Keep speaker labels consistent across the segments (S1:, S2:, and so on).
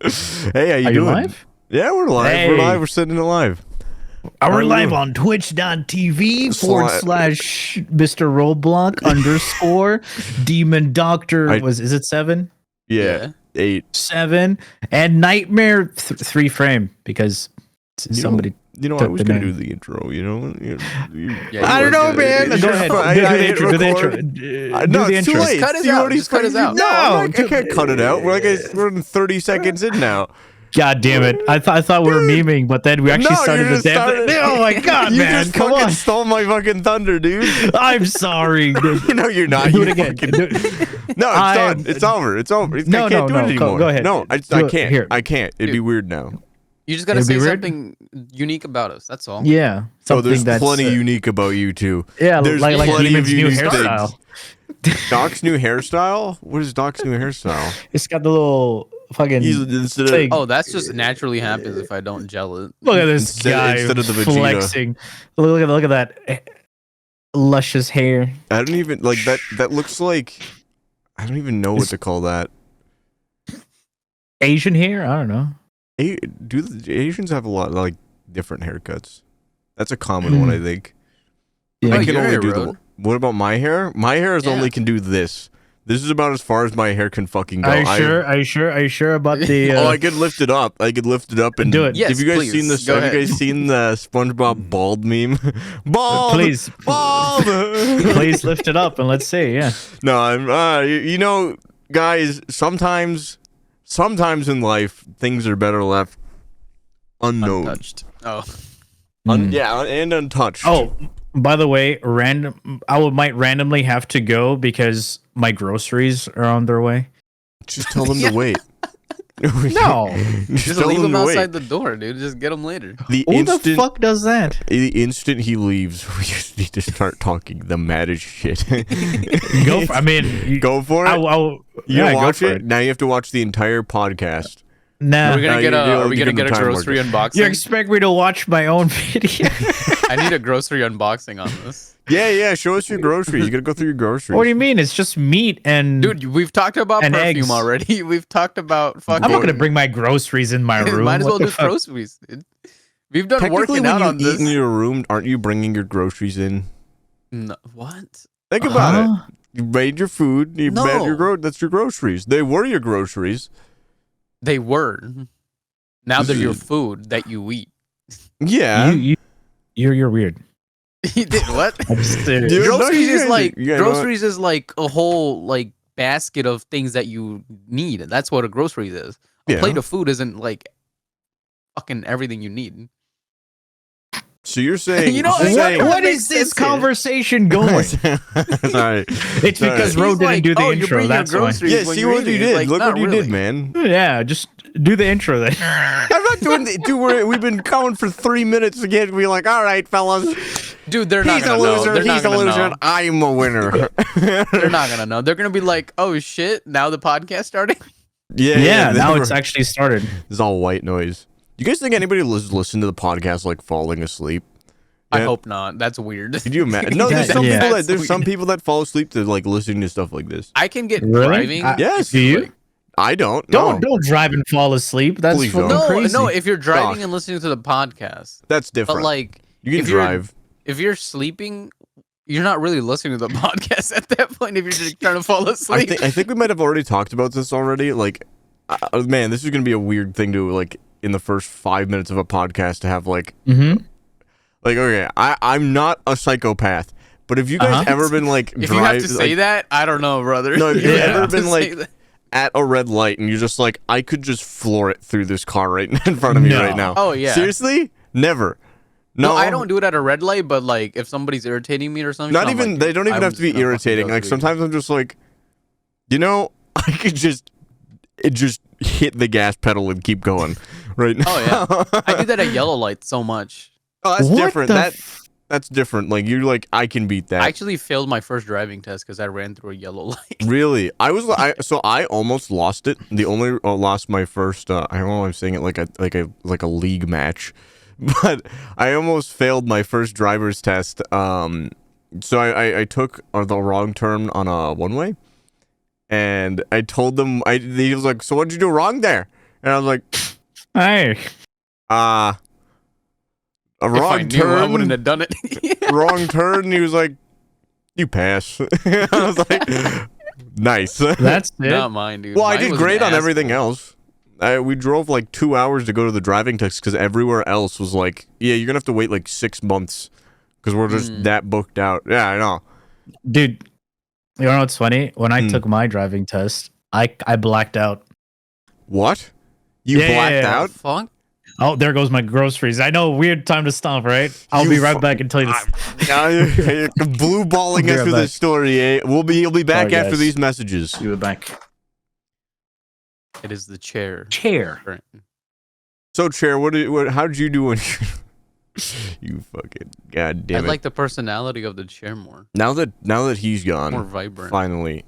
S1: Hey, how you
S2: Are
S1: doing?
S2: You live?
S1: Yeah, we're live.
S2: Hey.
S1: We're live. We're sitting live.
S2: We're live on twitch.tv / MrRoadblock _ Demon Doctor. Is it 7?
S1: Yeah. 8.
S2: 7 and Nightmare 3 because somebody.
S1: I was gonna do the intro.
S2: I don't know, man. Go ahead. Do the intro.
S1: No, it's too late.
S3: Cut us out. Just cut us out.
S1: No, I can't cut it out. We're in 30 seconds in now.
S2: God damn it! I thought we were memeing, but then we actually started the damn thing. Oh my god,
S1: you
S2: man!
S1: Just
S2: Come
S1: fucking
S2: on!
S1: Stole my fucking thunder, dude.
S2: I'm sorry.
S1: No, you're not.
S2: Do it again.
S1: No, it's done. It's over. It's over. I can't do it anymore.
S2: Go ahead.
S1: No, I can't.
S2: Here.
S1: I can't. It'd be weird now.
S3: You just gotta say something unique about us. That's all.
S2: Yeah.
S1: There's plenty unique about you too.
S2: Yeah,
S1: there's
S2: like
S1: Demon's
S2: new hairstyle.
S1: Doc's new hairstyle? What is Doc's new hairstyle?
S2: It's got the little fucking thing.
S3: Oh, that's just naturally happens if I don't gel it.
S2: Look at this guy instead of the flexing. Look at that luscious hair.
S1: I don't even like that. That looks like I don't even know what to call that.
S2: Asian hair? I don't know.
S1: Do the Asians have a lot of, like different haircuts? That's a common one, I think.
S2: Yeah.
S1: I can only do the. What about my hair? My hair only can do this. This is about as far as my hair can fucking go.
S2: Are you sure about the?
S1: Oh, I could lift it up. I could lift it up and
S2: do it.
S3: Yes,
S1: have you guys seen this? Have you guys seen the SpongeBob bald meme? Bald,
S2: please,
S1: bald.
S2: Please lift it up and let's see. Yeah.
S1: No, I'm. Guys. Sometimes in life, things are better left unknown.
S3: Untouched. Oh.
S1: Yeah, and untouched.
S2: Oh, by the way, I might randomly have to go because my groceries are on their way.
S1: Just tell them to wait.
S2: No.
S3: Just leave them outside the door, dude. Just get them later.
S2: Who the fuck does that?
S1: The instant he leaves, we just need to start talking the maddest shit.
S2: Go for it.
S1: You watch it. Now you have to watch the entire podcast.
S2: Nah.
S3: Are we gonna get a grocery unboxing?
S2: You expect me to watch my own video?
S3: I need a grocery unboxing on this.
S1: Yeah. Show us your groceries. You gotta go through your groceries.
S2: What do you mean? It's just meat and
S3: dude. We've talked about perfume
S2: eggs
S3: already. We've talked about fucking.
S2: I'm not gonna bring my groceries in my room.
S3: Might as well do groceries. Dude. We've done working out on this.
S1: In your room, aren't you bringing your groceries in?
S3: No, what?
S1: Think about it. You made your food. You made your that's your groceries. They were your groceries.
S3: They were. Now they're your food that you eat.
S1: Yeah.
S2: You're weird.
S3: What?
S1: Dude,
S3: groceries is like a whole like basket of things that you need. That's what a grocery is. A plate of food isn't like fucking everything you need.
S1: So you're saying,
S2: what is this conversation going?
S1: Sorry.
S2: It's because Ro didn't do the intro. That's why.
S1: Yeah, see what you did. Look what you did, man.
S2: Yeah, just do the intro then.
S1: I'm not doing the dude. We've been going for 3 minutes again. We're like, all right, fellas.
S3: Dude, they're not gonna know.
S1: He's a loser. I'm a winner.
S3: They're not gonna know. They're gonna be like, oh shit, now the podcast starting?
S2: Yeah, now it's actually started.
S1: This is all white noise. You guys think anybody listen to the podcast like falling asleep?
S3: I hope not. That's weird.
S1: Could you imagine? No, there's some people that fall asleep to like listening to stuff like this.
S3: I can get driving.
S1: Yes.
S2: Do you?
S1: I don't.
S2: Don't drive and fall asleep. That's crazy.
S3: No, if you're driving and listening to the podcast,
S1: that's different.
S3: But like,
S1: you can drive.
S3: If you're sleeping, you're not really listening to the podcast at that point. If you're just trying to fall asleep,
S1: I think we might have already talked about this already. Like, man, this is gonna be a weird thing to like in the first 5 minutes of a podcast to have like. Like, okay, I'm not a psychopath, but have you guys ever been like,
S3: if you have to say that, I don't know, brother.
S1: No, have you ever been like at a red light and you're just like, I could just floor it through this car right in front of me right now?
S3: Oh yeah,
S1: seriously, never. No,
S3: I don't do it at a red light, but like if somebody's irritating me or something,
S1: not even they don't even have to be irritating. Like sometimes I'm just like, I could just hit the gas pedal and keep going right now.
S3: Oh yeah, I do that at yellow light so much.
S1: Oh, that's different. That's different. Like you're like, I can beat that.
S3: I actually failed my first driving test because I ran through a yellow light.
S1: Really? I almost lost it. The only lost my first. I don't know. I'm saying it like a league match, but I almost failed my first driver's test. So I took the wrong turn on a one way, and I told them. He was like, "So what'd you do wrong there?" And I was like,
S2: Hey.
S1: a
S3: If I
S1: wrong
S3: knew, I
S1: turn.
S3: wouldn't have done it.
S1: Wrong turn. And he was like, you pass. I was like, nice.
S2: That's it.
S3: Not mine, dude.
S1: Well, I
S3: Mine
S1: did
S3: was an
S1: great on everything
S3: asshole.
S1: else. We drove like 2 hours to go to the driving test because everywhere else was like, yeah, you're gonna have to wait like 6 months because we're just that booked out. Yeah, I know.
S2: Dude, you know what's funny? When I took my driving test, I blacked out.
S1: What? You blacked out?
S3: Fuck.
S2: Oh, there goes my groceries. I know, weird time to stop, right? I'll be right back and tell you this.
S1: You're blue balling us
S2: right
S1: with
S2: back.
S1: this story, eh? You'll be back
S2: Sorry,
S1: after
S2: guys.
S1: these messages.
S2: You were back.
S3: It is the chair.
S2: Chair.
S1: So, Chair, how did you do when you fucking god damn
S3: I
S1: it.
S3: like the personality of the chair more.
S1: Now that he's gone,
S3: More vibrant.
S1: finally,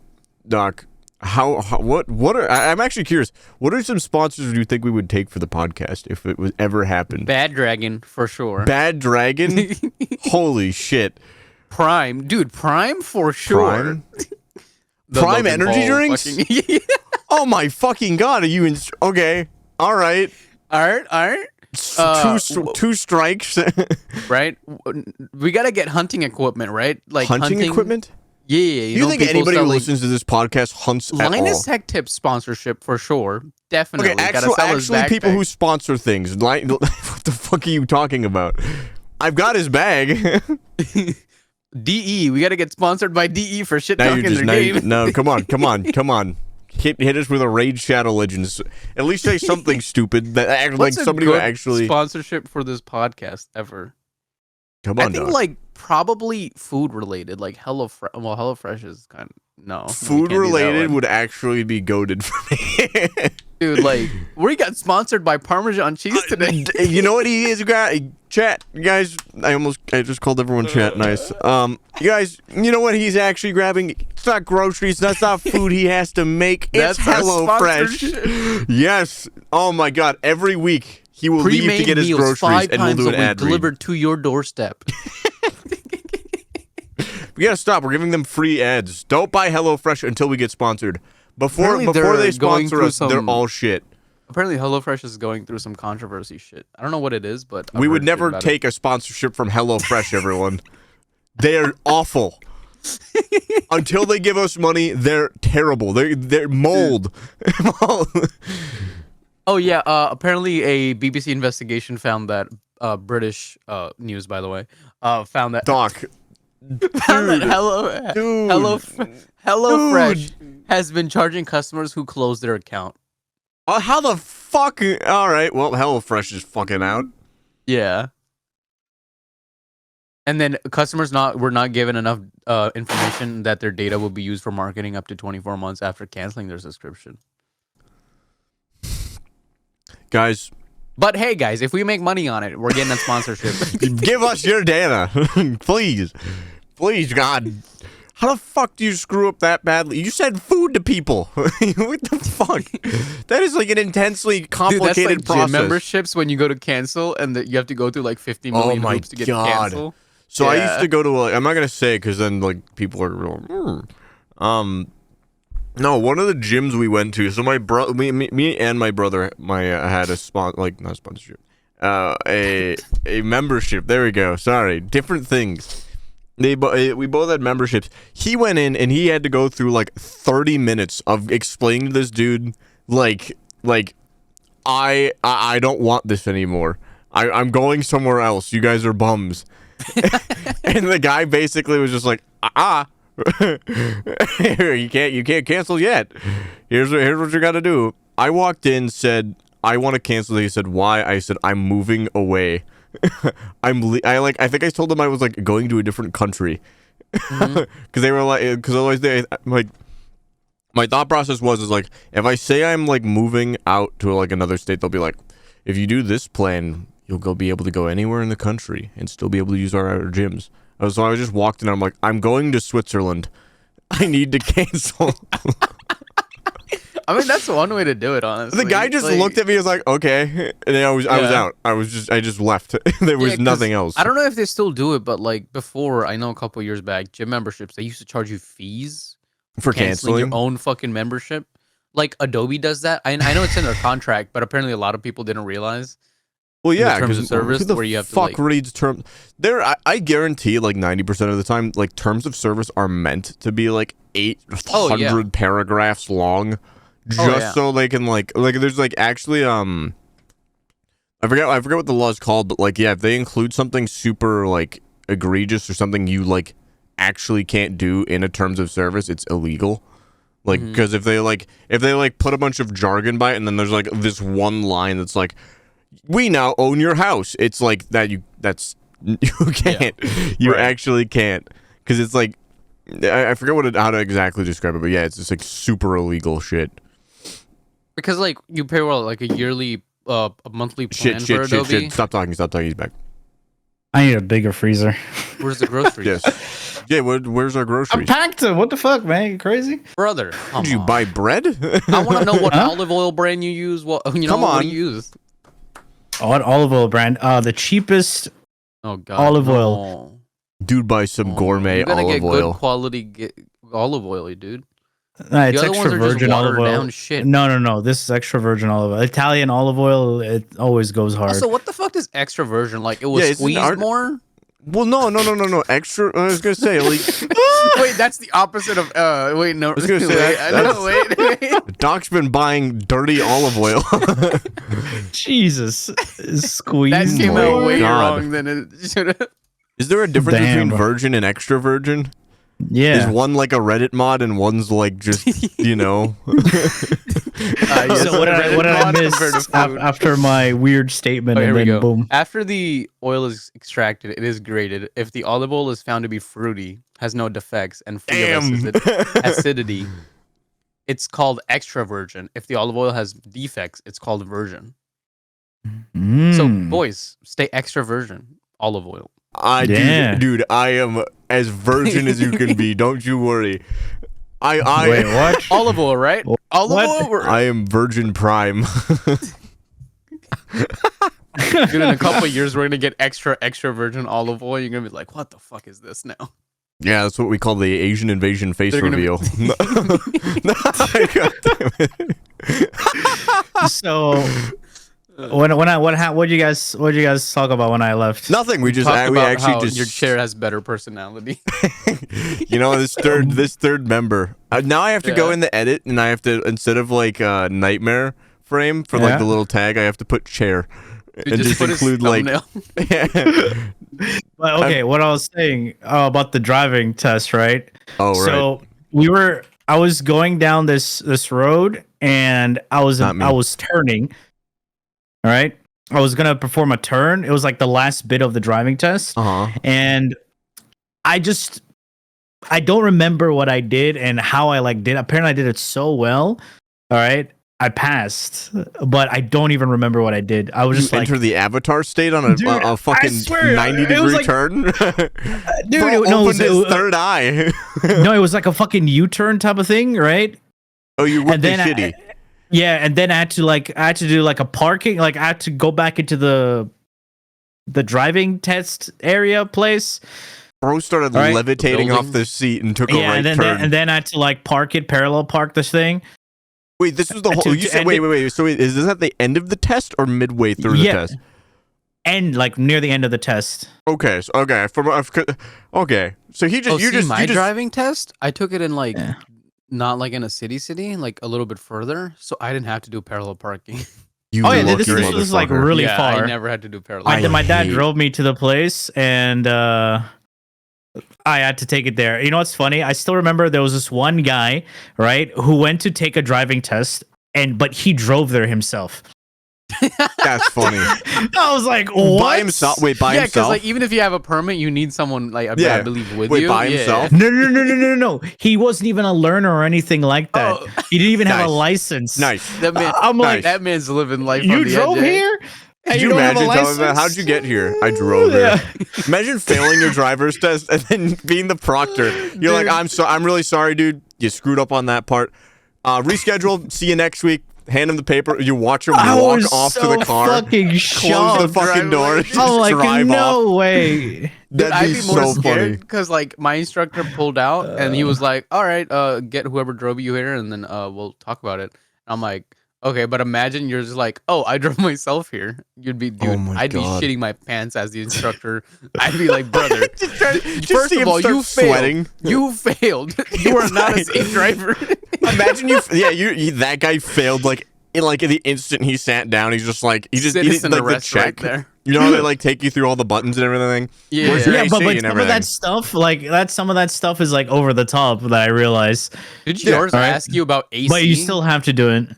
S1: Doc, I'm actually curious. What are some sponsors do you think we would take for the podcast if it was ever happened?
S3: Bad Dragon for sure.
S1: Bad Dragon? Holy shit.
S3: Prime, dude, Prime for sure.
S1: Prime?
S3: The
S1: Prime
S3: Logan
S1: energy
S3: Paul
S1: drinks?
S3: fucking-
S1: Oh my fucking god, are you okay. All right.
S3: All right.
S1: Two strikes.
S3: Right? We gotta get hunting equipment, right? Like
S1: hunting equipment?
S3: Yeah.
S1: You think
S3: people
S1: anybody who
S3: selling-
S1: listens to this podcast hunts at all?
S3: Linus Tech Tips sponsorship for sure. Definitely.
S1: Okay,
S3: Gotta sell his
S1: actually people
S3: backpack.
S1: who sponsor things. Like, what the fuck are you talking about? I've got his bag.
S3: DE, we gotta get sponsored by DE for shit
S1: Now
S3: talking
S1: you're
S3: their
S1: just
S3: game.
S1: no. Come on. Hit us with a Raid Shadow Legends. At least say something stupid that like
S3: What's a
S1: somebody would
S3: good
S1: actually
S3: sponsorship for this podcast ever?
S1: come on.
S3: I think
S1: dog.
S3: like probably food related, like HelloFresh. Well, HelloFresh is kind of no. we
S1: Food
S3: can't do that
S1: related
S3: one.
S1: would actually be goaded for me.
S3: Dude, like we got sponsored by Parmesan cheese today.
S1: You know what he is, guys? Chat, you guys. I just called everyone chat. Nice. You guys, you know what he's actually grabbing? It's not groceries. That's not food he has to make. It's
S3: That's our
S1: HelloFresh.
S3: sponsorship.
S1: Yes. Oh my God. Every week he will leave to
S3: Pre-made
S1: get his
S3: meals
S1: groceries,
S3: 5
S1: and we'll
S3: times
S1: do
S3: a
S1: an
S3: week
S1: ad read.
S3: delivered to your doorstep.
S1: We gotta stop. We're giving them free ads. Don't buy HelloFresh until we get sponsored. Before
S3: Apparently
S1: they
S3: they're going
S1: sponsor
S3: through
S1: us, they're
S3: some-
S1: all shit.
S3: Apparently, HelloFresh is going through some controversy shit. I don't know what it is, but I've
S1: We
S3: heard
S1: would
S3: shit
S1: never
S3: about
S1: take a sponsorship from HelloFresh, everyone. They are awful. Until they give us money, they're terrible. They're mold.
S3: Oh yeah, apparently a BBC investigation found that British news, by the way, found that
S1: Doc.
S3: found that
S1: dude.
S3: HelloFresh has been charging customers who close their account.
S1: How the fuck? All right. Well, HelloFresh is fucking out.
S3: Yeah. And then customers were not given enough information that their data will be used for marketing up to 24 months after canceling their subscription.
S1: Guys,
S3: But hey, guys, if we make money on it, we're getting a sponsorship.
S1: give us your data. Please. Please, God. How the fuck do you screw up that badly? You said food to people. What the fuck? That is like an intensely
S3: Dude,
S1: complicated
S3: that's like
S1: process.
S3: gym memberships when you go to cancel and you have to go through like 50 million
S1: my
S3: hoops to get
S1: God.
S3: to cancel.
S1: So I
S3: Yeah.
S1: used to go to I'm not gonna say because then like people are real. No, one of the gyms we went to. So my me and my brother, had a not sponsorship, a membership. There we go. Sorry, different things. We both had memberships. He went in and he had to go through like 30 minutes of explaining to this dude like I don't want this anymore. I'm going somewhere else. You guys are bums. And the guy basically was just like, you can't cancel yet. Here's what you gotta do. I walked in, said I want to cancel. He said why? I said I'm moving away. I think I told them I was like going to a different country because they were like otherwise they like my thought process was like if I say I'm like moving out to like another state, they'll be like, if you do this plan, you'll be able to go anywhere in the country and still be able to use our gyms. So I just walked in and I'm like, I'm going to Switzerland. I need to cancel.
S3: I mean, that's one way to do it, honestly.
S1: The guy just
S3: Like,
S1: looked at me and was like, okay. And then I was out. I just left. There was
S3: 'cause
S1: nothing else.
S3: I don't know if they still do it, but like before, I know a couple years back, gym memberships, they used to charge you fees
S1: for
S3: canceling
S1: canceling.
S3: your own fucking membership. like Adobe does that. I know it's in their contract, but apparently a lot of people didn't realize.
S1: Well, yeah,
S3: terms of service
S1: who the
S3: where you have to
S1: fuck
S3: like
S1: reads terms? I guarantee like 90% of the time, like terms of service are meant to be like 800 paragraphs long, just so they can like there's like actually I forget what the law is called, but like if they include something super like egregious or something you like actually can't do in a terms of service, it's illegal. Like because if they put a bunch of jargon by it and then there's like this one line that's like, we now own your house. It's like that you can't. You actually can't. Because it's like, I forget how to exactly describe it, but yeah, it's just like super illegal shit.
S3: Because like you pay like a yearly, a monthly plan for Adobe.
S1: Shit. Stop talking. He's back.
S2: I need a bigger freezer.
S3: Where's the groceries?
S1: Yes. Yeah, where's our groceries?
S2: I'm packed. What the fuck, man? You crazy?
S3: Brother,
S1: did you buy bread?
S3: I want to know what olive oil brand you use. What what do you use?
S2: What olive oil brand? The cheapest olive oil.
S1: Dude, buy some gourmet olive oil.
S3: Good quality olive oil, dude.
S2: It's extra virgin olive oil.
S3: Shit.
S2: No. This is extra virgin olive oil. Italian olive oil, it always goes hard.
S3: So what the fuck is extra virgin? Like it was squeezed more?
S1: Well, no. Extra. I was gonna say like.
S3: Wait, that's the opposite of. Wait, no.
S1: I was gonna say wait. Doc's been buying dirty olive oil.
S2: Jesus, squeezed.
S3: That came out way wrong than it should have.
S1: Is there a difference between virgin and extra virgin?
S2: Yeah.
S1: Is one like a Reddit mod and one's like just, you know?
S2: So what did I miss after my weird statement?
S3: Here
S2: and
S3: we
S2: then
S3: go.
S2: Boom.
S3: After the oil is extracted, it is graded. If the olive oil is found to be fruity, has no defects, and free of acidity, it's called extra virgin. If the olive oil has defects, it's called virgin. So, boys, stay extra virgin olive oil.
S1: Dude, I am as virgin as you can be. Don't you worry.
S2: Wait, what?
S3: Olive oil, right? Olive oil.
S1: I am Virgin Prime.
S3: Dude, in a couple of years, we're gonna get extra virgin olive oil. You're gonna be like, "What the fuck is this now?"
S1: Yeah, that's what we call the Asian invasion face reveal.
S2: So. What did you guys talk about when I left?
S1: Nothing. We actually
S3: your chair has better personality.
S1: You know, this third member. Now I have to go in the edit, and I have to, instead of like NightmareFrame for like the little tag, I have to put chair and just include like.
S2: But okay, what I was saying about the driving test, right?
S1: Oh, right.
S2: So I was going down this road, and I was turning. All right. I was going to perform a turn. It was like the last bit of the driving test. And I don't remember what I did and how I did. Apparently I did it so well. All right. I passed, but I don't even remember what I did. I was just
S1: enter the avatar state on a fucking 90-degree turn.
S2: Dude,
S1: opened his third eye.
S2: No, it was like a fucking U-turn type of thing, right?
S1: Oh, you whooped the shitty.
S2: Yeah, and then I had to do like a parking, like I had to go back into the driving test area place.
S1: Bro started levitating off the seat and took a right turn.
S2: And then I had to parallel park this thing.
S1: Wait, this was the whole. You said wait. So is this at the end of the test or midway through the test?
S2: And like near the end of the test.
S1: Okay. So he just
S3: driving test. I took it in not like in a city, like a little bit further, so I didn't have to do parallel parking.
S2: This was like really far.
S3: I never had to do parallel.
S2: My dad drove me to the place, and I had to take it there. You know what's funny? I still remember there was this one guy, right, who went to take a driving test, but he drove there himself.
S1: That's funny.
S2: I was like, what?
S1: By himself? Wait, by himself?
S3: Yeah, because even if you have a permit, you need someone I believe with you.
S1: By himself?
S2: No. He wasn't even a learner or anything like that. He didn't even have a license.
S1: Nice.
S3: That man, I'm like, that man's living life.
S2: You drove here?
S1: Could you imagine telling them, how'd you get here? I drove here. Imagine failing your driver's test and then being the proctor. You're like, I'm really sorry, dude. You screwed up on that part. See you next week. Hand him the paper. You watch him walk off to the car. Close the fucking door.
S2: I'm like, no way.
S1: That'd be so funny.
S3: Because my instructor pulled out and he was like, "All right, get whoever drove you here, and then we'll talk about it." I'm like, okay, but imagine you're just like, oh, I drove myself here. You'd be, dude, I'd be shitting my pants as the instructor. I'd be like, brother, first of all, you failed. You failed. You are not a safe driver.
S1: Imagine you that guy failed like in the instant he sat down. He's just like he didn't like the check right there. You know how they like take you through all the buttons and everything.
S2: Yeah, but some of that stuff, some of that stuff is like over the top. That I realize.
S3: Did yours ask you about AC?
S2: But you still have to do it.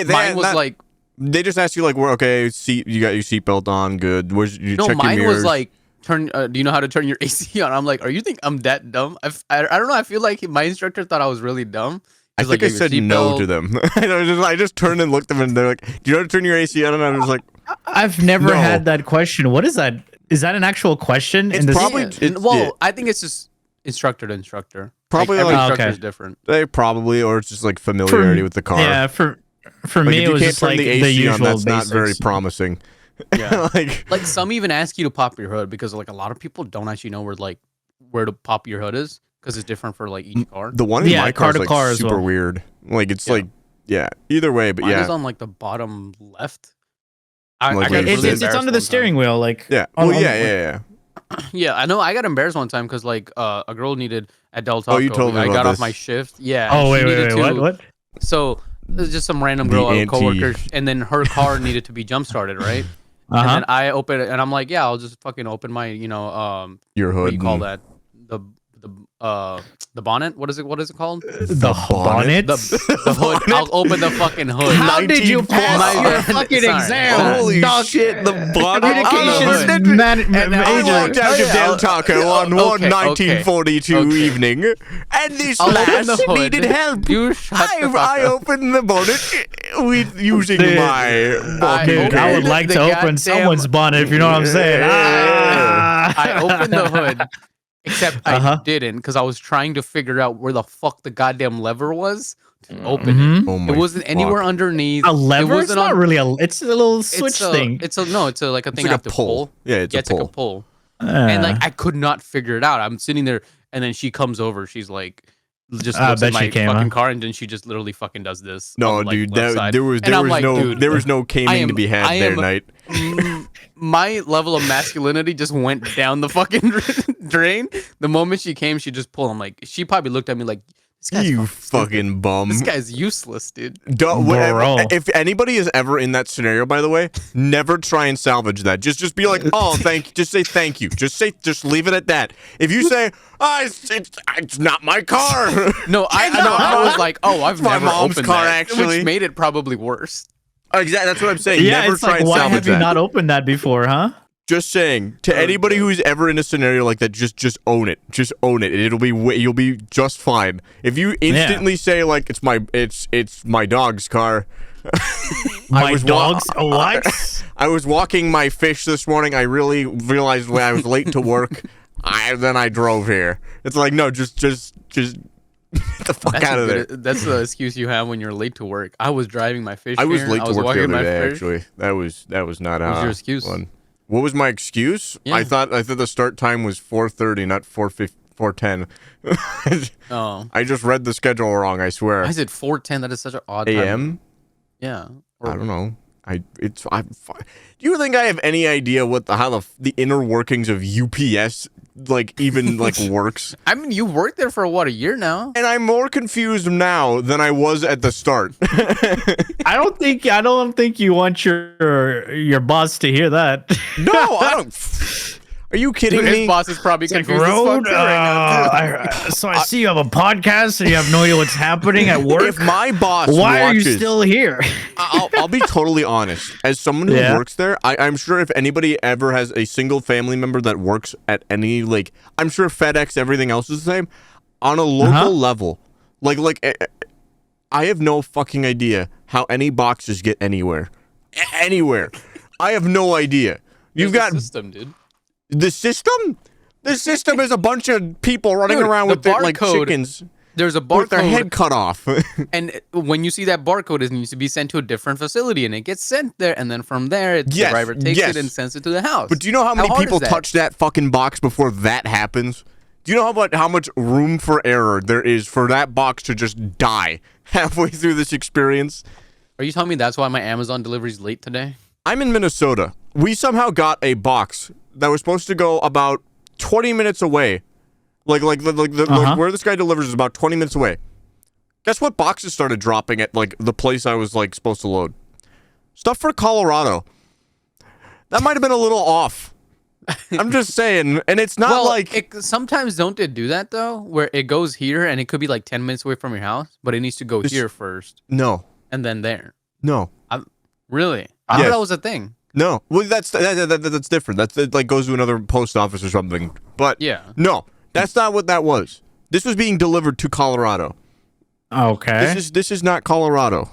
S3: Mine was like
S1: they just asked you like, "We're okay. You got your seatbelt on, good." Where's you check your mirrors?
S3: Mine was like, do you know how to turn your AC on? I'm like, you think I'm that dumb? I don't know. I feel like my instructor thought I was really dumb.
S1: I think I said no to them. I just turned and looked at them, and they're like, "Do you know how to turn your AC on?" And I was like,
S2: "I've never had that question. What is that? Is that an actual question?"
S1: It's probably.
S3: I think it's just instructor to instructor.
S1: Probably
S3: every instructor is different.
S1: They probably, or it's just like familiarity with the car.
S2: Yeah, for me, it was just like the usual.
S1: That's not very promising.
S3: Yeah, like some even ask you to pop your hood because like a lot of people don't actually know where to pop your hood is. Because it's different for like each car.
S1: The one in my car is like super weird. Like it's like either way, but
S3: mine is on like the bottom left.
S2: It's under the steering wheel, like
S1: yeah.
S3: Yeah, I know. I got embarrassed one time because like a girl needed at Del Taco.
S1: Oh, you told me
S3: I
S1: about
S3: got
S1: this.
S3: off my shift. Yeah.
S2: Oh wait, what?
S3: So there's just some random girl, a coworker, and then her car needed to be jump started, right? And then I open it, and I'm like, yeah, I'll just fucking open my,
S1: your hood.
S3: What do you call that? The bonnet. What is it called?
S2: The bonnet.
S3: The hood. I'll open the fucking hood.
S2: How did you pass your fucking exam?
S1: Holy shit! The bonnet. I walked out to Del Taco on one 1942 evening, and this lass needed help. I opened the bonnet with using my.
S2: I would like to open someone's bonnet, if you know what I'm saying.
S3: I opened the hood. Except I didn't, because I was trying to figure out where the fuck the goddamn lever was to open it.
S1: Oh
S3: it wasn't anywhere underneath.
S2: A lever? It's not really it's a little switch thing.
S3: It's a like a thing I have to pull.
S1: Yeah, it's a pull.
S3: Like a pull. And like I could not figure it out. I'm sitting there, and then she comes over. She's like, just looks at my fucking car, and then she just literally fucking does this.
S1: No, dude, there was no caning to be had there, Knight.
S3: My level of masculinity just went down the fucking drain. The moment she came, she just pulled. I'm like, she probably looked at me like, this guy's
S1: fucking bum.
S3: This guy's useless, dude.
S1: If anybody is ever in that scenario, by the way, never try and salvage that. Just be like, oh, thank you. Just say thank you. Just leave it at that. If you say, it's not my car.
S3: No, I was like, oh, I've never opened
S1: car,
S3: that,
S1: actually.
S3: which made it probably worse.
S1: Exactly, that's what I'm saying.
S2: Yeah,
S1: never
S2: it's
S1: try
S2: like,
S1: and
S2: why
S1: salvage
S2: have you
S1: that.
S2: not opened that before, huh?
S1: Just saying to anybody who's ever in a scenario like that, just own it. Just own it. You'll be just fine. If you instantly say like it's my dog's car.
S2: My dog's what?
S1: I was walking my fish this morning. I really realized when I was late to work. Then I drove here. It's like no, just get the fuck out of there.
S3: That's the excuse you have when you're late to work. I was driving my fish.
S1: I was late to work the other day.
S3: Fish.
S1: Actually, that was not.
S3: What was your excuse?
S1: What was my excuse? Yeah. I thought the start time was 4:30, not 4:10.
S3: Oh,
S1: I just read the schedule wrong. I swear.
S3: I said 4:10. That is such an odd
S1: time.
S3: AM. Yeah.
S1: I don't know. Do you think I have any idea how the inner workings of UPS even works?
S3: I mean, you worked there for a year now,
S1: and I'm more confused now than I was at the start.
S2: I don't think you want your boss to hear that.
S1: No, I don't. Are you kidding me?
S3: His boss is probably confused.
S2: Right now. So I see you have a podcast and you have no idea what's happening at work.
S1: If my boss
S2: why
S1: watches,
S2: are you still here?
S1: I'll be totally honest. As someone who works there, I'm sure if anybody ever has a single family member that works at any I'm sure FedEx, everything else is the same. On a local level, I have no fucking idea how any boxes get anywhere. Anywhere. I have no idea. You've got
S3: the system, dude.
S1: The system? The system is a bunch of people running around with chickens.
S3: There's a barcode
S1: with their head cut off.
S3: And when you see that barcode, it needs to be sent to a different facility, and it gets sent there, and then from there, the driver takes it and sends it to the house.
S1: But do you know how many people touch that fucking box before that happens? Do you know how much room for error there is for that box to just die halfway through this experience?
S3: Are you telling me that's why my Amazon delivery is late today?
S1: I'm in Minnesota. We somehow got a box that was supposed to go about 20 minutes away. Like where this guy delivers is about 20 minutes away. Guess what boxes started dropping at like the place I was like supposed to load? Stuff for Colorado. That might have been a little off. I'm just saying, and it's not
S3: sometimes don't they do that though, where it goes here and it could be like 10 minutes away from your house, but it needs to go here first.
S1: No.
S3: And then there.
S1: No.
S3: Really? I thought that was a thing.
S1: No. Well, that's different. It like goes to another post office or something. But
S3: yeah.
S1: No, that's not what that was. This was being delivered to Colorado.
S2: Okay.
S1: This is not Colorado.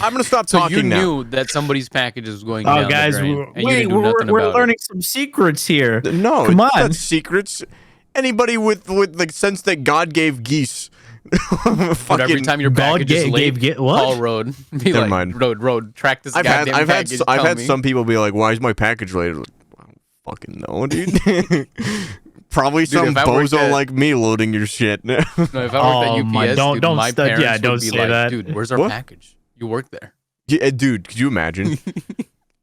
S1: I'm gonna stop talking now.
S3: So you knew that somebody's package was going down
S2: guys,
S3: the drain, and you didn't do nothing
S2: we're
S3: about
S2: learning some secrets here.
S1: No,
S2: come on.
S1: Not secrets. Anybody with the sense that God gave geese.
S3: But every time your package is late, call Road. Be
S1: Never
S3: like,
S1: mind.
S3: Road, track this goddamn package.
S1: I've had some people be like, "Why is my package late?" Like, I don't fucking know, dude. Probably some bozo like me loading your shit.
S3: No, if I worked at UPS, dude, my parents would be like,
S2: that.
S3: "Dude, where's our package? You work there."
S1: Yeah, dude, could you imagine?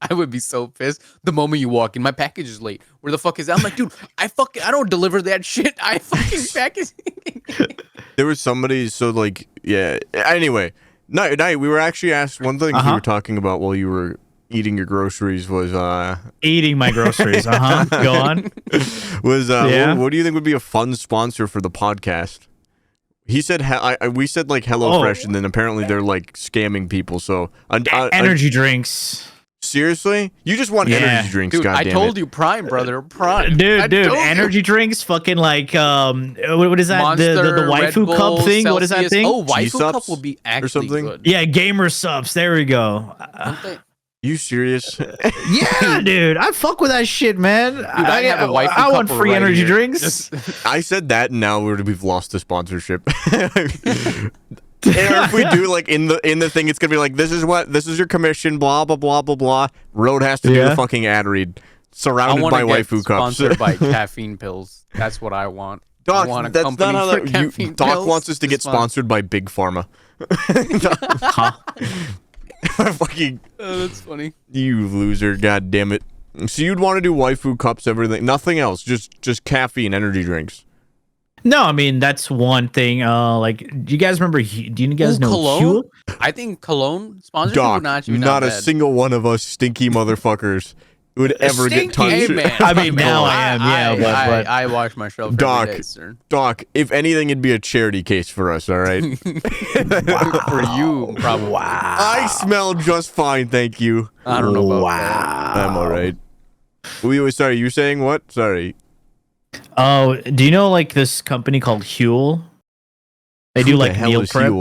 S3: I would be so pissed the moment you walk in. My package is late. Where the fuck is that? I'm like, dude, I don't deliver that shit. I fucking package.
S1: There was somebody, so like, yeah. Anyway, night. We were actually asked one thing you were talking about while you were eating your groceries was
S2: eating my groceries. Go on.
S1: Was what do you think would be a fun sponsor for the podcast? He said, we said like HelloFresh, and then apparently they're like scamming people. So
S2: energy drinks.
S1: Seriously? You just want energy drinks,
S3: dude,
S1: goddammit.
S3: I told you, Prime, brother, Prime.
S2: Dude, energy drinks, fucking like what is that?
S3: Monster,
S2: the waifu
S3: Bull,
S2: cup thing?
S3: Celsius.
S2: What is that thing?
S3: Oh, waifu cup will be actually good.
S2: Yeah, gamer subs. There we go.
S1: You serious?
S2: Yeah, dude. I fuck with that shit, man.
S3: Dude, I
S2: want free energy drinks.
S1: I said that, and now we've lost the sponsorship. If we do like in the thing, it's gonna be like, this is your commission, blah blah blah blah blah. Road has to do the fucking ad read, surrounded by waifu cups.
S3: Sponsored by caffeine pills. That's what I want.
S1: Doc,
S3: I want a
S1: that's
S3: company
S1: not how
S3: for caffeine
S1: Doc
S3: pills
S1: wants us to get sponsored by Big Pharma. Fucking.
S3: That's funny.
S1: You loser! God damn it! So you'd want to do waifu cups, everything, nothing else, just caffeine energy drinks.
S2: No, I mean that's one thing. Like, do you guys remember? Do you guys know
S3: Cologne?
S2: Huel?
S3: I think Cologne sponsorship
S1: Doc,
S3: would
S1: not a
S3: bad.
S1: single one of us stinky motherfuckers would ever get touched.
S3: Hey, man.
S2: I mean, now I am. But
S3: I wash myself
S1: Doc,
S3: every day, sir.
S1: Doc, if anything, it'd be a charity case for us. All right.
S3: For you, probably.
S2: Wow.
S1: I smell just fine, thank you.
S3: I don't know about that.
S1: I'm all right. Sorry, you saying what? Sorry.
S2: Oh, do you know like this company called Huel? They do like meal prep.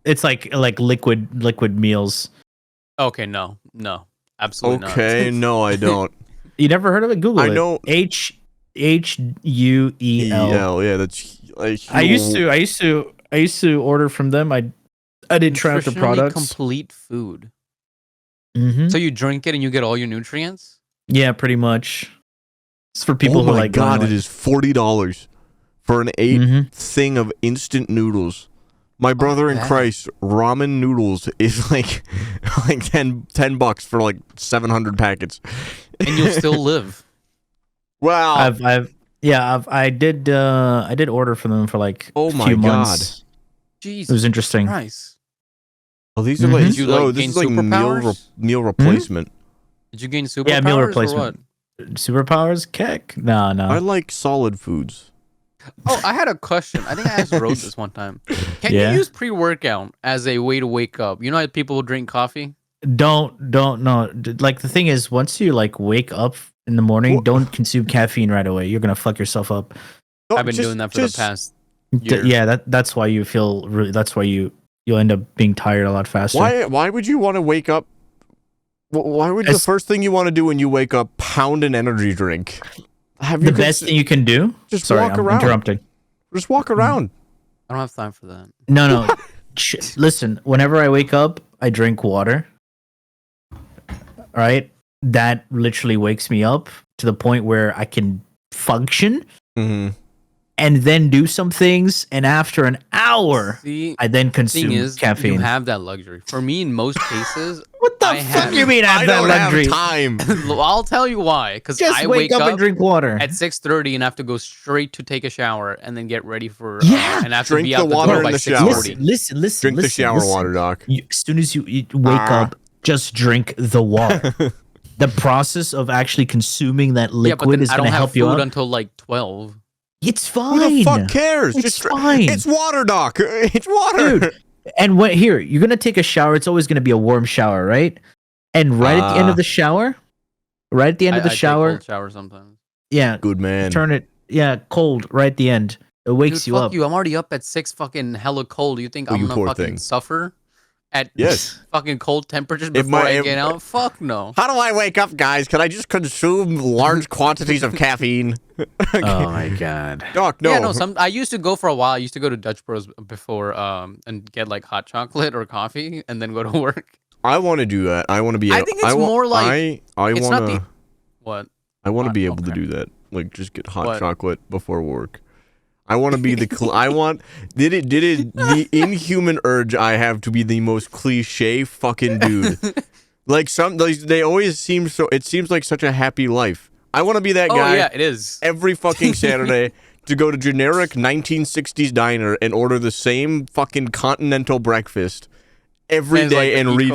S2: It's like liquid meals.
S3: Okay, no, absolutely not.
S1: Okay, no, I don't.
S2: You never heard of it? Google it.
S1: I know
S2: Huel.
S1: Yeah, that's like
S2: Huel. I used to order from them. I did try out the products.
S3: Complete food.
S2: Mm-hmm.
S3: So you drink it and you get all your nutrients?
S2: Yeah, pretty much. It's for people who like.
S1: Oh my god! It is $40 for an 8 thing of instant noodles. My brother in Christ, ramen noodles is like $10 for like 700 packets,
S3: and you'll still live.
S1: Wow!
S2: I did order for them for like
S1: a few
S2: months.
S3: Jesus,
S2: it was interesting.
S3: Nice.
S1: Oh, these are like
S3: Did you
S1: this is like meal replacement.
S3: Did you gain superpowers?
S2: Yeah, meal replacement. Superpowers? Keck? No.
S1: I like solid foods.
S3: Oh, I had a question. I think I asked Rose this one time. Can you use pre-workout as a way to wake up? You know how people drink coffee?
S2: Don't no. Like the thing is, once you like wake up in the morning, don't consume caffeine right away. You're gonna fuck yourself up.
S3: I've been doing that for the past year.
S2: Yeah, that's why you feel really. That's why you'll end up being tired a lot faster.
S1: Why would you want to wake up? Why would the first thing you want to do when you wake up pound an energy drink?
S2: The best thing you can do?
S1: Just walk around.
S2: Interrupting.
S1: Just walk around.
S3: I don't have time for that.
S2: No. Listen, whenever I wake up, I drink water. All right? That literally wakes me up to the point where I can function.
S1: Mm-hmm.
S2: and then do some things. And after an hour, I then consume caffeine.
S3: You have that luxury. For me, in most cases,
S2: what the fuck do you mean I have that luxury?
S1: Time.
S3: I'll tell you why. Because I
S2: wake up and drink water
S3: at 6:30 and have to go straight to take a shower and then get ready for and have
S1: drink
S3: to be out
S1: the water
S3: door by
S1: in the shower.
S3: 6:40.
S2: Listen.
S1: Drink the shower water, Doc.
S2: As soon as you wake up, just drink the water. The process of actually consuming that liquid is going to help you out
S3: until like 12.
S2: It's fine.
S1: Who the fuck cares?
S2: It's fine.
S1: It's water, Doc. It's water.
S2: Dude, and here, you're going to take a shower. It's always going to be a warm shower, right? And at the end of the shower, I take cold
S3: shower sometimes.
S2: Yeah.
S1: Good man.
S2: Turn it, cold right at the end. It wakes you up.
S3: I'm already up at 6 fucking hella cold. You think I'm going to fucking suffer? At fucking cold temperatures before I get out? Fuck no.
S1: How do I wake up, guys? Can I just consume large quantities of caffeine?
S2: Oh my god.
S1: Doc, no.
S3: Yeah, no, I used to go for a while. I used to go to Dutch Bros before and get like hot chocolate or coffee and then go to work.
S1: I want to do that. I want to be
S3: I think it's more like
S1: I
S3: it's
S1: want
S3: not
S1: to
S3: the what?
S1: I want to be able to do that. Like just get hot chocolate before work. I want to be the I want the inhuman urge I have to be the most cliche fucking dude. Like they always seem so. It seems like such a happy life. I want to be that guy.
S3: Oh yeah, it is.
S1: Every fucking Saturday to go to generic 1960s diner and order the same fucking continental breakfast every day and read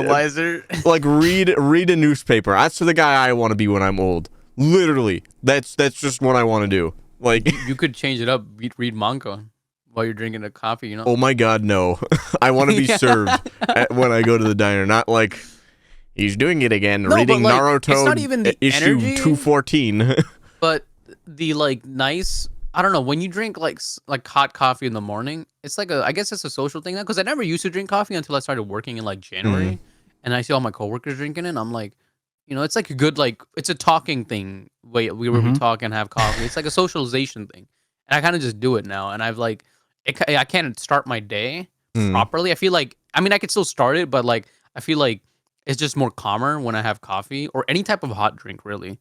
S1: read a newspaper. That's the guy I want to be when I'm old. Literally, that's just what I want to do. Like
S3: you could change it up, read manga while you're drinking a coffee, you know?
S1: Oh my god, no. I want to be served when I go to the diner, not like he's doing it again, reading Naruto
S3: it's not even the
S1: issue
S3: energy,
S1: 214.
S3: But the nice, I don't know, when you drink like hot coffee in the morning, it's like I guess it's a social thing now, because I never used to drink coffee until I started working in like January, and I see all my coworkers drinking it, and I'm like, you know, it's like a good, like, it's a talking thing. We talk and have coffee. It's like a socialization thing. And I kind of just do it now. And I've like, I can't start my day properly. I feel like, I mean, I could still start it, but like, I feel like it's just more calmer when I have coffee or any type of hot drink, really,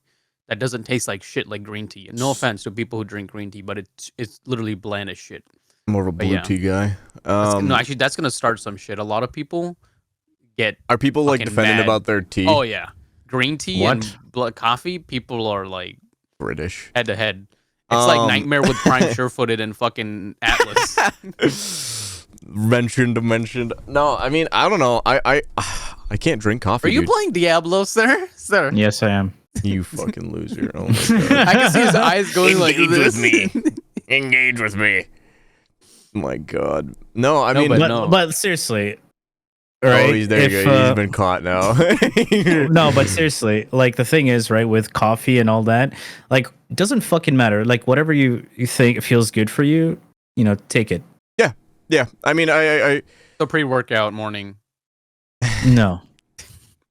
S3: that doesn't taste like shit, like green tea. No offense to people who drink green tea, but it's literally bland as shit.
S1: More of a blue tea guy.
S3: No, actually, that's going to start some shit. A lot of people
S1: Are people like defending about their tea?
S3: Oh, yeah. Green tea and coffee, people are like
S1: British
S3: head to head. It's like Nightmare with Prime Surefooted and fucking Atlas.
S1: mentioned. No, I mean I don't know. I can't drink coffee.
S3: Are you playing Diablo, sir?
S2: Yes, I am.
S1: You fucking loser! Oh my god!
S3: I can see his eyes going like this.
S1: With me. Engage with me. My god! No, I mean,
S2: but seriously. Right?
S1: Oh, he's there. He's been caught now.
S2: No, but seriously, like the thing is, right, with coffee and all that, like it doesn't fucking matter. Like whatever you think feels good for you, you know, take it.
S1: Yeah. I mean, I
S3: So pre-workout morning.
S2: No.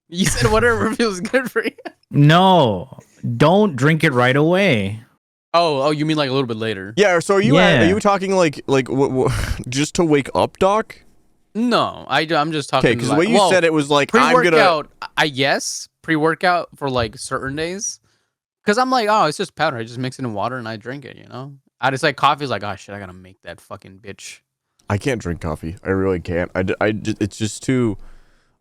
S3: You said whatever feels good for you.
S2: No, don't drink it right away.
S3: Oh, you mean like a little bit later?
S1: Yeah. So are you talking like just to wake up, Doc?
S3: No, I'm just talking.
S1: Okay, because the way you said it was like
S3: pre-workout. Yes, pre-workout for like certain days. Because I'm like, oh, it's just powder. I just mix it in water and I drink it. You know, I just like coffee's like, oh shit, I gotta make that fucking bitch.
S1: I can't drink coffee. I really can't. It's just too.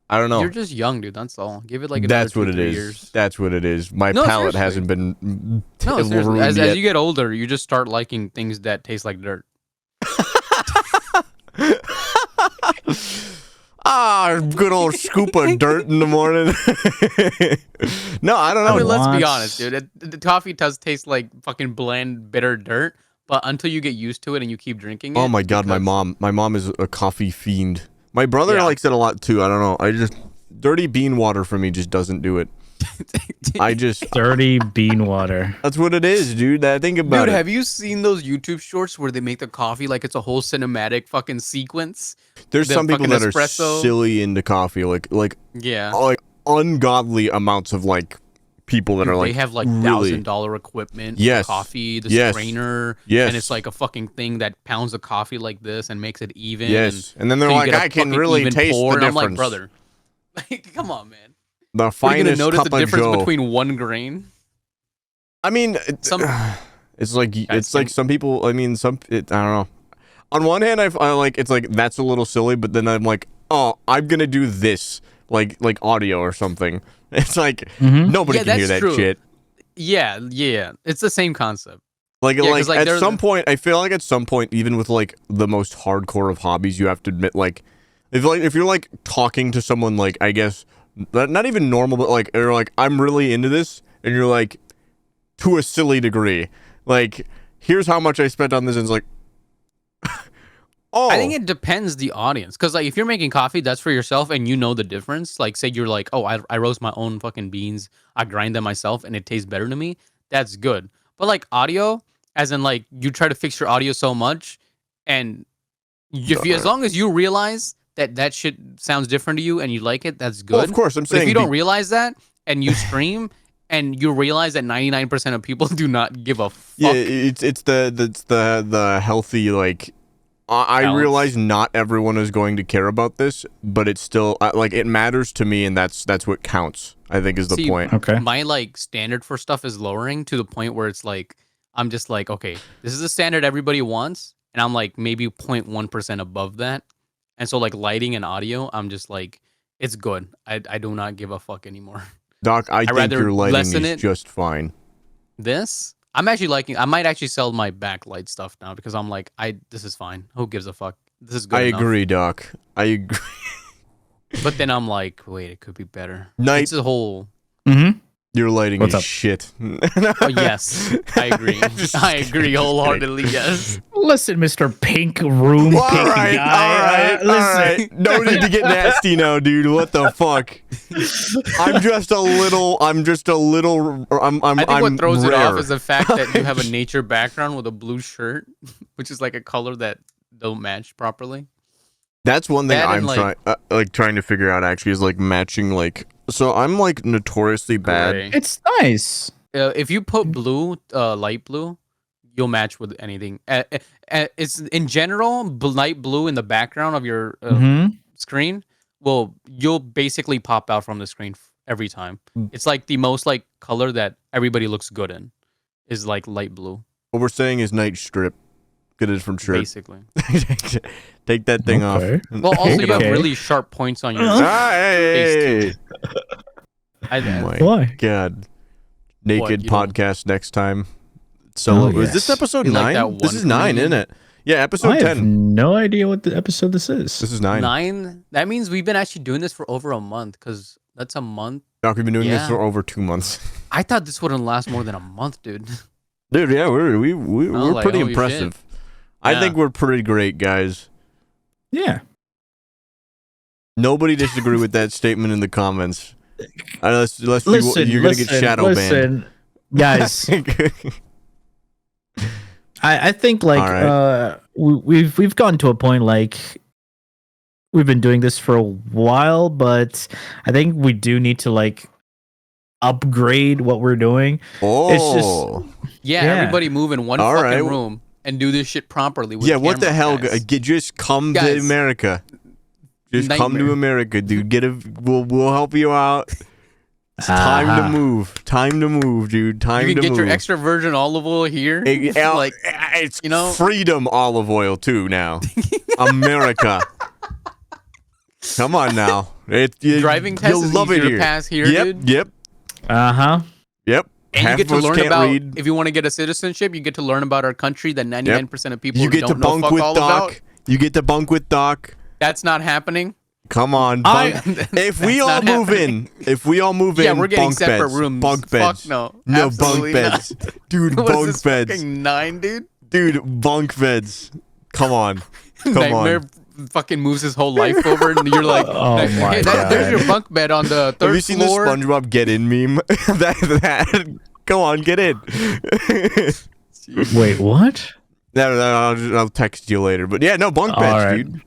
S1: I don't know.
S3: You're just young, dude. That's all. Give it like
S1: that's what it is. Years. That's what it is. My palate hasn't been.
S3: No, seriously. As you get older, you just start liking things that taste like dirt.
S1: Good old scoop of dirt in the morning. No, I don't know.
S3: I mean, let's be honest, dude. The coffee does taste like fucking bland, bitter dirt. But until you get used to it and you keep drinking it.
S1: Oh my god, my mom is a coffee fiend. My brother likes it a lot too. I don't know. Dirty bean water for me just doesn't do it.
S2: Dirty bean water.
S1: That's what it is, dude. I think about it.
S3: Dude, have you seen those YouTube shorts where they make the coffee like it's a whole cinematic fucking sequence?
S1: There's some people that are silly into coffee, like ungodly amounts of like people that are like
S3: they have like
S1: really
S3: $1,000 equipment, coffee, the strainer, and it's like a fucking thing that pounds the coffee like this and makes it even.
S1: And then they're like, I can really taste the difference.
S3: I'm like, brother, like, come on, man.
S1: The finest
S3: notice
S1: cup
S3: the difference
S1: of Joe.
S3: between 1 grain.
S1: I mean, It's like some people. I mean, I don't know. On one hand, I like it's like that's a little silly, but then I'm like, oh, I'm gonna do this like audio or something. It's like nobody can hear that shit.
S3: Yeah, it's the same concept.
S1: Like at some point, I feel like at some point, even with like the most hardcore of hobbies, you have to admit if you're like talking to someone like I guess not even normal, but like you're like I'm really into this, and you're like to a silly degree, like here's how much I spent on this, and it's like. Oh.
S3: I think it depends the audience, because like if you're making coffee, that's for yourself, and you know the difference. Like say you're like, oh, I roast my own fucking beans, I grind them myself, and it tastes better to me. That's good. But like audio, as in like you try to fix your audio so much, and as long as you realize that shit sounds different to you and you like it, that's good.
S1: Well, of course, I'm saying
S3: if you don't realize that and you stream. And you realize that 99% of people do not give a fuck.
S1: Yeah, it's the healthy like. I realize not everyone is going to care about this, but it's still like it matters to me, and that's what counts. I think is the point.
S2: Okay.
S3: My like standard for stuff is lowering to the point where it's like I'm just like, okay, this is the standard everybody wants, and I'm like maybe 0.1% above that. And so like lighting and audio, I'm just like, it's good. I do not give a fuck anymore.
S1: Doc, I think your lighting is just fine.
S3: This? I'm actually liking. I might actually sell my backlight stuff now because I'm like, this is fine. Who gives a fuck? This is good.
S1: I
S3: enough.
S1: agree, Doc. I agree.
S3: But then I'm like, wait, it could be better.
S1: Night.
S3: It's a whole.
S1: Your lighting is shit.
S3: Oh, yes, I agree. I agree wholeheartedly. Yes.
S2: Listen, Mr. Pink Room,
S1: all
S2: Pink
S1: right,
S2: Guy.
S1: All right. No need to get nasty now, dude. What the fuck? I'm just a little. I think
S3: what throws
S1: rare.
S3: it off is the fact that you have a nature background with a blue shirt, which is like a color that don't match properly.
S1: That's one thing I'm trying to figure out. Actually, is like matching like. So I'm like notoriously bad.
S3: Gray.
S2: It's nice.
S3: If you put blue, light blue, you'll match with anything. It's in general light blue in the background of your screen. Well, you'll basically pop out from the screen every time. It's like the most like color that everybody looks good in is like light blue.
S1: What we're saying is night strip. Get it from shirt.
S3: Basically.
S1: Take that thing off.
S3: Well, also you have really sharp points on your face.
S1: Oh my God. Naked podcast next time. So is this episode 9?
S3: Like
S1: this is 9, isn't it? Yeah, episode 10.
S2: I have no idea what the episode this is.
S1: This is 9.
S3: 9? That means we've been actually doing this for over a month, because that's a month.
S1: Doc, we've been doing this for over 2 months.
S3: I thought this wouldn't last more than a month, dude.
S1: Dude, yeah, we're
S3: like,
S1: pretty impressive.
S3: Shit.
S1: I think we're pretty great, guys.
S2: Yeah.
S3: Nobody disagree with that statement in the comments. Unless you're gonna get shadow banned,
S2: guys. I think like we've gotten to a point like we've been doing this for a while, but I think we do need to like upgrade what we're doing.
S3: Oh, it's just everybody move in one fucking room and do this shit properly. With
S1: what the hell? Just come to America. Just come to America, dude. We'll help you out. It's time to move. Time to move, dude. Time to move.
S3: You can get your extra virgin olive oil here.
S1: It's freedom olive oil too now. America. Come on now.
S3: Driving test is easier to pass here, dude.
S1: Yep. Yep.
S3: And you get to learn about, if you want to get a citizenship, you get to learn about our country that 99% of people don't know fuck all about.
S1: You get to bunk with Doc.
S3: That's not happening.
S1: Come on, if we all move in,
S3: we're getting separate rooms.
S1: Bunk beds.
S3: Fuck no,
S1: no bunk beds, dude. Bunk beds.
S3: Fucking 9, dude.
S1: Dude, bunk beds. Come on,
S3: Nightmare fucking moves his whole life over, and you're like,
S2: my God.
S3: There's your bunk bed on the 3rd floor.
S1: Have you seen the SpongeBob get in meme? that. Go on, get in.
S2: Wait, what?
S1: No, I'll text you later. But yeah, no bunk beds, dude.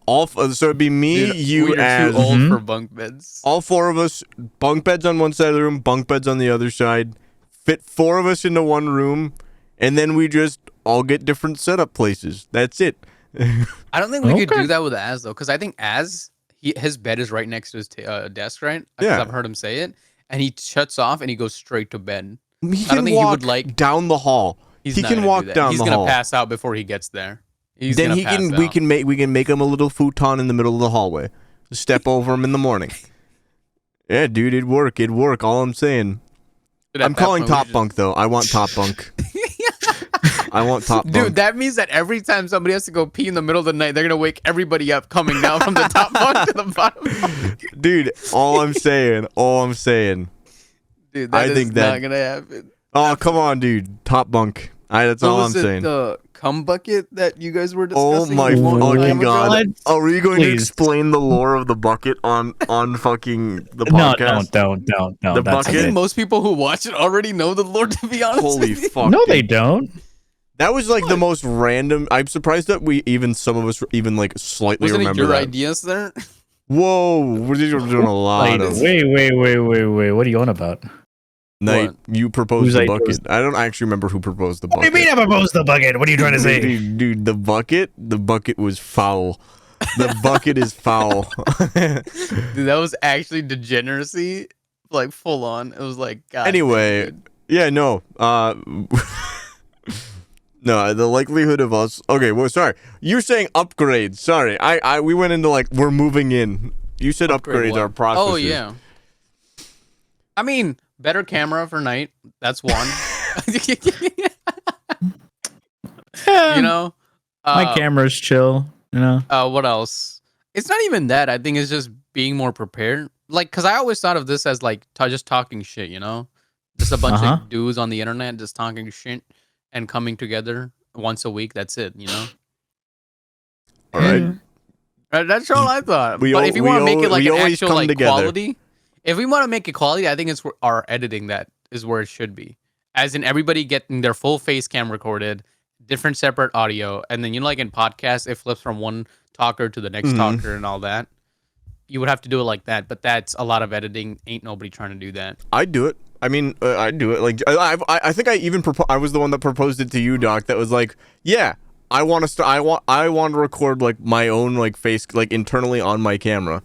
S1: So it'd be me, you,
S3: as too old for bunk beds.
S1: All 4 of us, bunk beds on one side of the room, bunk beds on the other side. Fit 4 of us into one room, and then we just all get different setup places. That's it.
S3: I don't think we could do that with Az though, because I think his bed is right next to his desk, right? Because I've heard him say it, and he shuts off and he goes straight to bed.
S1: He
S3: I don't
S1: can
S3: think
S1: walk
S3: he would like.
S1: down the hall.
S3: He's
S1: He
S3: not
S1: can
S3: gonna
S1: walk
S3: do that.
S1: down
S3: He's
S1: the
S3: gonna
S1: hall.
S3: pass out before he gets there. He's
S1: Then
S3: gonna
S1: he
S3: pass
S1: can.
S3: out.
S1: We can make him a little futon in the middle of the hallway. Step over him in the morning. Yeah, dude, it'd work. It'd work. All I'm saying.
S3: Dude,
S1: I'm calling top bunk though. I want top bunk. I want top bunk.
S3: Dude, that means that every time somebody has to go pee in the middle of the night, they're gonna wake everybody up coming down from the top bunk to the bottom bunk.
S1: Dude, all I'm saying.
S3: Dude, that is not gonna happen.
S1: Oh, come on, dude. Top bunk. That's all I'm saying.
S3: The cum bucket that you guys were
S1: Oh
S3: discussing?
S1: my fucking god! Are we going to
S2: Please.
S1: explain the lore of the bucket on fucking the
S2: No,
S1: podcast?
S2: don't.
S1: The
S2: That's
S3: I
S1: bucket?
S3: think most people who watch it already know the lore. To be honest,
S1: Holy
S3: with you.
S1: fuck!
S2: No,
S1: dude.
S2: they don't.
S1: That was like the most random. I'm surprised that some of us even like slightly
S3: Wasn't it
S1: remember
S3: your
S1: that.
S3: ideas there?
S1: Whoa, we're doing a lot of.
S2: Wait. What are you on about?
S1: Night,
S3: What?
S1: you proposed
S2: Whose
S1: the
S2: idea
S1: bucket.
S2: was-
S1: I don't actually remember who proposed the
S2: What do
S1: bucket.
S2: you mean I proposed the bucket? What are you trying to say?
S1: Dude, the bucket was foul. The bucket is foul.
S3: Dude, that was actually degeneracy, like full on. It was like, God
S1: Anyway,
S3: damn, dude.
S1: yeah, no. No, the likelihood of us. Okay, well, sorry. You're saying upgrades. Sorry, we went into like we're moving in. You said
S3: Upgrade
S1: upgrades
S3: what?
S1: are processes.
S3: Oh yeah. I mean, better camera for night. That's one. You know,
S2: My camera's chill. You know.
S3: What else? It's not even that. I think it's just being more prepared. Like, cause I always thought of this as like just talking shit. You know, just a bunch of dudes on the internet just talking shit and coming together once a week. That's it. You know.
S1: All right.
S3: That's all I thought.
S1: We
S3: But
S1: al-
S3: if you
S1: we
S3: want to make it
S1: al-
S3: like
S1: we
S3: an
S1: always
S3: actual
S1: come
S3: like
S1: together.
S3: quality, if we want to make it quality, I think it's our editing that is where it should be. As in everybody getting their full face cam recorded, different separate audio, and then like in podcasts, it flips from one talker to the next talker and all that. You would have to do it like that, but that's a lot of editing. Ain't nobody trying to do that.
S1: I'd do it. I mean, I'd do it. Like, I think I even I was the one that proposed it to you, Doc. That was like, yeah, I want to I want to record like my own like face like internally on my camera.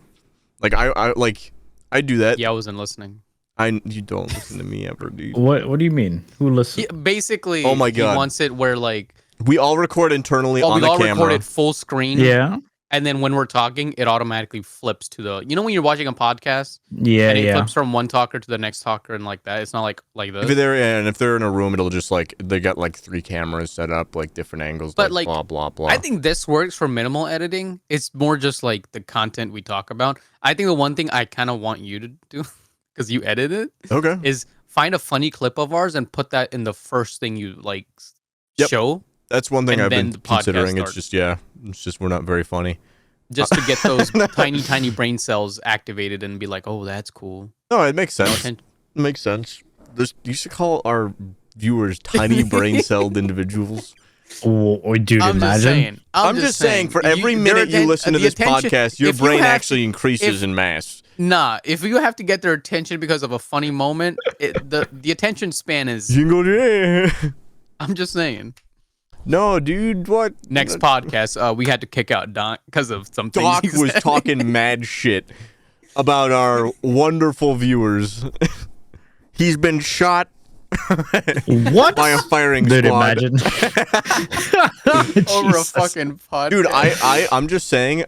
S1: Like I do that.
S3: Yeah, I wasn't listening.
S1: You don't listen to me ever, dude.
S2: What do you mean? Who listens?
S3: Basically,
S1: Oh my God.
S3: he wants it where like
S1: We all record internally on
S3: we
S1: the
S3: all
S1: camera.
S3: record it full screen.
S2: Yeah.
S3: And then when we're talking, it automatically flips to the. You know when you're watching a podcast,
S2: Yeah.
S3: and it flips from one talker to the next talker and like that. It's not like this.
S1: If they're in a room, it'll just like they got like 3 cameras set up, like different angles,
S3: But,
S1: like
S3: like,
S1: blah blah blah.
S3: I think this works for minimal editing. It's more just like the content we talk about. I think the one thing I kind of want you to do, because you edit it,
S1: okay.
S3: is find a funny clip of ours and put that in the first thing you like
S1: Yep.
S3: show,
S1: That's one thing
S3: and
S1: I've
S3: then
S1: been
S3: the podcast
S1: considering. It's
S3: starts.
S1: just we're not very funny.
S3: just to get those tiny brain cells activated and be like, oh, that's cool.
S1: No, it makes sense.
S3: Atten-
S1: It makes sense. You should call our viewers tiny brain-celled individuals.
S2: Oh, dude,
S3: I'm just
S2: imagine.
S3: saying.
S1: I'm just saying, for every minute you listen to this podcast, your brain actually increases in mass.
S3: Nah, if you have to get their attention because of a funny moment, the attention span is.
S1: You can go there.
S3: I'm just saying.
S1: No, dude, what?
S3: Next podcast, we had to kick out Doc because of some things
S1: Doc
S3: he
S1: was
S3: said.
S1: talking mad shit about our wonderful viewers. He's been shot
S2: What?
S1: by a firing
S2: Dude,
S1: squad.
S2: imagine.
S3: over a
S2: Jesus.
S3: fucking podcast.
S1: Dude, I'm just saying,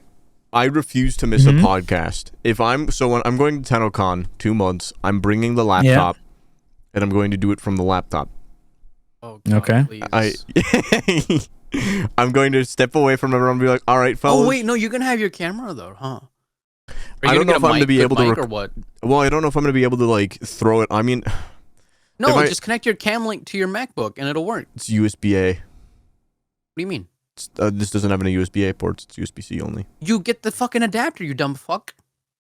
S1: I refuse to miss a podcast. When I'm going to TennoCon 2 months, I'm bringing the laptop, and I'm going to do it from the laptop.
S3: Oh, God,
S2: Okay.
S3: please.
S1: I'm going to step away from everyone and be like, all right, fellas.
S3: Oh wait, no, you're gonna have your camera though, huh? Are you
S1: I don't
S3: gonna
S1: know
S3: get
S1: if I'm to be able to
S3: or what?
S1: Well, I don't know if I'm going to be able to, like, throw it. I mean,
S3: No,
S1: if
S3: just connect your cam link to your MacBook and it'll work.
S1: it's USB-A.
S3: What do you mean?
S1: This doesn't have any USB-A ports. It's USB-C only.
S3: You get the fucking adapter, you dumb fuck.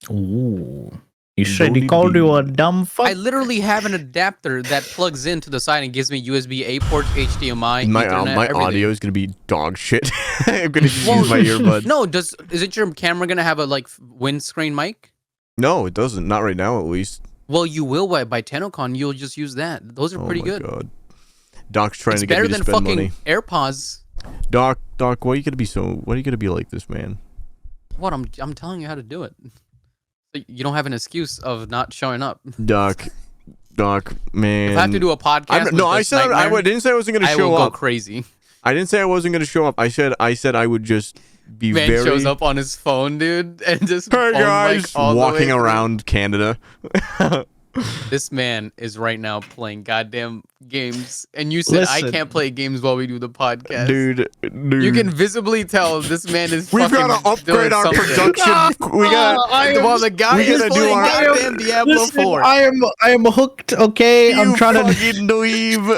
S2: Ooh. You said
S1: Lonely
S2: he called you a
S1: bee.
S2: dumb fuck?
S3: I literally have an adapter that plugs into the side and gives me USB-A ports, HDMI,
S1: My
S3: Ethernet,
S1: my
S3: everything.
S1: audio is going to be dog shit. I'm going to just
S3: Well,
S1: use my earbuds.
S3: No, is it your camera gonna have a like windscreen mic?
S1: No, it doesn't. Not right now, at least.
S3: Well, you will by TennoCon. You'll just use that. Those are pretty
S1: my
S3: good.
S1: God. Doc's trying
S3: It's
S1: to get
S3: better
S1: me to
S3: than
S1: spend
S3: fucking
S1: money.
S3: AirPods.
S1: Doc, why are you gonna be like this, man?
S3: What? I'm telling you how to do it. So you don't have an excuse of not showing up.
S1: Doc, Doc, man.
S3: If I have to do a podcast,
S1: I said I didn't say I wasn't going to show
S3: I will
S1: up.
S3: go crazy.
S1: I didn't say I wasn't going to show up. I said I would just be
S3: Man
S1: very.
S3: shows up on his phone, dude, and just
S1: Hey guys,
S3: like, all
S1: walking
S3: the way
S1: around Canada.
S3: This man is right now playing goddamn games, and you said I can't play games while we do the podcast,
S1: dude.
S3: You can visibly tell this man is.
S1: We've got to upgrade our production. We got.
S3: Well, the guy is playing goddamn Diablo 4.
S2: I am hooked. Okay, I'm trying to
S1: fucking leave.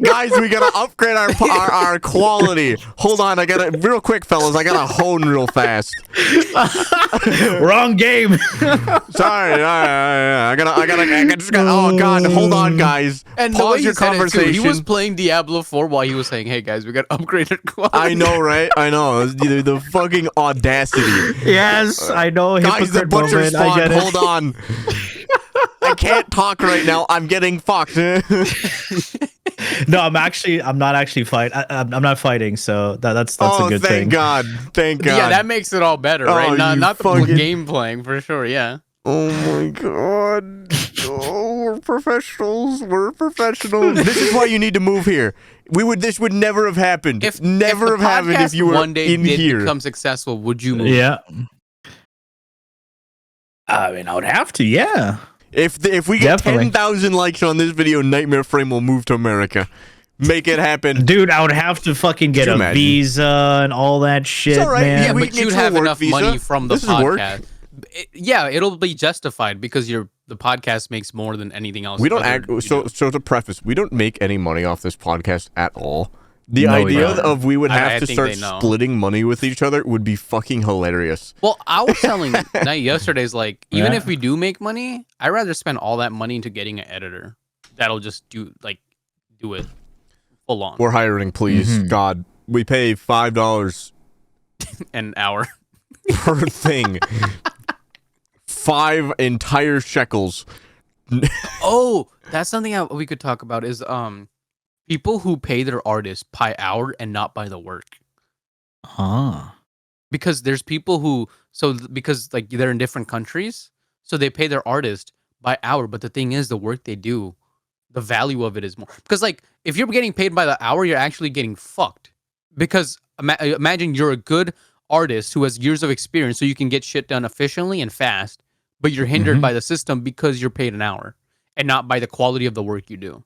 S1: Guys, we gotta upgrade our quality. Hold on, I gotta real quick, fellas. I gotta hone real fast.
S2: Wrong game.
S1: Sorry, I just got. Oh God, hold on, guys.
S3: And
S1: pause your conversation.
S3: He was playing Diablo 4 while he was saying, "Hey guys, we got upgraded quality."
S1: I know, right? I know. The fucking audacity.
S2: Yes, I know.
S1: Guys, the butcher's spawned. Hold on. I can't talk right now. I'm getting fucked.
S2: No, I'm not actually fighting. I'm not fighting, so that's a good thing.
S1: Thank God.
S3: Yeah, that makes it all better, right? Not the game playing for sure. Yeah.
S1: Oh my God. Oh, we're professionals. We're professionals. This is why you need to move here. This would never have happened. Never have happened if you were
S3: one day
S1: in here.
S3: Become successful, would you move?
S2: Yeah. I mean, I would have to. Yeah.
S1: If we get 10,000 likes on this video, KnightmareFrame will move to America. Make it happen.
S2: Dude, I would have to fucking get a visa and all that shit,
S1: it's all right.
S2: man.
S3: Yeah, but you'd have enough money from the podcast. It'll be justified because the podcast makes more than anything else.
S1: We don't so to preface, we don't make any money off this podcast at all. The idea of we would have to start splitting money with each other would be fucking hilarious.
S3: Well, I was telling Knight yesterday's like, even if we do make money, I'd rather spend all that money into getting an editor that'll just do it full on.
S1: We're hiring, please. God, we pay $5
S3: an hour
S1: per thing. 5 entire shekels.
S3: Oh, that's something we could talk about is people who pay their artists by hour and not by the work. Because there's people who because they're in different countries, so they pay their artist by hour, but the thing is the work they do, the value of it is more. Because if you're getting paid by the hour, you're actually getting fucked. Because imagine you're a good artist who has years of experience, so you can get shit done efficiently and fast, but you're hindered by the system because you're paid an hour and not by the quality of the work you do.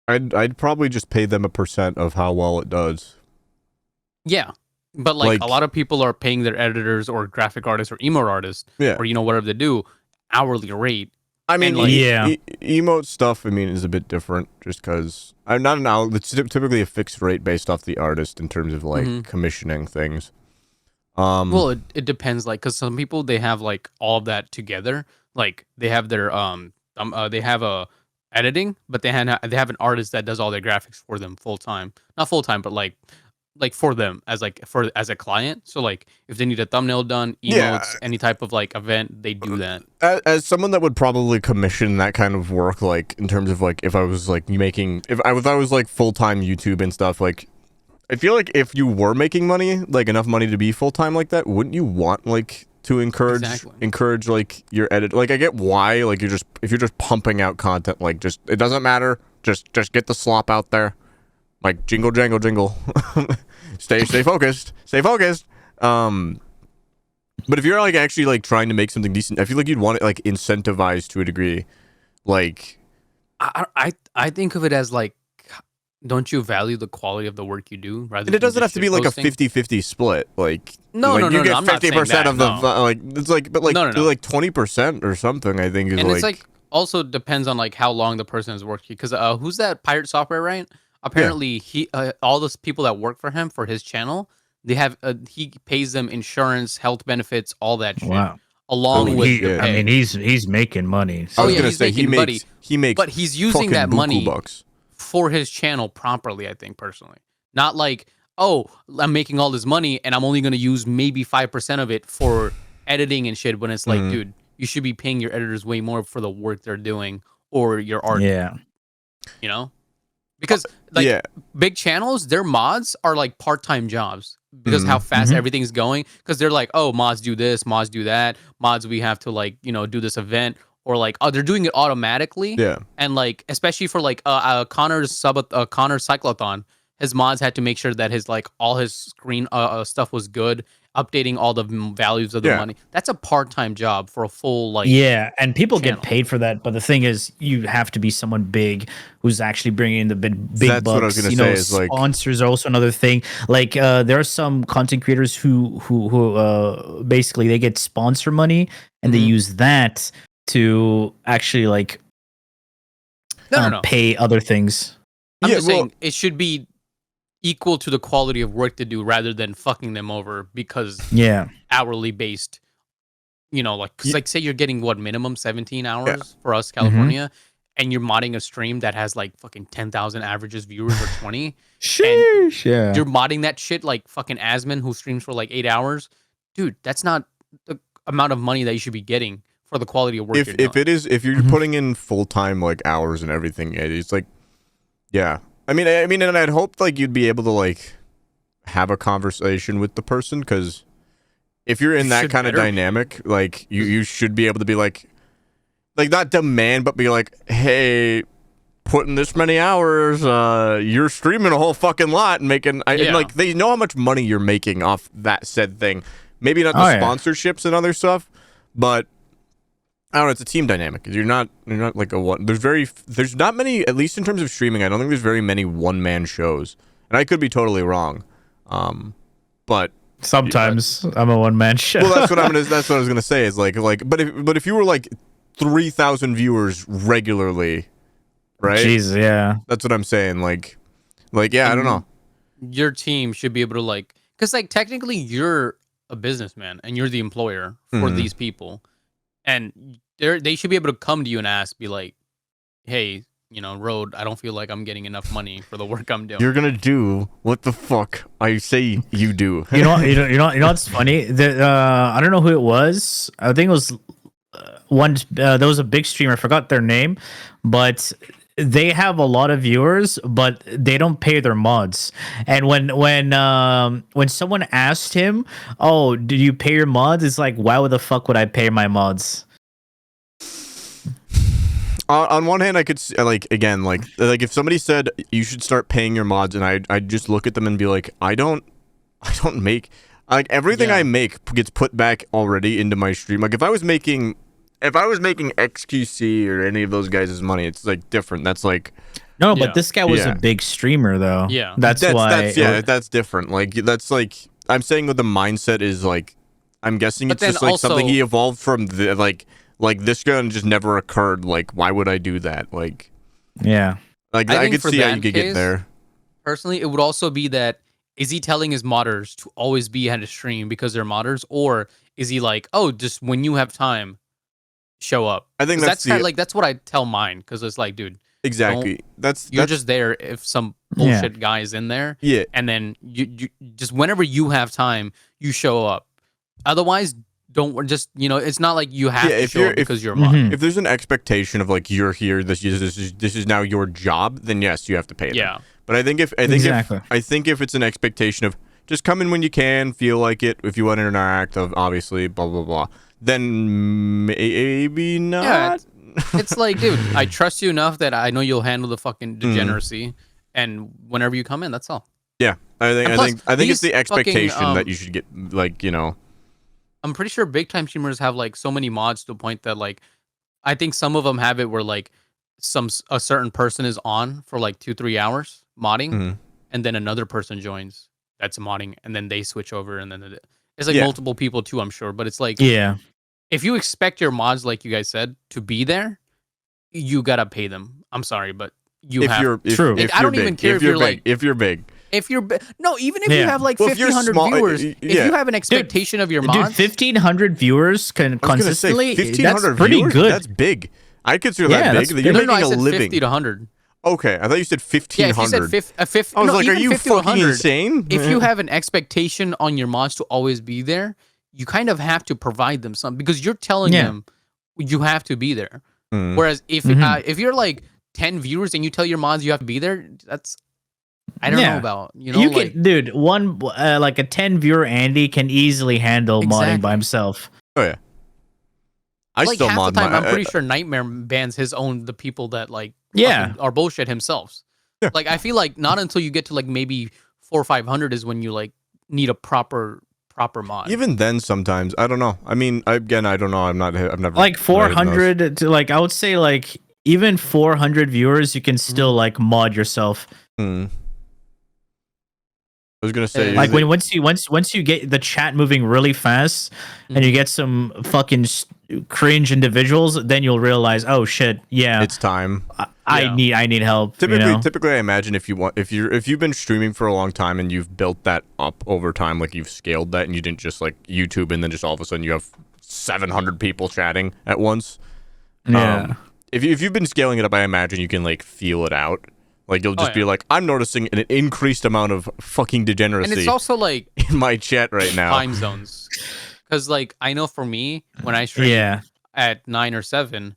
S1: I'd probably just pay them a % of how well it does.
S3: Yeah, but a lot of people are paying their editors or graphic artists or emote artists, or whatever they do, hourly rate.
S1: I mean, emote stuff. I mean, is a bit different just because I'm not an hour. It's typically a fixed rate based off the artist in terms of commissioning things.
S3: Well, it depends. Because some people they have all of that together. They have their they have a editing, but they have an artist that does all their graphics for them full time. Not full time, but for them as a client. So if they need a thumbnail done, emotes, any type of event, they do that.
S1: As someone that would probably commission that kind of work, in terms of if I was if I was full-time YouTube and stuff, I feel like if you were making money, enough money to be full-time like that, wouldn't you want to encourage your edit? I get why if you're just pumping out content, it doesn't matter, just get the slop out there, jingle jangle jingle. stay focused. But if you're actually trying to make something decent, I feel like you'd want it incentivized to a degree.
S3: I think of it as don't you value the quality of the work you do rather
S1: and it doesn't have to be a 50-50 split.
S3: No,
S1: you get 50% of the it's but 20% or something, I think is
S3: and it's also depends on how long the person has worked here. Because who's that Pirate Software, right? Apparently he all those people that work for him for his channel, they have he pays them insurance, health benefits, all that shit. Wow. Along with
S2: I mean he's making money.
S1: So. I was gonna say he makes
S3: but he's using that money bucks for his channel properly, I think personally. Not I'm making all this money and I'm only going to use maybe 5% of it for editing and shit, when it's dude, you should be paying your editors way more for the work they're doing or your art.
S2: Yeah.
S3: You know? Because big channels, their mods are part-time jobs because how fast everything's going. Because they're mods do this, mods do that, mods we have to do this event. or like they're doing it automatically.
S1: Yeah.
S3: And like especially for like Connor's cyclothon, his mods had to make sure that his like all his screen stuff was good, updating all the values of the money. That's a part-time job for a full like
S2: and people
S3: channel.
S2: get paid for that, but the thing is you have to be someone big who's actually bringing in the big
S1: That's
S2: bucks.
S1: what I was gonna
S2: you
S1: say
S2: know,
S1: is like
S2: sponsors are also another thing. Like there are some content creators who basically they get sponsor money and they use that to actually like
S3: no.
S2: pay other things.
S3: I'm just saying it should be equal to the quality of work to do rather than fucking them over because hourly based, you know, like, cause like say you're getting what minimum 17 hours for us California and you're modding a stream that has like fucking 10,000 averages viewers or 20.
S2: Sheesh,
S3: you're modding that shit like fucking Asman who streams for like 8 hours. Dude, that's not the amount of money that you should be getting for the quality of work you're doing.
S1: If you're putting in full-time like hours and everything, it's like I mean, and I'd hope like you'd be able to like have a conversation with the person because if you're in that kind of dynamic, like you should be able to be like not demand, but be like, hey, putting this many hours, you're streaming a whole fucking lot and making, and like they know how much money you're making off that said thing. Maybe not the sponsorships and other stuff, but I don't know, it's a team dynamic. You're not like a one. There's not many, at least in terms of streaming. I don't think there's very many one-man shows, and I could be totally wrong. But
S2: sometimes I'm a one-man show.
S1: Well, that's what I was gonna say is like, but if you were like 3,000 viewers regularly, right?
S2: Jesus, yeah.
S1: That's what I'm saying. Like, I don't know.
S3: Your team should be able to like, because like technically you're a businessman and you're the employer for these people, and they should be able to come to you and be like, hey, you know, Road, I don't feel like I'm getting enough money for the work I'm doing.
S1: You're gonna do what the fuck I say you do.
S2: you know what's funny? I don't know who it was. I think it was there was a big streamer. I forgot their name, but they have a lot of viewers, but they don't pay their mods. And when someone asked him, "Oh, did you pay your mods?" It's like, why the fuck would I pay my mods?
S1: On one hand, I could like again, like if somebody said you should start paying your mods, and I'd just look at them and be like, I don't make like everything I make gets put back already into my stream. Like if I was making XQC or any of those guys' money, it's like different. That's like
S2: no, but this guy was a big streamer though.
S3: Yeah,
S2: that's why.
S1: That's different. Like that's like I'm saying what the mindset is like. I'm guessing it's just like also, something he evolved from the like this gun just never occurred. Like why would I do that? Like like I could see how you could get there.
S3: Personally, it would also be that is he telling his modders to always be at a stream because they're modders, or is he like, oh, just when you have time, show up?
S1: I think
S3: that's kind of like that's what I tell mine because it's like, dude,
S1: exactly. You're
S3: just there if some bullshit guy is in there, and then you just whenever you have time, you show up. Otherwise, don't just it's not like you have to show up because you're a mod.
S1: If there's an expectation of like you're here, this is now your job, then yes, you have to pay them.
S3: Yeah.
S1: But I think if it's an expectation of just come in when you can, feel like it, if you want to interact, obviously, blah blah blah, then maybe not.
S3: Yeah, it's like, dude, I trust you enough that I know you'll handle the fucking degeneracy, and whenever you come in, that's all.
S1: Yeah, I think it's the expectation that you should get like
S3: I'm pretty sure big time streamers have like so many mods to the point that like I think some of them have it where like a certain person is on for like 2-3 hours modding, and then another person joins that's modding, and then they switch over, and then it's like multiple people too, I'm sure. But it's like if you expect your mods, like you guys said, to be there, you gotta pay them. I'm sorry, but I don't even care if you're
S1: like if you're big.
S3: No, even if you have like 1,500 viewers, if you have an expectation of your mods,
S2: 1,500 viewers consistently, 1,500 that's pretty good.
S1: That's big. I consider that big. You're making
S3: I said
S1: a living.
S3: 50 to 100.
S1: Okay, I thought you said 1,500.
S3: Yeah, if you said 50,
S1: I was like, are you fucking insane?
S3: If you have an expectation on your mods to always be there, you kind of have to provide them something because you're telling them you have to be there. Whereas if you're like 10 viewers and you tell your mods you have to be there, that's I don't know about,
S2: dude, one like a 10 viewer Andy can easily handle modding by himself.
S1: Oh yeah. I
S3: like
S1: still
S3: half the
S1: mod
S3: time,
S1: my.
S3: I'm pretty sure Nightmare bans the people that like
S2: Yeah.
S3: are bullshit himself.
S1: Yeah.
S3: Like I feel like not until you get to like maybe 400 or 500 is when you like need a proper mod.
S1: Even then, sometimes I don't know. I mean, again, I don't know. I've never
S2: like 400 to like I would say like even 400 viewers, you can still like mod yourself.
S1: I was gonna say
S2: like once you get the chat moving really fast and you get some fucking cringe individuals, then you'll realize, oh shit, yeah,
S1: it's time.
S2: I need help.
S1: Typically, I imagine if you've been streaming for a long time and you've built that up over time, like you've scaled that, and you didn't just like YouTube and then just all of a sudden you have 700 people chatting at once.
S2: Yeah.
S1: If you've been scaling it up, I imagine you can like feel it out. Like you'll just be like, I'm noticing an increased amount of fucking degeneracy.
S3: And it's also like
S1: in my chat right now.
S3: Time zones, because like I know for me when I stream at 9 or 7,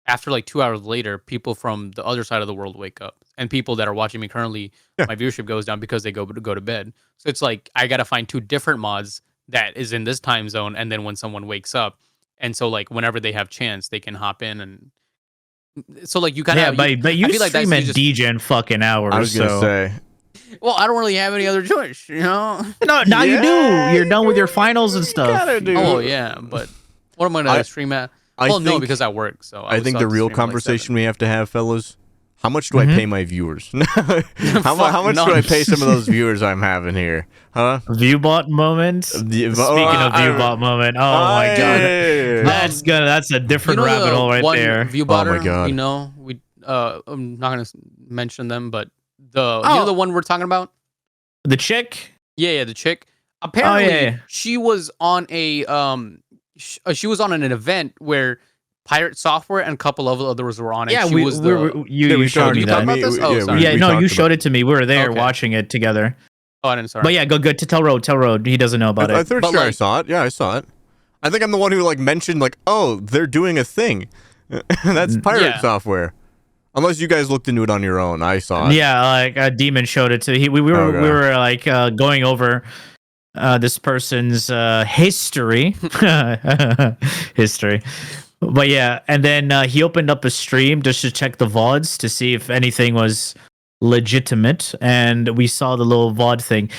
S3: after like 2 hours later, people from the other side of the world wake up, and people that are watching me currently, my viewership goes down because they go to bed. So it's like I gotta find 2 different mods that is in this time zone, and then when someone wakes up, and so like whenever they have chance, they can hop in and. So like you kind of
S2: but you feel stream like at DGen fucking hours.
S1: I was gonna say.
S3: Well, I don't really have any other choice, you know.
S2: No, now you do. You're done with your finals and stuff.
S3: Oh yeah, but what am I gonna stream at? No, because I work. So
S1: I think the real conversation we have to have, fellas. How much do I pay my viewers? how much do I pay some of those viewers I'm having here? Huh?
S2: Viewbot moment. Speaking of Viewbot moment, oh my god, that's a different rabbit hole right there.
S3: Viewbotter,
S1: oh my god.
S3: You know, I'm not gonna mention them, but you know the one we're talking about,
S2: the chick.
S3: Yeah, the chick. Apparently, she was on a she was on an event where Pirate Software and a couple of others were on it.
S2: Yeah,
S3: you
S2: showed me that. You showed it to me. We were there watching it together.
S3: Oh, I didn't. Sorry.
S2: But yeah, go to tell Road. He doesn't know about it.
S1: I thought I saw it. Yeah, I saw it. I think I'm the one who like mentioned like, oh, they're doing a thing. That's Pirate Software. Unless you guys looked into it on your own, I saw it.
S2: Yeah, like a demon showed it to. We were like going over this person's history. But yeah, and then he opened up a stream just to check the VODs to see if anything was legitimate, and we saw the little VOD thing.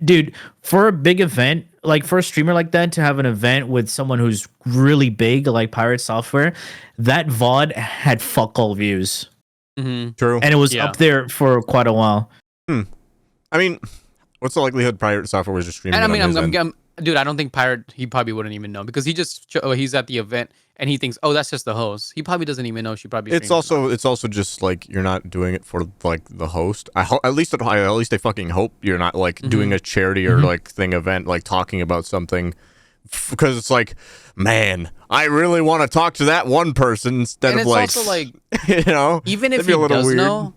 S2: Dude, for a big event, like for a streamer like that to have an event with someone who's really big, like Pirate Software, that VOD had fuck all views.
S1: True,
S2: and it was up there for quite a while.
S1: I mean, what's the likelihood Pirate Software was just streaming?
S3: And I mean, dude, I don't think Pirate, he probably wouldn't even know because he's at the event and he thinks, oh, that's just the host. He probably doesn't even know she probably.
S1: It's also just like you're not doing it for like the host. At least I fucking hope you're not like doing a charity or like event like talking about something, because it's like, man, I really want to talk to that one person instead of like,
S3: also like,
S1: you know,
S3: even if he does know,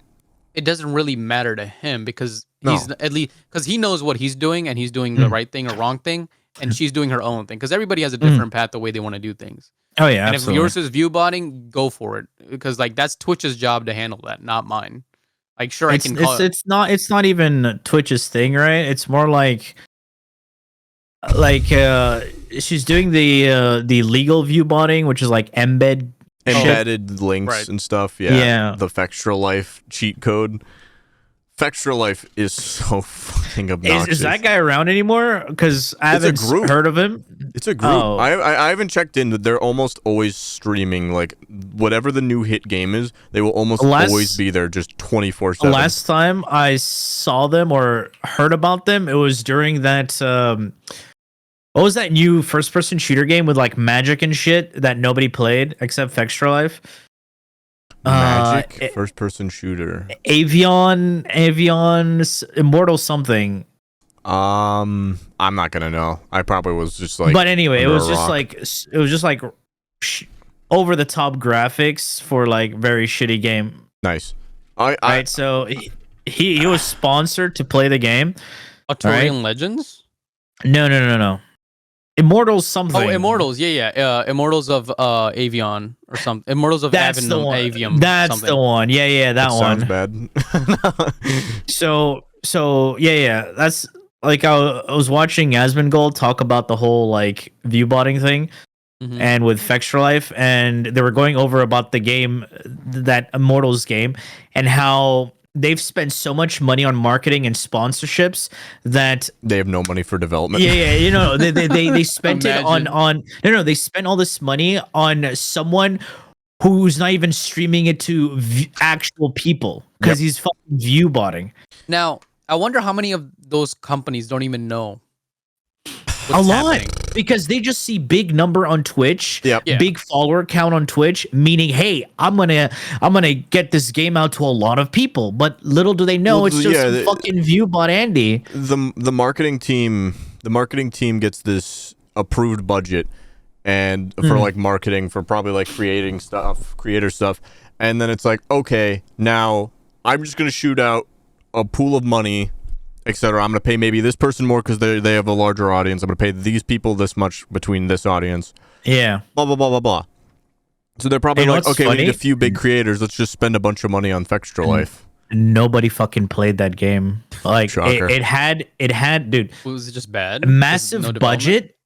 S3: it doesn't really matter to him because. He's at least because he knows what he's doing and he's doing the right thing or wrong thing, and she's doing her own thing because everybody has a different path the way they want to do things.
S2: Oh yeah,
S3: and
S2: absolutely.
S3: if yours is view botting, go for it because like that's Twitch's job to handle that, not mine. Like sure, I can call
S2: it's not even Twitch's thing, right? It's more like she's doing the legal view botting, which is like embedded
S1: links and stuff. Yeah, the Fextra Life cheat code. Fextra Life is so fucking obnoxious.
S2: Is that guy around anymore? Because I haven't heard of him.
S1: It's a group. Oh. I haven't checked in, but they're almost always streaming. Like whatever the new hit game is, they will almost always be there, just 24/7.
S2: Last time I saw them or heard about them, it was during that. What was that new first-person shooter game with like magic and shit that nobody played except Fextra Life?
S1: Magic first-person shooter.
S2: Avion, Immortal something.
S1: I'm not gonna know. I probably was just like.
S2: But anyway, it was just like over the top graphics for like very shitty game.
S1: Nice.
S2: Right. So he was sponsored to play the game.
S3: Artorian Legends?
S2: No. Immortals something.
S3: Oh, Immortals, yeah. Immortals of Avion or something. Immortals of Avium.
S2: That's
S3: something.
S2: the one. Yeah, that one.
S1: Sounds bad.
S2: so yeah. That's like I was watching Asmongold talk about the whole like view botting thing, and with Fextra Life, and they were going over about the game, that Immortals game, and how they've spent so much money on marketing and sponsorships that
S1: they have no money for development.
S2: Yeah, they spent it
S3: Imagine.
S2: on they spent all this money on someone who's not even streaming it to actual people because he's fucking view botting.
S3: Now, I wonder how many of those companies don't even know.
S2: A lot,
S3: happening.
S2: because they just see big number on Twitch,
S3: Yeah.
S2: big follower count on Twitch, meaning, hey, I'm gonna get this game out to a lot of people. But little do they know, it's just fucking view bot Andy.
S1: The marketing team gets this approved budget, and for like marketing, for probably like creator stuff, and then it's like, okay, now I'm just gonna shoot out a pool of money, etc. I'm gonna pay maybe this person more because they have a larger audience. I'm gonna pay these people this much between this audience.
S2: Yeah.
S1: Blah blah blah blah blah. So they're probably like, okay,
S2: funny?
S1: we need a few big creators. Let's just spend a bunch of money on Fextra Life.
S2: Nobody fucking played that game. Like it had, dude.
S3: Was it just bad?
S2: Massive
S3: No
S2: budget,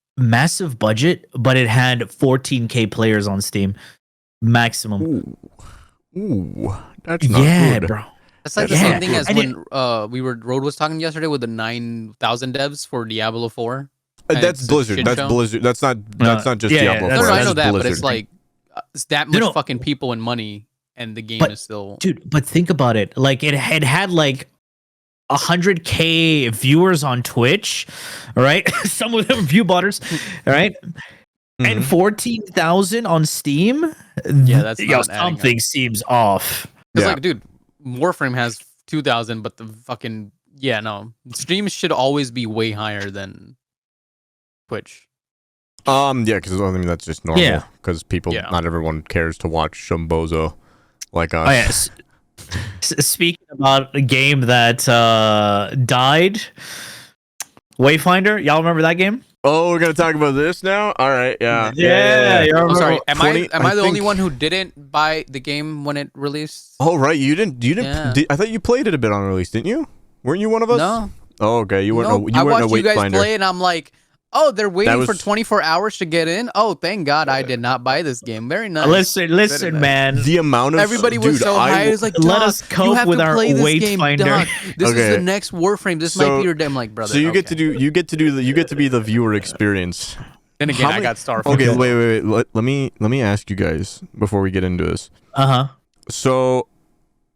S2: but it had 14K players on Steam, maximum.
S1: Ooh, that's not good.
S2: Bro.
S3: That's like the same thing as when Road was talking yesterday with the 9,000 devs for Diablo 4.
S1: That's Blizzard. That's Blizzard. That's not just Diablo 4.
S3: No, I know
S1: That's
S3: that,
S1: Blizzard.
S3: but it's like it's that much fucking people and money, and the game is still.
S2: Dude, but think about it. Like it had like 100K viewers on Twitch, all right? Some of them view botters, all right? And 14,000 on Steam.
S3: Yeah, that's
S2: something seems off.
S3: It's like, dude, Warframe has 2,000, but the fucking streams should always be way higher than Twitch.
S1: Because I mean that's just normal.
S2: Yeah.
S1: Because people, not everyone cares to watch some bozo like us.
S2: Oh, yes. Speaking about a game that died, Wayfinder. Y'all remember that game?
S1: Oh, we're gonna talk about this now. All right, yeah.
S3: Oh, sorry, am I the only one who didn't buy the game when it released?
S1: Oh, right, you didn't. I thought you played it a bit on release, didn't you? Weren't you one of us?
S3: No.
S1: Oh, okay. You weren't.
S3: I
S1: You weren't a
S3: watched you guys
S1: Wayfinder.
S3: play, and I'm like, oh, they're waiting for 24 hours to get in. Oh, thank God I did not buy this game. Very nice.
S2: Listen, man.
S1: The amount of
S3: everybody was so high. It was like,
S2: let us cope with our Wayfinder.
S3: This is the next Warframe. This might be your damn brother.
S1: So you get to be the viewer experience.
S3: Then again, I got Starfield.
S1: Okay, wait. Let me ask you guys before we get into this. So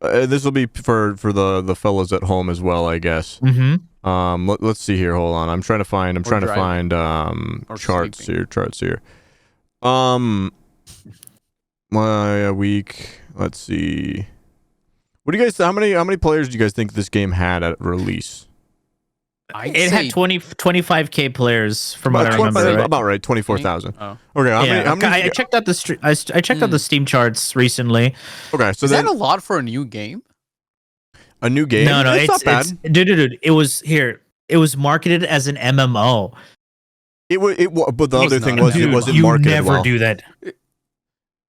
S1: this will be for the fellas at home as well, I guess. Let's see here. Hold on. I'm trying to find charts here. My week. Let's see. What do you guys? How many players do you guys think this game had at release?
S2: It had 25K players from what I remember.
S1: About right, 24,000.
S3: Oh.
S1: Okay. How many?
S2: I checked out I checked out the Steam charts recently.
S1: Okay, so
S3: is that a lot for a new game?
S1: A new game?
S2: No,
S1: it's not bad.
S2: Dude, it was marketed as an MMO.
S1: But the other thing was, it wasn't marketed well.
S2: You never do that.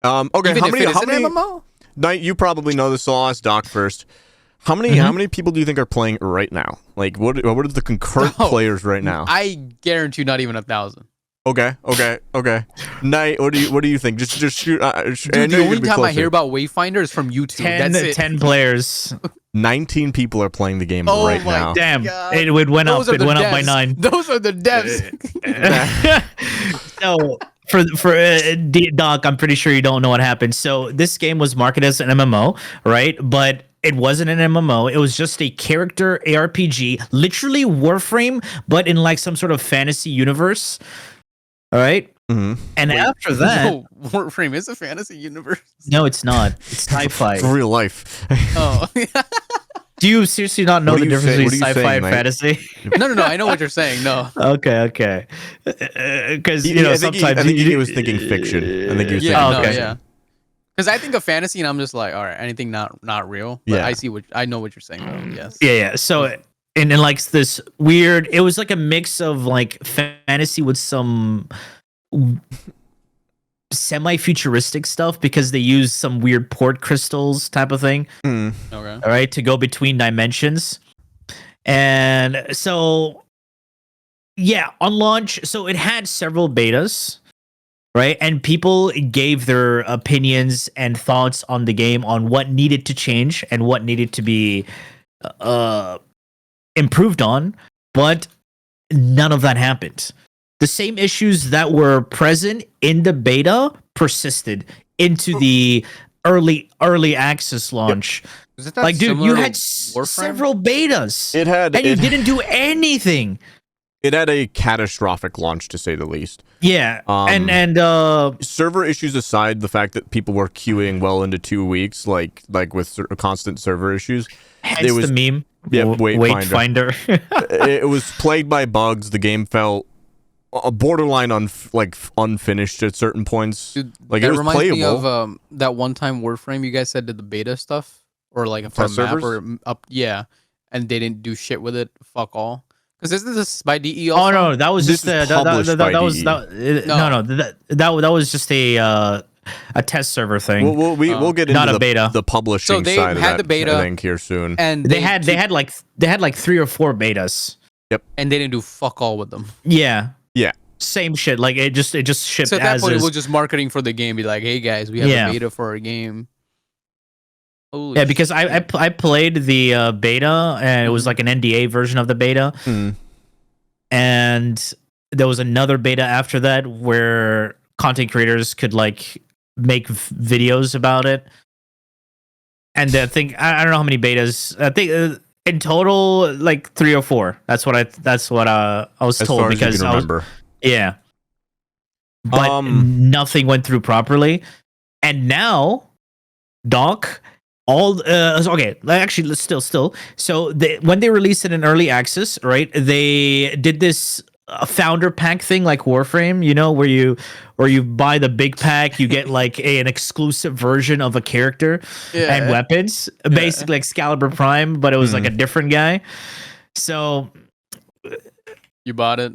S1: Okay,
S3: Even
S1: how
S3: if
S1: many?
S3: it is
S1: How
S3: an
S1: many?
S3: MMO?
S1: Knight, you probably know this. So I'll ask Doc first. How many people do you think are playing right now? Like, what are the concurrent players right now?
S3: I guarantee not even 1,000.
S1: Okay. Knight, what do you think? Just shoot.
S3: Dude, the only time I hear about Wayfinder is from YouTube.
S2: 10 players.
S1: 19 people are playing the game right now.
S2: Damn.
S3: God.
S2: It went up. It went up by 9.
S3: Those are the devs.
S2: So for Doc, I'm pretty sure you don't know what happened. So this game was marketed as an MMO, right? But it wasn't an MMO. It was just a character ARPG, literally Warframe, but in like some sort of fantasy universe. All right. And after that,
S3: no, Warframe is a fantasy universe.
S2: No, it's not. It's sci-fi.
S1: It's real life.
S3: Oh.
S2: Do you seriously not know the difference between sci-fi and fantasy?
S3: No. I know what you're saying. No.
S2: Okay. Because sometimes
S1: I think he was thinking fiction. I think he was saying fiction.
S3: Yeah. Because I think of fantasy and I'm just like, all right, anything not real. But I know what you're saying though. Yes.
S2: Yeah. So and like this weird, it was like a mix of like fantasy with some semi-futuristic stuff because they use some weird port crystals type of thing.
S3: Okay.
S2: All right, to go between dimensions. And so on launch, so it had several betas. right? And people gave their opinions and thoughts on the game, on what needed to change and what needed to be improved on, but none of that happened. The same issues that were present in the beta persisted into the early access launch.
S3: Isn't that
S2: Like, dude, you
S3: similar to
S2: had
S3: Warframe?
S2: several betas.
S1: It had,
S2: and you didn't do anything.
S1: It had a catastrophic launch, to say the least.
S2: Yeah, and
S1: server issues aside, the fact that people were queuing well into 2 weeks, like with constant server issues,
S2: hence the meme.
S1: Yeah,
S2: Wayfinder.
S1: It was plagued by bugs. The game felt borderline unfinished at certain points.
S3: Dude,
S1: like
S3: that
S1: it was
S3: reminds
S1: playable.
S3: me of that one time Warframe you guys said did the beta stuff, or like for a
S1: Test
S3: map
S1: servers?
S3: or up, yeah, and they didn't do shit with it. Fuck all. Because isn't this by DE
S2: Oh
S3: also?
S2: no, that was
S1: This
S2: just
S1: is
S2: that
S1: published by
S2: was
S1: DE.
S2: that was just a test server thing.
S1: We'll get
S2: not
S1: into
S2: a beta.
S1: the publishing
S3: So they
S1: side of
S3: had
S1: that,
S3: the beta,
S1: I think, here soon.
S3: and
S2: they had like 3 or 4 betas.
S3: and they didn't do fuck all with them.
S2: Yeah.
S1: Yeah.
S2: Same shit. Like it just shipped
S3: So at that
S2: as
S3: point,
S2: is.
S3: it was just marketing for the game. Be like, hey guys, we have a beta for our game. Holy
S2: Yeah, because I played the beta, and it was like an NDA version of the beta. And there was another beta after that where content creators could like make videos about it. And I think I don't know how many betas. I think in total like 3 or 4. That's what I was
S1: As
S2: told,
S1: far
S2: because
S1: as you can remember.
S2: yeah. But nothing went through properly. And now Doc okay, actually still so when they released it in early access, right, they did this founder pack thing like Warframe, you know, where you buy the big pack, you get like an exclusive version of a character and weapons, basically Excalibur Prime, but it was like a different guy. So
S3: you bought it.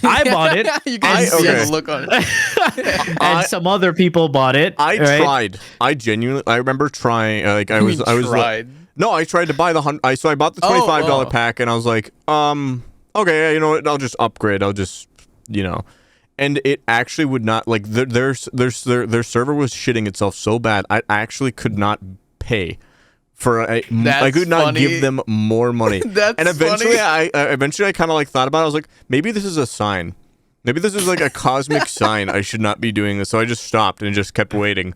S2: I bought it.
S3: You guys see the look on
S2: it. And some other people bought it.
S1: I tried. I remember trying. Like I was. No, I tried to buy so I bought the $25 pack, and I was like, okay, you know what? I'll just upgrade. I'll just, and it actually would not, like, their server was shitting itself so bad. I actually could not pay for I could not give them more money. And eventually I kind of like thought about it. I was like, maybe this is a sign. Maybe this is like a cosmic sign. I should not be doing this. So I just stopped and just kept waiting.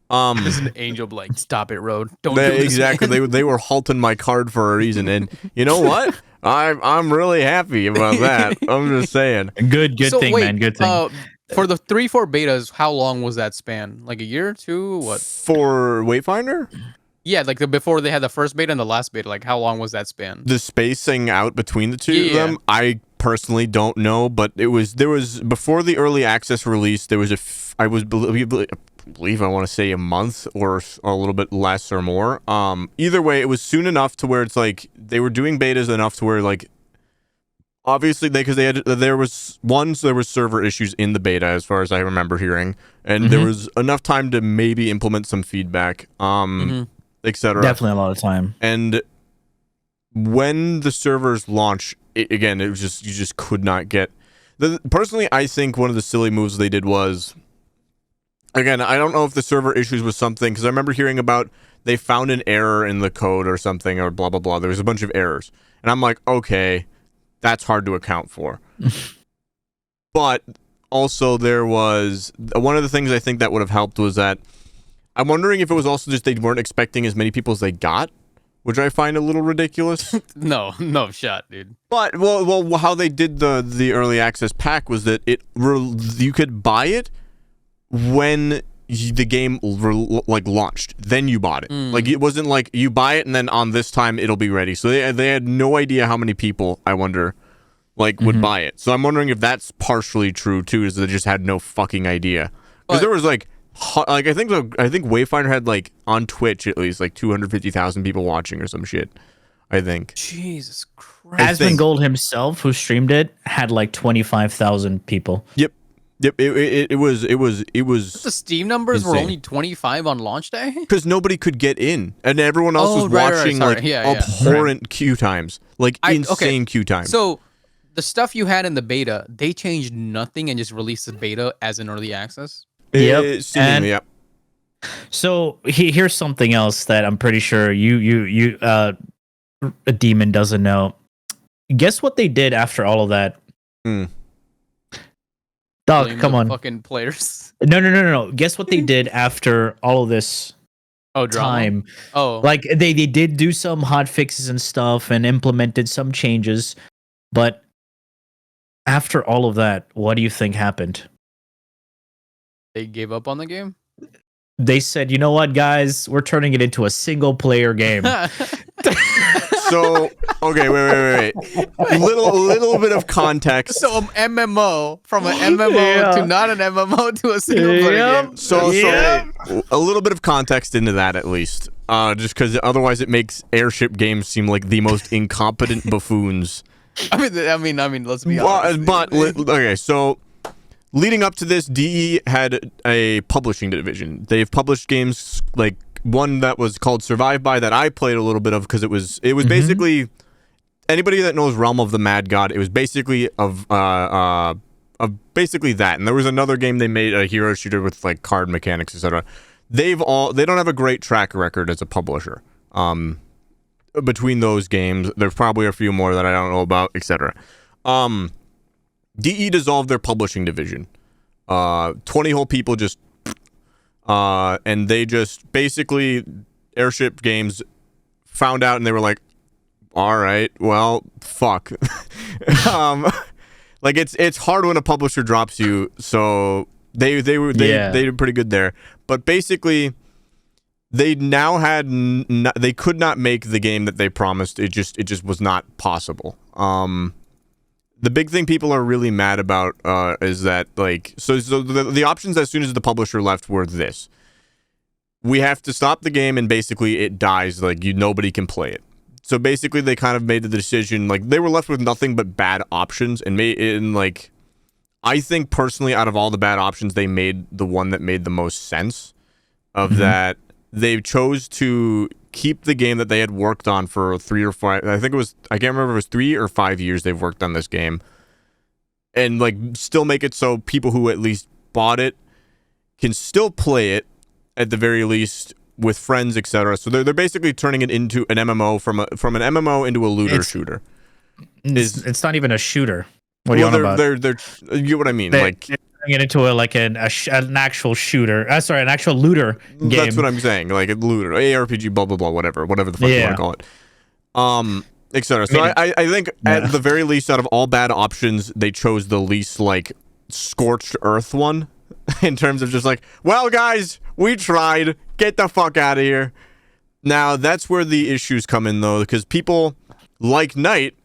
S3: This is an angel, like, stop it, Road. Don't do this.
S1: Exactly. They were halting my card for a reason. And you know what? I'm really happy about that. I'm just saying.
S2: Good thing, man. Good thing.
S3: For the 3-4 betas, how long was that span? Like a year or two? What?
S1: For Wayfinder?
S3: Yeah, like before they had the first beta and the last beta, like how long was that span?
S1: The spacing out between the two of them, I personally don't know, but there was before the early access release, there was I believe I want to say a month or a little bit less or more. Either way, it was soon enough to where it's like they were doing betas enough to where, like, obviously there was server issues in the beta as far as I remember hearing, and there was enough time to maybe implement some feedback. Etc.
S2: Definitely a lot of time.
S1: And when the servers launch, it was just, you just could not get. Personally, I think one of the silly moves they did was, again, I don't know if the server issues was something, because I remember hearing about they found an error in the code or something, or blah blah blah. There was a bunch of errors, and I'm like, okay, that's hard to account for. But also there was one of the things I think that would have helped was that I'm wondering if it was also just they weren't expecting as many people as they got, which I find a little ridiculous.
S3: No shot, dude.
S1: But well, how they did the early access pack was that you could buy it when the game launched. Then you bought it. Like, it wasn't like you buy it and then on this time it'll be ready. So they had no idea how many people, I wonder, would buy it. So I'm wondering if that's partially true too, is they just had no fucking idea. Because there was I think Wayfinder had, like, on Twitch at least, like 250,000 people watching or some shit. I think.
S3: Jesus Christ.
S2: Asmongold himself, who streamed it, had like 25,000 people.
S1: Yep. It was.
S3: The Steam numbers
S1: insane.
S3: were only 25 on launch day?
S1: Because nobody could get in, and everyone else was watching abhorrent queue times, insane queue times.
S3: So the stuff you had in the beta, they changed nothing and just released the beta as an early access.
S2: Yep.
S1: Seemingly, yep.
S2: So here's something else that I'm pretty sure you a demon doesn't know. Guess what they did after all of that? Dog,
S3: Blame
S2: come
S3: the
S2: on.
S3: fucking players.
S2: No. Guess what they did after all of this time?
S3: Oh,
S2: Like they did do some hot fixes and stuff and implemented some changes, but after all of that, what do you think happened?
S3: they gave up on the game.
S2: They said, you know what, guys, we're turning it into a single player game.
S1: So, okay, wait. Little bit of context.
S3: So MMO from an MMO to not an MMO to a single player game.
S1: So a little bit of context into that at least. Just because otherwise it makes airship games seem like the most incompetent buffoons.
S3: I mean, let's be honest.
S1: Okay, so leading up to this, DE had a publishing division. They've published games like one that was called Survive By that I played a little bit of because it was basically anybody that knows Realm of the Mad God. It was basically of basically that, and there was another game they made, a hero shooter with like card mechanics, etc. They don't have a great track record as a publisher. Between those games, there's probably a few more that I don't know about, etc. DE dissolved their publishing division. 20 whole people just and they just basically airship games found out and they were like, all right, well, fuck. Like it's hard when a publisher drops you, so they did pretty good there. But basically they now had they could not make the game that they promised. It just was not possible. The big thing people are really mad about is that, like, so the options as soon as the publisher left were this: we have to stop the game and basically it dies, like nobody can play it. So basically they kind of made the decision, like they were left with nothing but bad options, and like I think personally out of all the bad options they made the one that made the most sense of that. They chose to keep the game that they had worked on for 3 or 5. I think it was, I can't remember if it was 3 or 5 years they've worked on this game, and like still make it so people who at least bought it can still play it at the very least with friends, etc. So they're basically turning it into an MMO from an MMO into a looter shooter.
S2: It's not even a shooter. What do you want about?
S1: They're you get what I mean?
S2: They're turning it into an actual shooter. Sorry, an actual looter game.
S1: That's what I'm saying. Like a looter, ARPG, blah blah blah, whatever the fuck you want to call it. Etc. So I think at the very least, out of all bad options, they chose the least like scorched earth one. In terms of just like, well, guys, we tried. Get the fuck out of here. Now, that's where the issues come in, though, because people like Knight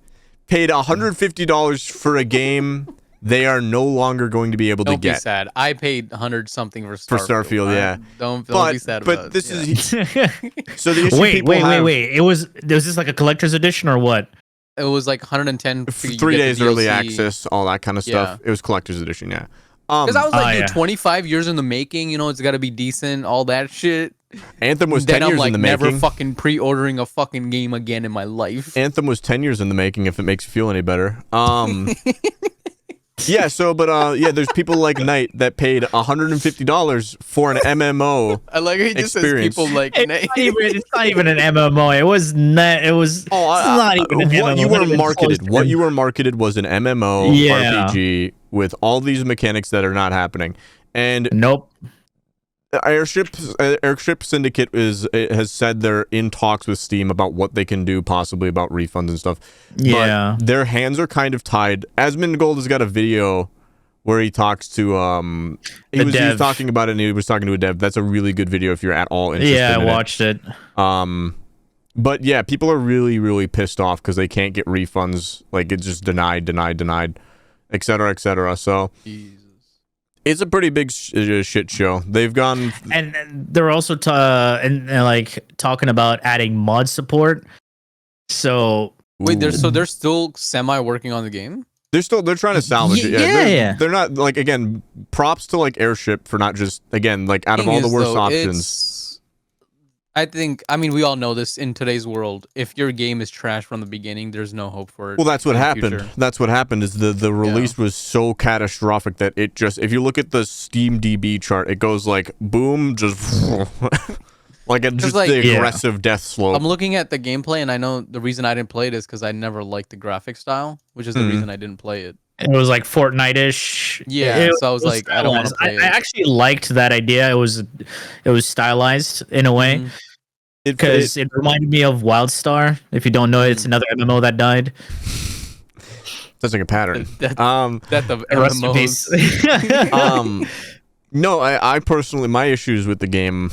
S1: paid $150 for a game they are no longer going to be able to get.
S3: Don't be sad. I paid 100 something for Starfield.
S1: Yeah.
S3: Don't be sad about
S1: this
S3: it.
S1: Is so the issue
S2: wait. It was this like a collector's edition or what?
S3: It was like 110
S1: 3 days early access, all that kind of stuff. It was collector's edition, yeah.
S3: Because I was like, dude, 25 years in the making, you know, it's got to be decent, all that shit.
S1: Anthem was 10 years in the making.
S3: Never fucking pre-ordering a fucking game again in my life.
S1: Anthem was 10 years in the making, if it makes you feel any better. Yeah, so, but, there's people like Knight that paid $150 for an MMO.
S3: I like how he just says people like Knight.
S2: It's not even an MMO. It was not even an MMO.
S1: What you were marketed was an MMO RPG with all these mechanics that are not happening. And
S2: nope.
S1: Airship Syndicate has said they're in talks with Steam about what they can do, possibly about refunds and stuff.
S2: Yeah,
S1: but their hands are kind of tied. Asmongold has got a video where he talks to he was talking about it, and he was talking to a dev. That's a really good video if you're at all interested.
S2: Yeah, I watched it.
S1: But yeah, people are really, really pissed off because they can't get refunds. Like it's just denied, etc., etc. So. It's a pretty big shit show. They've gone,
S2: and they're also like talking about adding mod support. So
S3: wait, they're still semi working on the game.
S1: They're trying to salvage it.
S2: Yeah.
S1: They're not like, again, props to like Airship for not just, again, like out of all the worst options.
S3: I mean, we all know this in today's world. If your game is trash from the beginning, there's no hope for it.
S1: Well, that's what
S3: in the
S1: happened.
S3: future.
S1: That's what happened. Is the release was so catastrophic that it just, if you look at the Steam DB chart, it goes like boom, just like it's just
S3: like,
S1: the aggressive death slope.
S3: I'm looking at the gameplay, and I know the reason I didn't play it is because I never liked the graphic style, which is the reason I didn't play it.
S2: It was like Fortnite-ish.
S3: Yeah, so I was like, I don't want to play it.
S2: I actually liked that idea. It was stylized in a way. Because it reminded me of WildStar. If you don't know it, it's another MMO that died.
S1: That's like a pattern.
S3: That the MMOs.
S1: No, I personally, my issues with the game,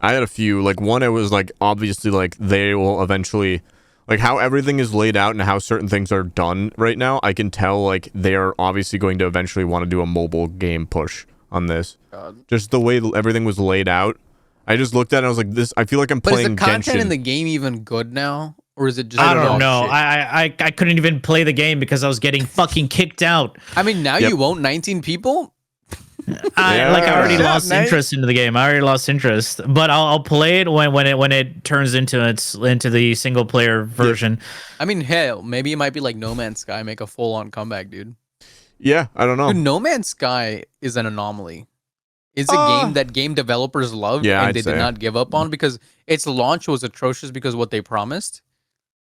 S1: I had a few. Like, one, it was like, obviously, like, they will eventually, like, how everything is laid out and how certain things are done right now, I can tell, like, they are obviously going to eventually want to do a mobile game push on this.
S3: God.
S1: Just the way everything was laid out. I just looked at it and I was like, "This. I feel like I'm playing Genshin."
S3: But is the content in the game even good now, or is it just?
S2: I don't know. I couldn't even play the game because I was getting fucking kicked out.
S3: I mean, now you won't. 19 people.
S2: I already lost interest into the game. I already lost interest, but I'll play it when it turns into the single player version.
S3: I mean, hell, maybe it might be like No Man's Sky, make a full on comeback, dude.
S1: Yeah, I don't know.
S3: Dude, No Man's Sky is an anomaly. It's a game that game developers love and they did not give up on because its launch was atrocious because of what they promised.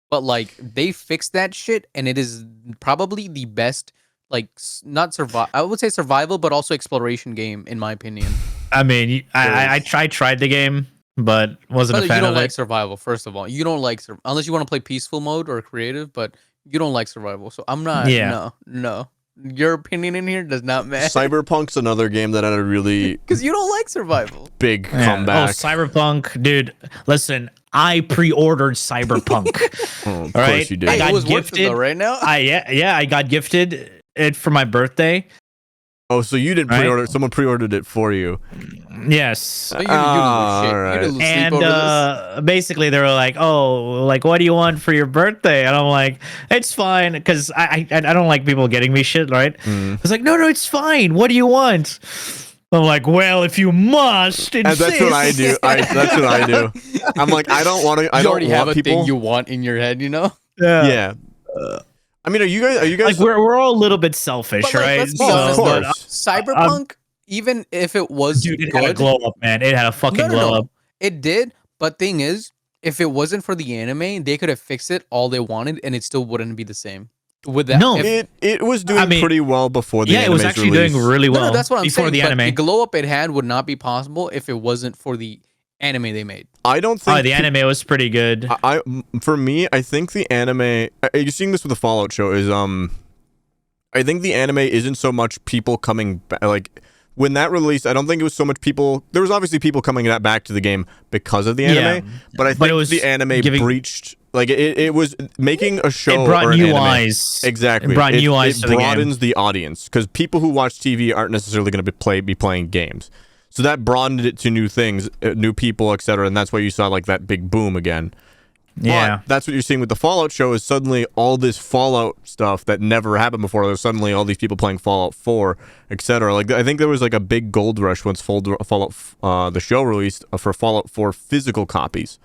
S3: But like they fixed that shit and it is probably the best like not I would say survival but also exploration game in my opinion.
S2: I mean, I tried the game but wasn't a fan of it.
S3: You don't like survival first of all. You don't like unless you want to play peaceful mode or creative, but you don't like survival. So I'm not no. Your opinion in here does not matter.
S1: Cyberpunk's another game that had a really
S3: because you don't like survival.
S1: Big comeback.
S2: Oh, Cyberpunk, dude! Listen, I pre-ordered Cyberpunk.
S1: Of course you did.
S3: I got gifted though, right now.
S2: I got gifted it for my birthday.
S1: Oh, so you didn't pre-order? Someone pre-ordered it for you.
S2: Yes.
S3: So you and
S2: basically they were like, "Oh, like what do you want for your birthday?" And I'm like, "It's fine," because I don't like people getting me shit, right? I was like, "No, it's fine. What do you want?" I'm like, "Well, if you must insist."
S1: And that's what I do. That's what I do. I'm like, I don't want to. I don't
S3: already
S1: want
S3: have a
S1: people.
S3: thing you want in your head, you know?
S1: Yeah. I mean, are you guys
S2: like we're all a little bit selfish,
S3: but, like,
S2: right?
S3: Let's be honest, Cyberpunk, even if it was
S2: dude, it
S3: good,
S2: had a glow up, man. It had a fucking glow up.
S3: It did, but thing is, if it wasn't for the anime, they could have fixed it all they wanted, and it still wouldn't be the same. With that,
S1: no, it was doing pretty well before the anime.
S2: Yeah, it was actually doing really well.
S3: No, that's what I'm
S2: before
S3: saying.
S2: The anime.
S3: The glow up it had would not be possible if it wasn't for the anime they made.
S1: I don't think
S2: the anime was pretty good.
S1: For me, I think the anime. You're seeing this with the Fallout show. Is I think the anime isn't so much people coming back. Like when that released, I don't think it was so much people. There was obviously people coming back to the game because of the anime, but I think it was the anime breached. Like it was making a show.
S2: It brought
S1: or an
S2: new
S1: anime.
S2: eyes.
S1: Exactly.
S2: It brought new eyes to the game.
S1: It broadens the audience because people who watch TV aren't necessarily going to be playing games. So that broadened it to new things, new people, etc. And that's why you saw like that big boom again.
S2: Yeah,
S1: but that's what you're seeing with the Fallout show is suddenly all this Fallout stuff that never happened before. There's suddenly all these people playing Fallout 4, etc. Like I think there was like a big gold rush once Fallout the show released for Fallout 4 physical copies.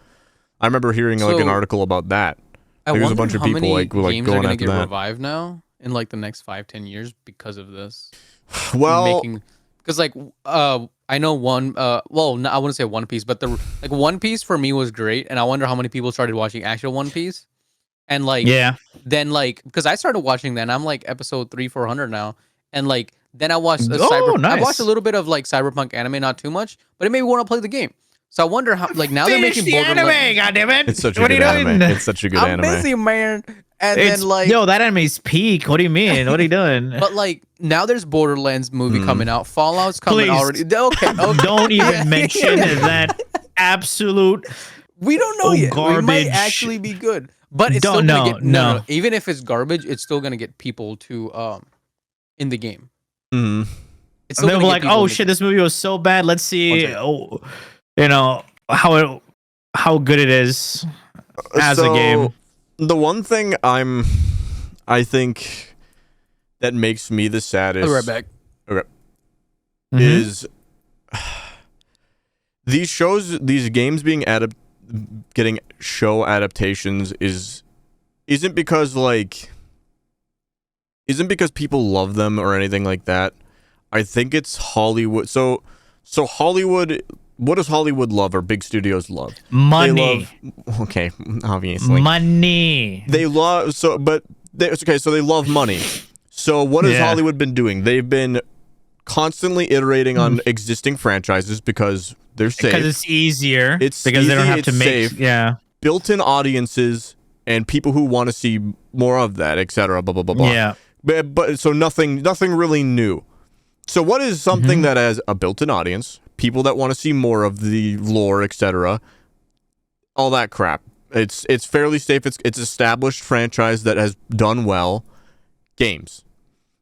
S1: I remember hearing like an article about that.
S3: There
S1: was a bunch of people like
S3: games
S1: going
S3: are gonna
S1: after
S3: get
S1: that.
S3: revived now in like the next 5-10 years because of this.
S1: Well,
S3: because like I know one well I wouldn't say One Piece, but like One Piece for me was great, and I wonder how many people started watching actual One Piece. And like then like because I started watching that and I'm like episode 300-400 now, and like then I watched I watched a little bit of like Cyberpunk anime, not too much, but it made me want to play the game. So I wonder how like now they're making
S2: anime, goddammit.
S1: It's such a good anime. It's such a good anime.
S3: I'm busy, man. And then like
S2: that anime's peak. What do you mean? What are you doing?
S3: But like now there's Borderlands movie coming out. Fallout's coming already. Okay.
S2: Don't even mention that absolute.
S3: We don't know yet.
S2: Garbage.
S3: It might actually be good, but it's still gonna get no. Even if it's garbage, it's still gonna get people to in the game.
S1: Mm-hmm.
S3: It's still
S2: they're like, oh shit, this movie was so bad. Let's see, you know how good it is as a game.
S1: The one thing I think that makes me the saddest.
S3: I'll be right back.
S1: Okay. Is these shows, these games being getting show adaptations isn't because people love them or anything like that. I think it's Hollywood. So Hollywood, what does Hollywood love or big studios love?
S2: Money.
S1: Okay, obviously.
S2: Money.
S1: They love so they love money. So what has Hollywood been doing? They've been constantly iterating on existing franchises because they're safe.
S2: Because it's easier.
S1: It's
S2: because
S1: easy,
S2: they don't have to make
S1: safe, built-in audiences and people who want to see more of that, etc. Blah blah blah blah.
S2: Yeah.
S1: But so nothing really new. So what is something that has a built-in audience, people that want to see more of the lore, etc. All that crap. It's fairly safe. It's established franchise that has done well. Games.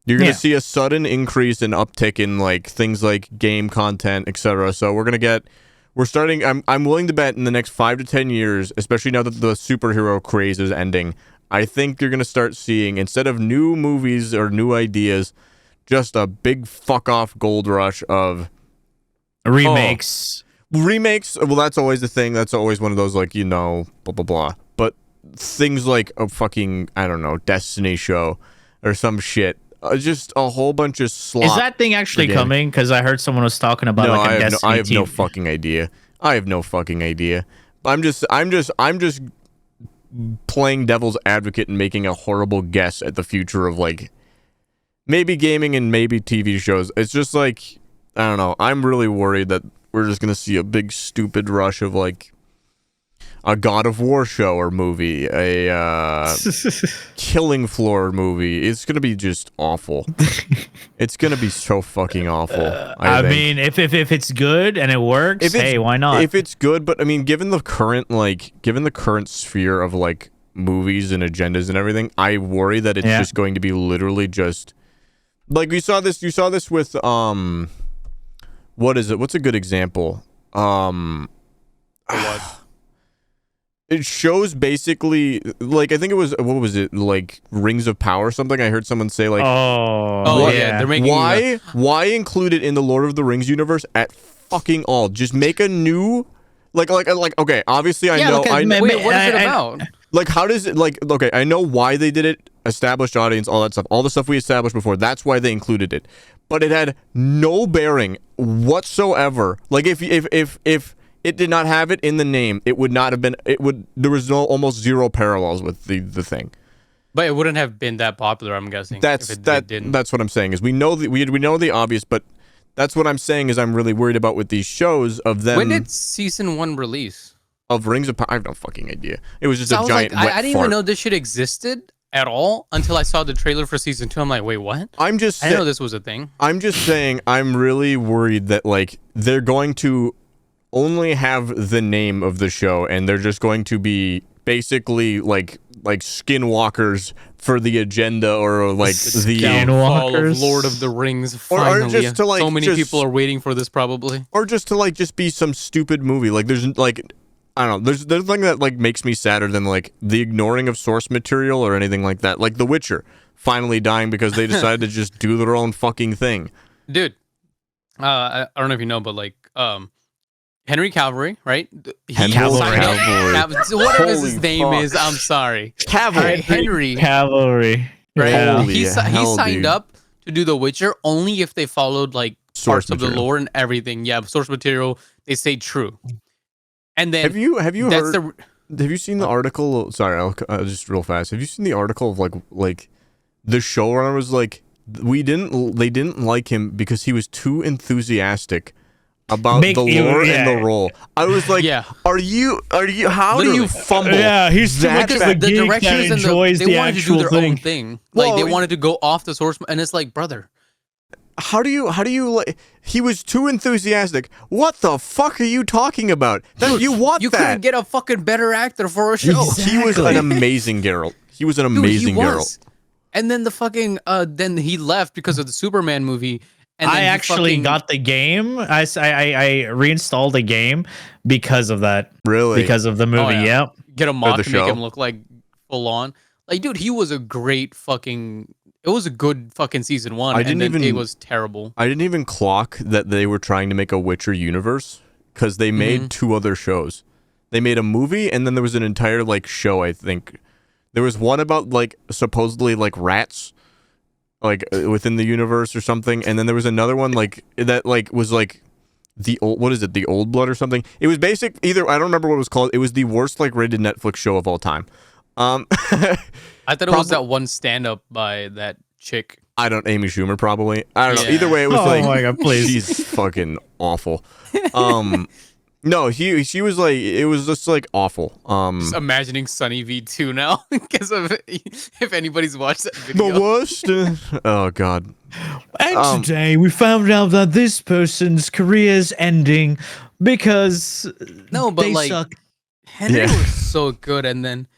S1: You're going to see a sudden increase and uptick in like things like game content, etc. So we're starting. I'm willing to bet in the next 5 to 10 years, especially now that the superhero craze is ending, I think you're going to start seeing, instead of new movies or new ideas, just a big fuck off gold rush of
S2: remakes.
S1: Remakes. Well, that's always the thing. That's always one of those like, blah blah blah. But things like a fucking, I don't know, Destiny show or some shit. Just a whole bunch of slop.
S2: Is that thing actually coming? Because I heard someone was talking about Destiny.
S1: I have no fucking idea. I'm just playing devil's advocate and making a horrible guess at the future of like maybe gaming and maybe TV shows. It's just like, I don't know. I'm really worried that we're just gonna see a big stupid rush of like a God of War show or movie, a Killing Floor movie. It's gonna be just awful. It's gonna be so fucking awful. I
S2: mean, if it's good and it works, hey, why not?
S1: If it's good, but I mean, given the current sphere of like movies and agendas and everything, I worry that it's just going to be literally just like you saw this with what is it? What's a good example?
S3: What?
S1: It shows basically like, I think it was, what was it, like Rings of Power or something. I heard someone say like,
S3: they're making
S1: why include it in the Lord of the Rings universe at fucking all? Just make a new like okay, obviously I know
S3: what is it about?
S1: Like, how does it, like, okay, I know why they did it, established audience, all that stuff, all the stuff we established before, that's why they included it. But it had no bearing whatsoever. Like, if it did not have it in the name, it would not have been, there was almost zero parallels with the thing.
S3: But it wouldn't have been that popular, I'm guessing.
S1: That's what I'm saying, is we know the obvious, but that's what I'm saying is I'm really worried about with these shows of them.
S3: When did season 1 release?
S1: Of Rings of Power? I have no fucking idea. It was just a giant wet
S3: I didn't even know this shit existed at all until I saw the trailer for season 2. I'm like, wait, what? I didn't know this was a thing.
S1: I'm just saying, I'm really worried that like they're going to only have the name of the show and they're just going to be basically like skinwalkers for the agenda, or like the
S3: downfall of Lord of the Rings. Finally,
S1: or just to like,
S3: so many people are waiting for this, probably,
S1: or just to like just be some stupid movie. Like there's like, I don't know. There's nothing that like makes me sadder than like the ignoring of source material or anything like that. Like The Witcher finally dying because they decided to just do their own fucking thing.
S3: Dude, I don't know if you know, but like Henry Cavalry, right?
S1: Cavalry.
S3: Whatever his name is, I'm sorry.
S1: Cavalry.
S3: Henry
S2: Cavalry.
S3: Right?
S2: Yeah.
S3: He signed up to do The Witcher only if they followed like
S1: Source
S3: parts of the lore and everything. Yeah, source material. They say true. And then
S1: have you heard? Have you seen the article? Sorry, I'll just real fast. Have you seen the article of like the showrunner was like, they didn't like him because he was too enthusiastic about the lore and the role. I was like, are you how do you fumble?
S2: Yeah, he's too much of a
S3: the
S2: geek
S3: directions
S2: that enjoys
S3: they
S2: the
S3: wanted to
S2: actual
S3: do their
S2: thing.
S3: own thing. Like they wanted to go off the source, and it's like, brother,
S1: how do you like? He was too enthusiastic. What the fuck are you talking about? That you couldn't
S3: get a fucking better actor for a show.
S1: Exactly. He was an amazing Geralt. He was an amazing Geralt.
S3: And then the fucking then he left because of the Superman movie. And
S2: I actually got the game. I reinstalled the game because of that.
S1: Really?
S2: Because of the movie.
S3: Oh,
S2: yeah.
S3: Get a mod to make him look like full on. Like, dude, he was a great fucking. It was a good fucking season 1. It was terrible.
S1: I didn't even clock that they were trying to make a Witcher universe because they made 2 other shows. They made a movie, and then there was an entire like show. I think there was one about like supposedly like rats, like within the universe or something, and then there was another one like that like was like the old, what is it, the Old Blood or something. It was basic either, I don't remember what it was called. It was the worst like rated Netflix show of all time.
S3: I thought it was that one stand-up by that chick.
S1: Amy Schumer probably. I don't know.
S3: Yeah.
S1: Either way, it was
S2: Oh my God, please.
S1: she's fucking awful. No, she was like, it was just like awful.
S3: Just imagining Sunny V2 now because of if anybody's watched that video.
S1: The worst. Oh God.
S2: And today we found out that this person's career is ending because
S3: No, but
S2: they
S3: like
S2: suck.
S3: Henry
S1: Yeah.
S3: was so good, and then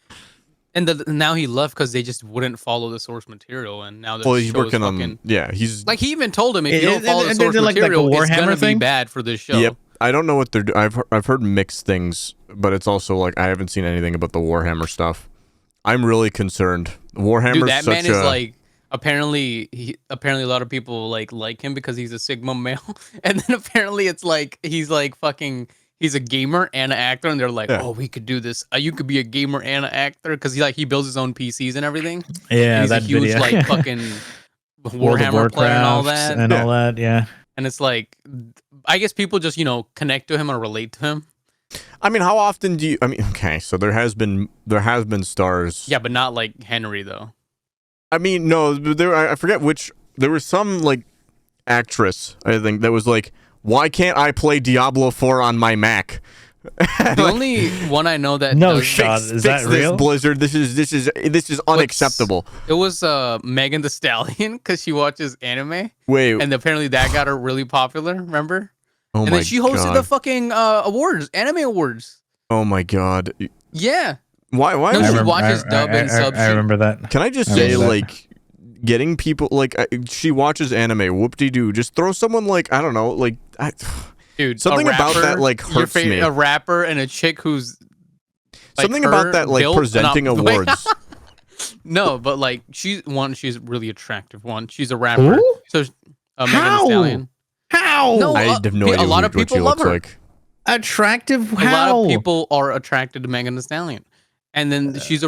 S3: now he left because they just wouldn't follow the source material, and now the
S1: He's
S3: show
S1: working
S3: is
S1: on.
S3: fucking,
S1: Yeah, he's
S3: like he even told him if you don't follow the
S2: and
S3: source
S2: they're like a
S3: material, it's
S2: Warhammer
S3: gonna be
S2: thing?
S3: bad for this show.
S1: Yep. I don't know what they're doing. I've heard mixed things, but it's also like I haven't seen anything about the Warhammer stuff. I'm really concerned. Warhammer's
S3: Dude, that
S1: such
S3: man is like apparently a lot of people like him because he's a Sigma male, and then apparently it's like he's a gamer and an actor, and they're like,
S1: Yeah.
S3: oh, we could do this. You could be a gamer and an actor because he builds his own PCs and everything.
S2: Yeah,
S3: He's
S2: that
S3: a huge
S2: video.
S3: like fucking
S2: World of
S3: Warhammer player and all
S2: Warcrafts
S3: that.
S2: and all that. Yeah.
S3: And it's like, I guess people just connect to him or relate to him.
S1: I mean, how often do you? I mean, okay, so there has been stars.
S3: Yeah, but not like Henry though.
S1: I mean, no, I forget which. There was some like actress, I think, that was like, why can't I play Diablo 4 on my Mac?
S3: The only one I know that
S2: No
S3: does-
S2: shot. Is that
S1: Fix
S2: real?
S1: this, Blizzard. This is unacceptable.
S3: It was Megan Thee Stallion because she watches anime,
S1: Wait.
S3: and apparently that got her really popular. Remember?
S1: Oh
S3: And
S1: my
S3: then she hosted
S1: God.
S3: the fucking awards, anime awards.
S1: Oh my God.
S3: Yeah.
S1: Why?
S3: No,
S1: would-
S3: she watches dub and sub.
S2: I remember that.
S1: Can I just
S2: I
S1: say,
S2: remember that.
S1: like, getting people like she watches anime. Whoop-de-doo. Just throw someone like, I don't know, like.
S3: Dude,
S1: Something
S3: a
S1: about
S3: rapper,
S1: that, like,
S3: your
S1: hurts me.
S3: A rapper and a chick who's like,
S1: Something
S3: her
S1: about that, like,
S3: built-
S1: presenting
S3: not-
S1: awards.
S3: No, but like she's really attractive. She's a rapper.
S2: Who?
S3: So Megan Thee
S2: How?
S3: Stallion.
S2: How?
S3: No,
S1: I have no idea
S3: a lot of
S1: what
S3: people
S1: she
S3: love
S1: looks
S3: her.
S1: like.
S2: Attractive?
S3: A
S2: How?
S3: lot of people are attracted to Megan Thee Stallion. And then she's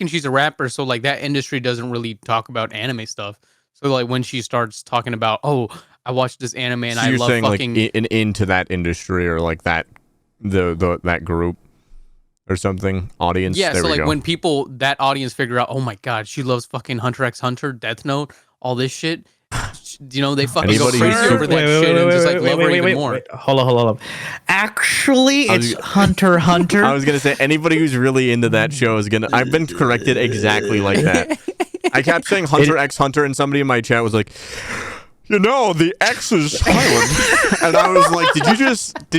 S3: she's a rapper, so like that industry doesn't really talk about anime stuff. So like when she starts talking about, oh, I watched this anime and
S1: So
S3: I
S1: you're
S3: love
S1: saying
S3: fucking
S1: like into that industry or like that that group or something audience.
S3: yeah.
S1: There
S3: So
S1: we
S3: like
S1: go.
S3: when people that audience figure out, oh my god, she loves fucking Hunter x Hunter, Death Note, all this shit. They fucking
S1: Anybody
S3: go
S1: who's
S3: crazy over
S1: super-
S3: that shit and just like love her even more.
S2: Hold on. Actually,
S1: I was-
S2: it's Hunter x Hunter.
S1: I was gonna say anybody who's really into that show is gonna. I've been corrected exactly like that. I kept saying Hunter x Hunter, and somebody in my chat was like, the X is silent, and I was like, did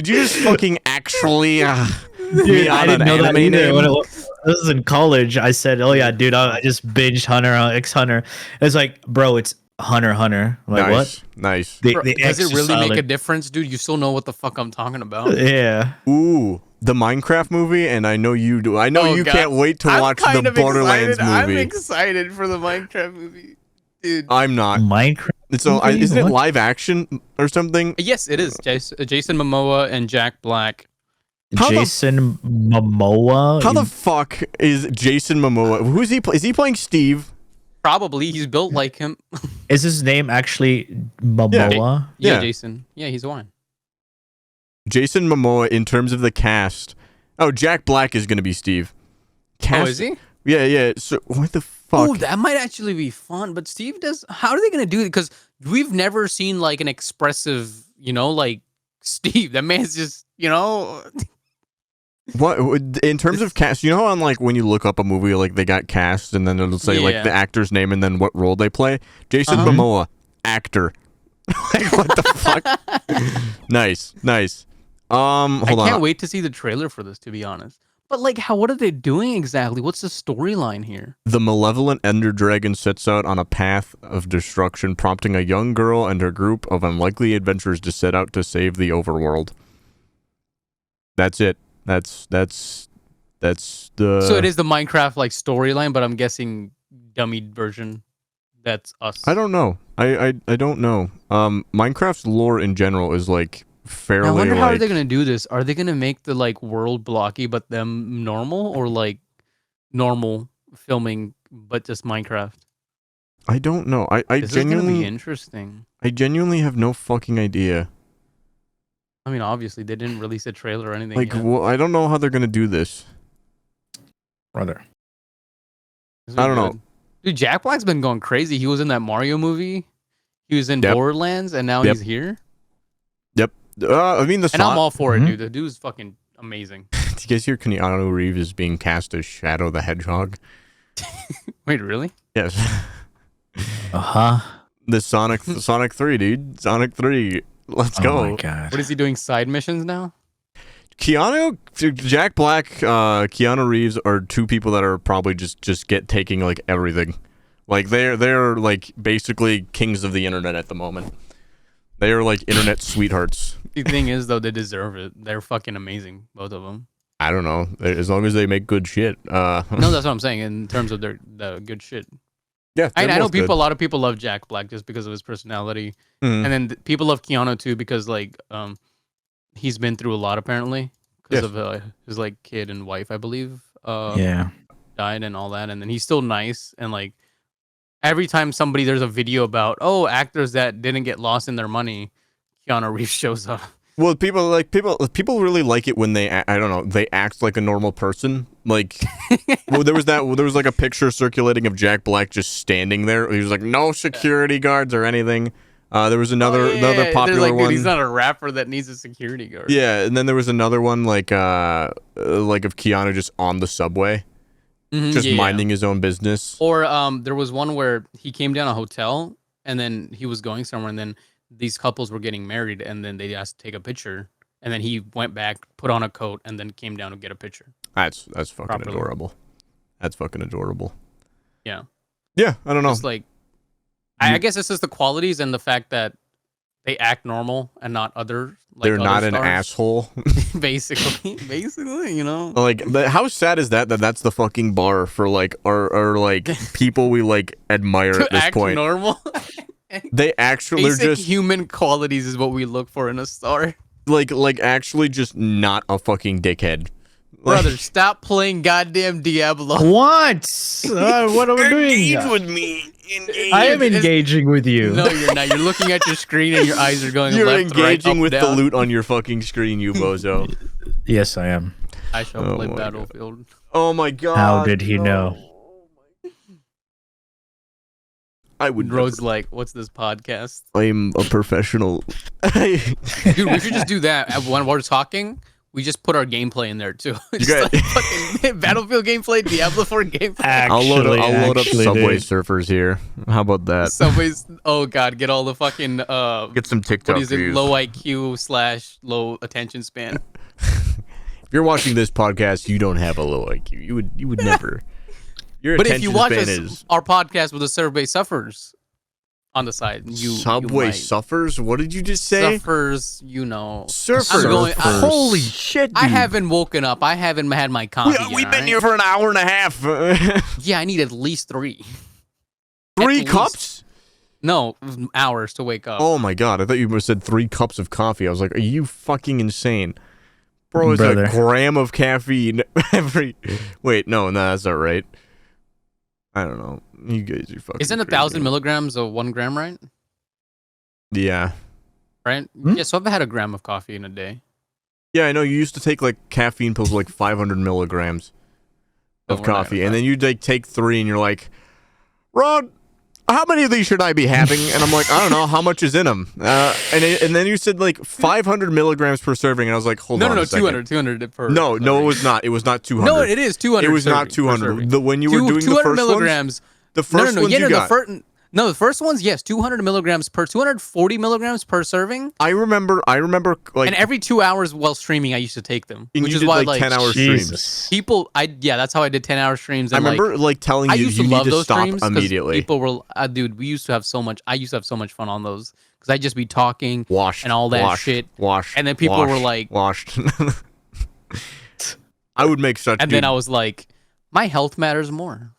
S1: you just fucking actually?
S2: Dude, I didn't know that
S1: anime
S2: either.
S1: name?
S2: When this was in college, I said, "Oh yeah, dude, I just binged Hunter x Hunter." It's like, bro, it's Hunter x Hunter. I'm like,
S1: Nice,
S2: what?
S1: nice.
S2: The
S3: Does
S2: X
S3: it
S2: is
S3: really make a
S2: silent.
S3: difference, dude? You still know what the fuck I'm talking about.
S2: Yeah.
S1: Ooh, the Minecraft movie, and I know you do. I know
S3: Oh,
S1: you
S3: God.
S1: can't wait to
S3: I'm
S1: watch
S3: kind
S1: the
S3: of
S1: Borderlands
S3: excited. I'm
S1: movie.
S3: excited for the Minecraft movie, dude.
S1: I'm not.
S2: Minecraft.
S1: So
S2: movie?
S1: isn't it
S2: What?
S1: live action or something?
S3: Yes, it is. Jason Momoa and Jack Black.
S1: How the-
S2: Jason Momoa.
S1: How the fuck is Jason Momoa? Who's he? Is he playing Steve?
S3: Probably he's built like him.
S2: Is his name actually Momoa?
S1: Yeah.
S3: Jason. Yeah, he's one.
S1: Jason Momoa in terms of the cast. Oh, Jack Black is gonna be Steve. Cast,
S3: Oh, is he?
S1: Yeah. So what the fuck?
S3: Oh, that might actually be fun. But Steve does. How are they gonna do it? Because we've never seen like an expressive, like Steve. That man's just,
S1: What in terms of cast? You know how on like when you look up a movie, like they got cast, and then it'll say like
S3: Yeah.
S1: the actor's name and then what role they play. Jason
S3: Uh-huh.
S1: Momoa, actor. Like what the fuck? Nice. Hold
S3: I
S1: on.
S3: can't wait to see the trailer for this. To be honest, but like, what are they doing exactly? What's the storyline here?
S1: The malevolent Ender Dragon sets out on a path of destruction, prompting a young girl and her group of unlikely adventurers to set out to save the overworld. That's it. That's the.
S3: So it is the Minecraft like storyline, but I'm guessing dummied version. That's us.
S1: I don't know. I don't know. Minecraft's lore in general is like fairly.
S3: I wonder how are they
S1: like,
S3: gonna do this? Are they gonna make the like world blocky but them normal, or like normal filming but just Minecraft?
S1: I don't know.
S3: This is gonna be interesting.
S1: I genuinely have no fucking idea.
S3: I mean, obviously they didn't release a trailer or anything
S1: Like,
S3: yet.
S1: I don't know how they're gonna do this.
S2: Brother.
S1: I don't know.
S3: Dude, Jack Black's been going crazy. He was in that Mario movie. He was in Borderlands, and now he's here.
S1: Yep. I mean,
S3: and I'm all for it, dude. The dude's fucking amazing.
S1: Did you guys hear Keanu Reeves is being cast as Shadow the Hedgehog?
S3: Wait, really?
S1: Yes. The Sonic 3, dude. Sonic 3. Let's go.
S2: Oh my god.
S3: What is he doing? Side missions now?
S1: Jack Black, Keanu Reeves are two people that are probably just taking like everything. Like they're like basically kings of the internet at the moment. They are like internet sweethearts.
S3: The thing is, though, they deserve it. They're fucking amazing, both of them.
S1: I don't know, as long as they make good shit.
S3: No, that's what I'm saying in terms of the good shit.
S1: Yeah,
S3: I know people. A lot of people love Jack Black just because of his personality, and then people love Keanu too because like he's been through a lot apparently because of his like kid and wife, I believe. Died and all that, and then he's still nice and like every time there's a video about actors that didn't get lost in their money, Keanu Reeves shows up.
S1: Well, people really like it when they act like a normal person. Like, well, there was like a picture circulating of Jack Black just standing there. He was like, no security guards or anything. There was another popular
S3: like,
S1: one.
S3: Dude, he's not a rapper that needs a security guard.
S1: Yeah, and then there was another one like of Keanu just on the subway, just minding his own business.
S3: Or there was one where he came down a hotel and then he was going somewhere, and then these couples were getting married, and then they asked to take a picture, and then he went back, put on a coat, and then came down to get a picture.
S1: That's fucking adorable. That's fucking adorable.
S3: Yeah.
S1: Yeah, I don't know.
S3: It's like, I guess it's just the qualities and the fact that they act normal and not other. Like
S1: they're
S3: other
S1: not
S3: stars.
S1: an asshole.
S3: basically, you know.
S1: Like, how sad is that's the fucking bar for like our like people we like admire at this
S3: act
S1: point.
S3: Normal.
S1: They actually,
S3: Basic
S1: they're just
S3: human qualities is what we look for in a star.
S1: Like actually just not a fucking dickhead.
S3: Brother, stop playing goddamn Diablo.
S2: What? What are we doing?
S1: Engage with me.
S2: I am engaging with you.
S3: No, you're not. You're looking at your screen and your eyes are going
S1: You're
S3: left, right,
S1: engaging
S3: up,
S1: with
S3: down.
S1: the loot on your fucking screen, you bozo.
S2: Yes, I am.
S3: I shall play Battlefield.
S1: Oh my god.
S2: How did he know?
S1: I would.
S3: Road's like, what's this podcast?
S1: I'm a professional.
S3: Dude, we should just do that. When we're talking, we just put our gameplay in there too. Just
S1: guys-
S3: like fucking Battlefield gameplay, Diablo 4 gameplay.
S1: I'll load up Subway Surfers here. How about that?
S3: Subways. Oh god, get all the fucking
S1: Get some TikTok
S3: what is it?
S1: views.
S3: Low IQ / low attention span.
S1: If you're watching this podcast, you don't have a low IQ. You would never. Your
S3: But if you watch
S1: attention span
S3: our podcast with the Survey Suffers on the side, you
S1: Subway
S3: might.
S1: Suffers. What did you just say?
S3: Suffers, you know.
S1: Surfers. Holy shit! Dude.
S3: I haven't woken up. I haven't had my coffee yet.
S1: We've been
S3: alright?
S1: here for an hour and a half.
S3: Yeah, I need at least 3.
S1: Three
S3: At
S1: cups?
S3: least. No, hours to wake up.
S1: Oh my god! I thought you said 3 cups of coffee. I was like, are you fucking insane? Bro, it's
S2: Brother.
S1: a gram of caffeine every. Wait, no, that's not right. I don't know. You guys are fucking.
S3: Isn't 1,000 milligrams of 1 gram, right?
S1: Yeah.
S3: Right? Yeah, so I've had a gram of coffee in a day.
S1: Yeah, I know. You used to take like caffeine pills, like 500 milligrams of
S3: But we're not
S1: coffee,
S3: gonna
S1: and then you'd like take 3, and you're like, Rod, how many of these should I be having? And I'm like, I don't know. How much is in them? And then you said like 500 milligrams per serving, and I was like, hold on a second.
S3: 200 per.
S1: No,
S3: serving.
S1: it was not. It was not 200.
S3: No, it is 200.
S1: It was not
S3: serving,
S1: 200. When you were doing the
S3: 200
S1: first
S3: milligrams.
S1: ones, the first ones you got.
S3: The first ones, yes, 200 milligrams per, 240 milligrams per serving.
S1: I remember like.
S3: And every 2 hours while streaming, I used to take them,
S1: and
S3: which
S1: you
S3: is
S1: did
S3: why
S1: like 10-hour
S2: Jesus.
S1: streams.
S3: people. That's how I did 10-hour streams. And
S1: I remember like telling
S3: I
S1: you
S3: used
S1: you
S3: to
S1: need
S3: love
S1: to
S3: those
S1: stop
S3: streams 'cause
S1: immediately.
S3: People were, dude, we used to have so much. I used to have so much fun on those because I'd just be talking
S1: Washed
S3: and all that shit.
S1: Washed.
S3: And then people were like,
S1: washed. I would make such.
S3: and then I was like, my health matters more.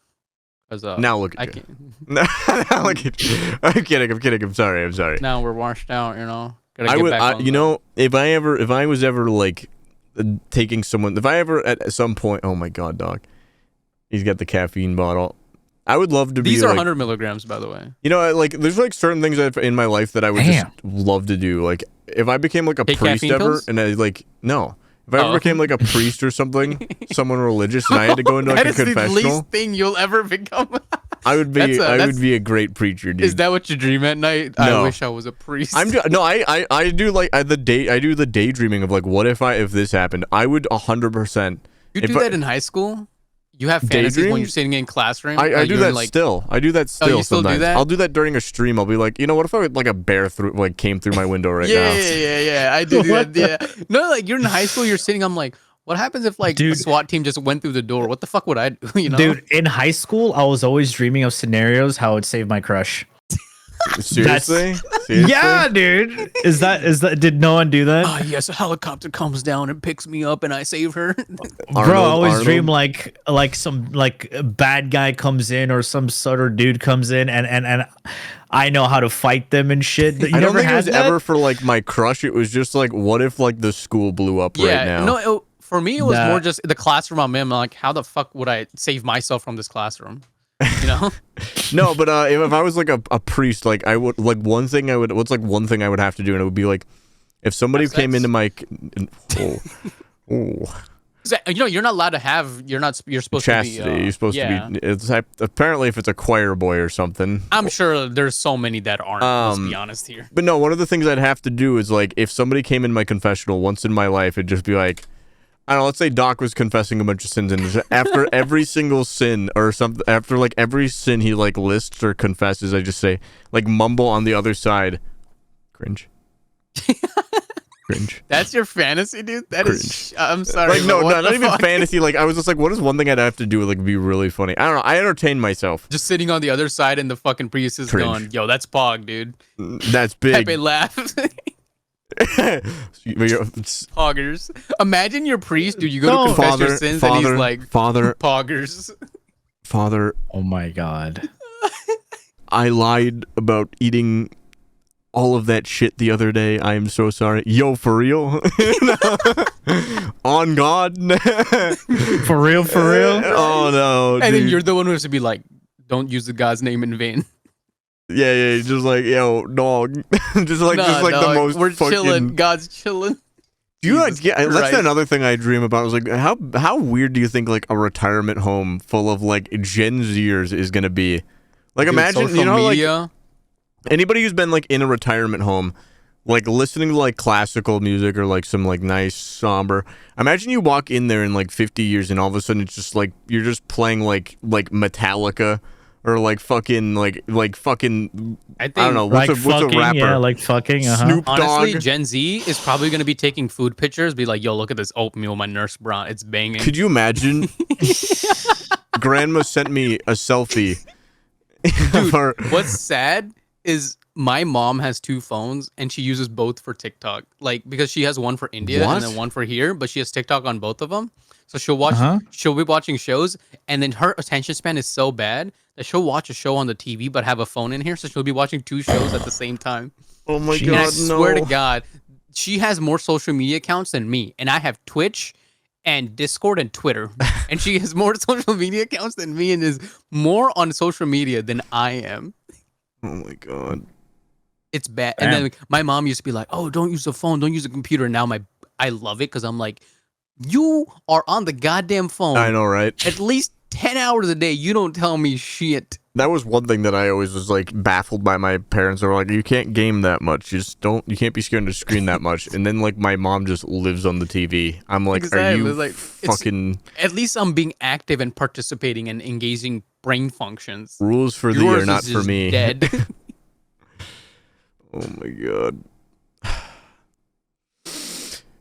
S1: Now look at
S3: I
S1: you.
S3: can't.
S1: Now look at you. I'm kidding. I'm sorry.
S3: Now we're washed out, you know. Gotta get back on
S1: you
S3: that.
S1: know, if I was ever like taking someone, if I ever at some point, oh my god, dog, he's got the caffeine bottle. I would love to be.
S3: These are
S1: like,
S3: 100 milligrams, by the way.
S1: You know, like there's like certain things in my life that I would just love to do. Like if I became like a priest ever,
S3: pills?
S1: and I like no. If I ever became like a priest or something, someone religious, and I had to go into like a confessional,
S3: that is the least thing you'll ever become.
S1: I would be. I would be a great preacher, dude.
S3: Is that what you dream at night?
S1: No.
S3: I wish I was a priest.
S1: I do like I do the daydreaming of like, what if this happened? I would 100%.
S3: You do that in high school? You have fantasies when you're sitting in classroom?
S1: I do that still. I do that still.
S3: You still
S1: sometimes.
S3: do that?
S1: I'll do that during a stream. I'll be like, you know, what if like a bear came through my window right now?
S3: Yeah. I do that. Yeah. No, like you're in high school, you're sitting. I'm like, what happens if like a SWAT team just went through the door? What the fuck would I do? You know,
S2: dude. In high school, I was always dreaming of scenarios how I would save my crush.
S1: Seriously?
S2: Yeah, dude. Is that? Did no one do that?
S3: Oh yes, a helicopter comes down and picks me up, and I save her.
S2: Bro, I always dream like some like bad guy comes in or some sort of dude comes in and I know how to fight them and shit.
S1: I don't think it was ever for like my crush. It was just like, what if like the school blew up right now?
S3: No, for me it was more just the classroom I'm in. I'm like, how the fuck would I save myself from this classroom? You know?
S1: No, but if I was like a priest, like I would like one thing I would have to do, and it would be like if somebody came into my
S3: You know, you're not allowed to have. You're supposed
S1: chastity.
S3: to be.
S1: You're supposed to be. It's apparently if it's a choir boy or something.
S3: I'm sure there's so many that aren't. Let's be honest here.
S1: But no, one of the things I'd have to do is like if somebody came in my confessional once in my life, it'd just be like, I don't know. Let's say Doc was confessing a bunch of sins, and after every single sin or something, after like every sin he like lists or confesses, I just say like mumble on the other side, cringe. Cringe.
S3: That's your fantasy, dude. That
S1: Cringe.
S3: is. I'm sorry.
S1: Like no, not even fantasy. Like I was just like, what is one thing I'd have to do like be really funny? I don't know. I entertain myself.
S3: Just sitting on the other side, and the fucking priest is going, "Yo, that's Pog, dude."
S1: That's big.
S3: Pepe laughs. Poggers. Imagine your priest, dude. You go to confess your sins, and he's like, Poggers.
S1: Father.
S2: Oh my god.
S1: I lied about eating all of that shit the other day. I am so sorry. Yo, for real? On God?
S2: For real?
S1: Oh no.
S3: And then you're the one who has to be like, don't use the God's name in vain.
S1: Yeah, just like, yo, dog. just like the most
S3: we're
S1: fucking...
S3: chilling. God's chilling.
S1: Do you like, that's another thing I dream about. I was like, how weird do you think like a retirement home full of like Gen Zers is gonna be? Like, dude, imagine, you know, media. Like anybody who's been like in a retirement home, like listening to like classical music or like some like nice somber. Imagine you walk in there in like 50 years and all of a sudden it's just like you're just playing like Metallica. Or like fucking fucking I don't know what's a rapper?
S2: Yeah, like fucking
S1: Snoop Dogg.
S3: Honestly, Gen Z is probably gonna be taking food pictures, be like, "Yo, look at this oatmeal my nurse brought. It's banging."
S1: Could you imagine? Grandma sent me a selfie.
S3: Dude, what's sad is my mom has 2 phones and she uses both for TikTok. Like because she has one for India and then one for here, but she has TikTok on both of them. So she'll be watching shows, and then her attention span is so bad that she'll watch a show on the TV but have a phone in here, so she'll be watching 2 shows at the same time.
S1: Oh my God,
S3: and I swear to God, she has more social media accounts than me, and I have Twitch and Discord and Twitter, and she has more social media accounts than me and is more on social media than I am.
S1: Oh my God.
S3: It's bad. Damn. And then my mom used to be like, "Oh, don't use the phone, don't use the computer." And now I love it because I'm like, you are on the goddamn phone.
S1: I know, right?
S3: At least 10 hours a day. You don't tell me shit.
S1: That was one thing that I always was like baffled by my parents. They were like, you can't game that much. You can't be scared of the screen that much. And then like my mom just lives on the TV. I'm like, exactly. Are you like, fucking...
S3: At least I'm being active and participating and engaging brain functions.
S1: Rules for thee are not for me.
S3: Dead.
S1: Oh my God.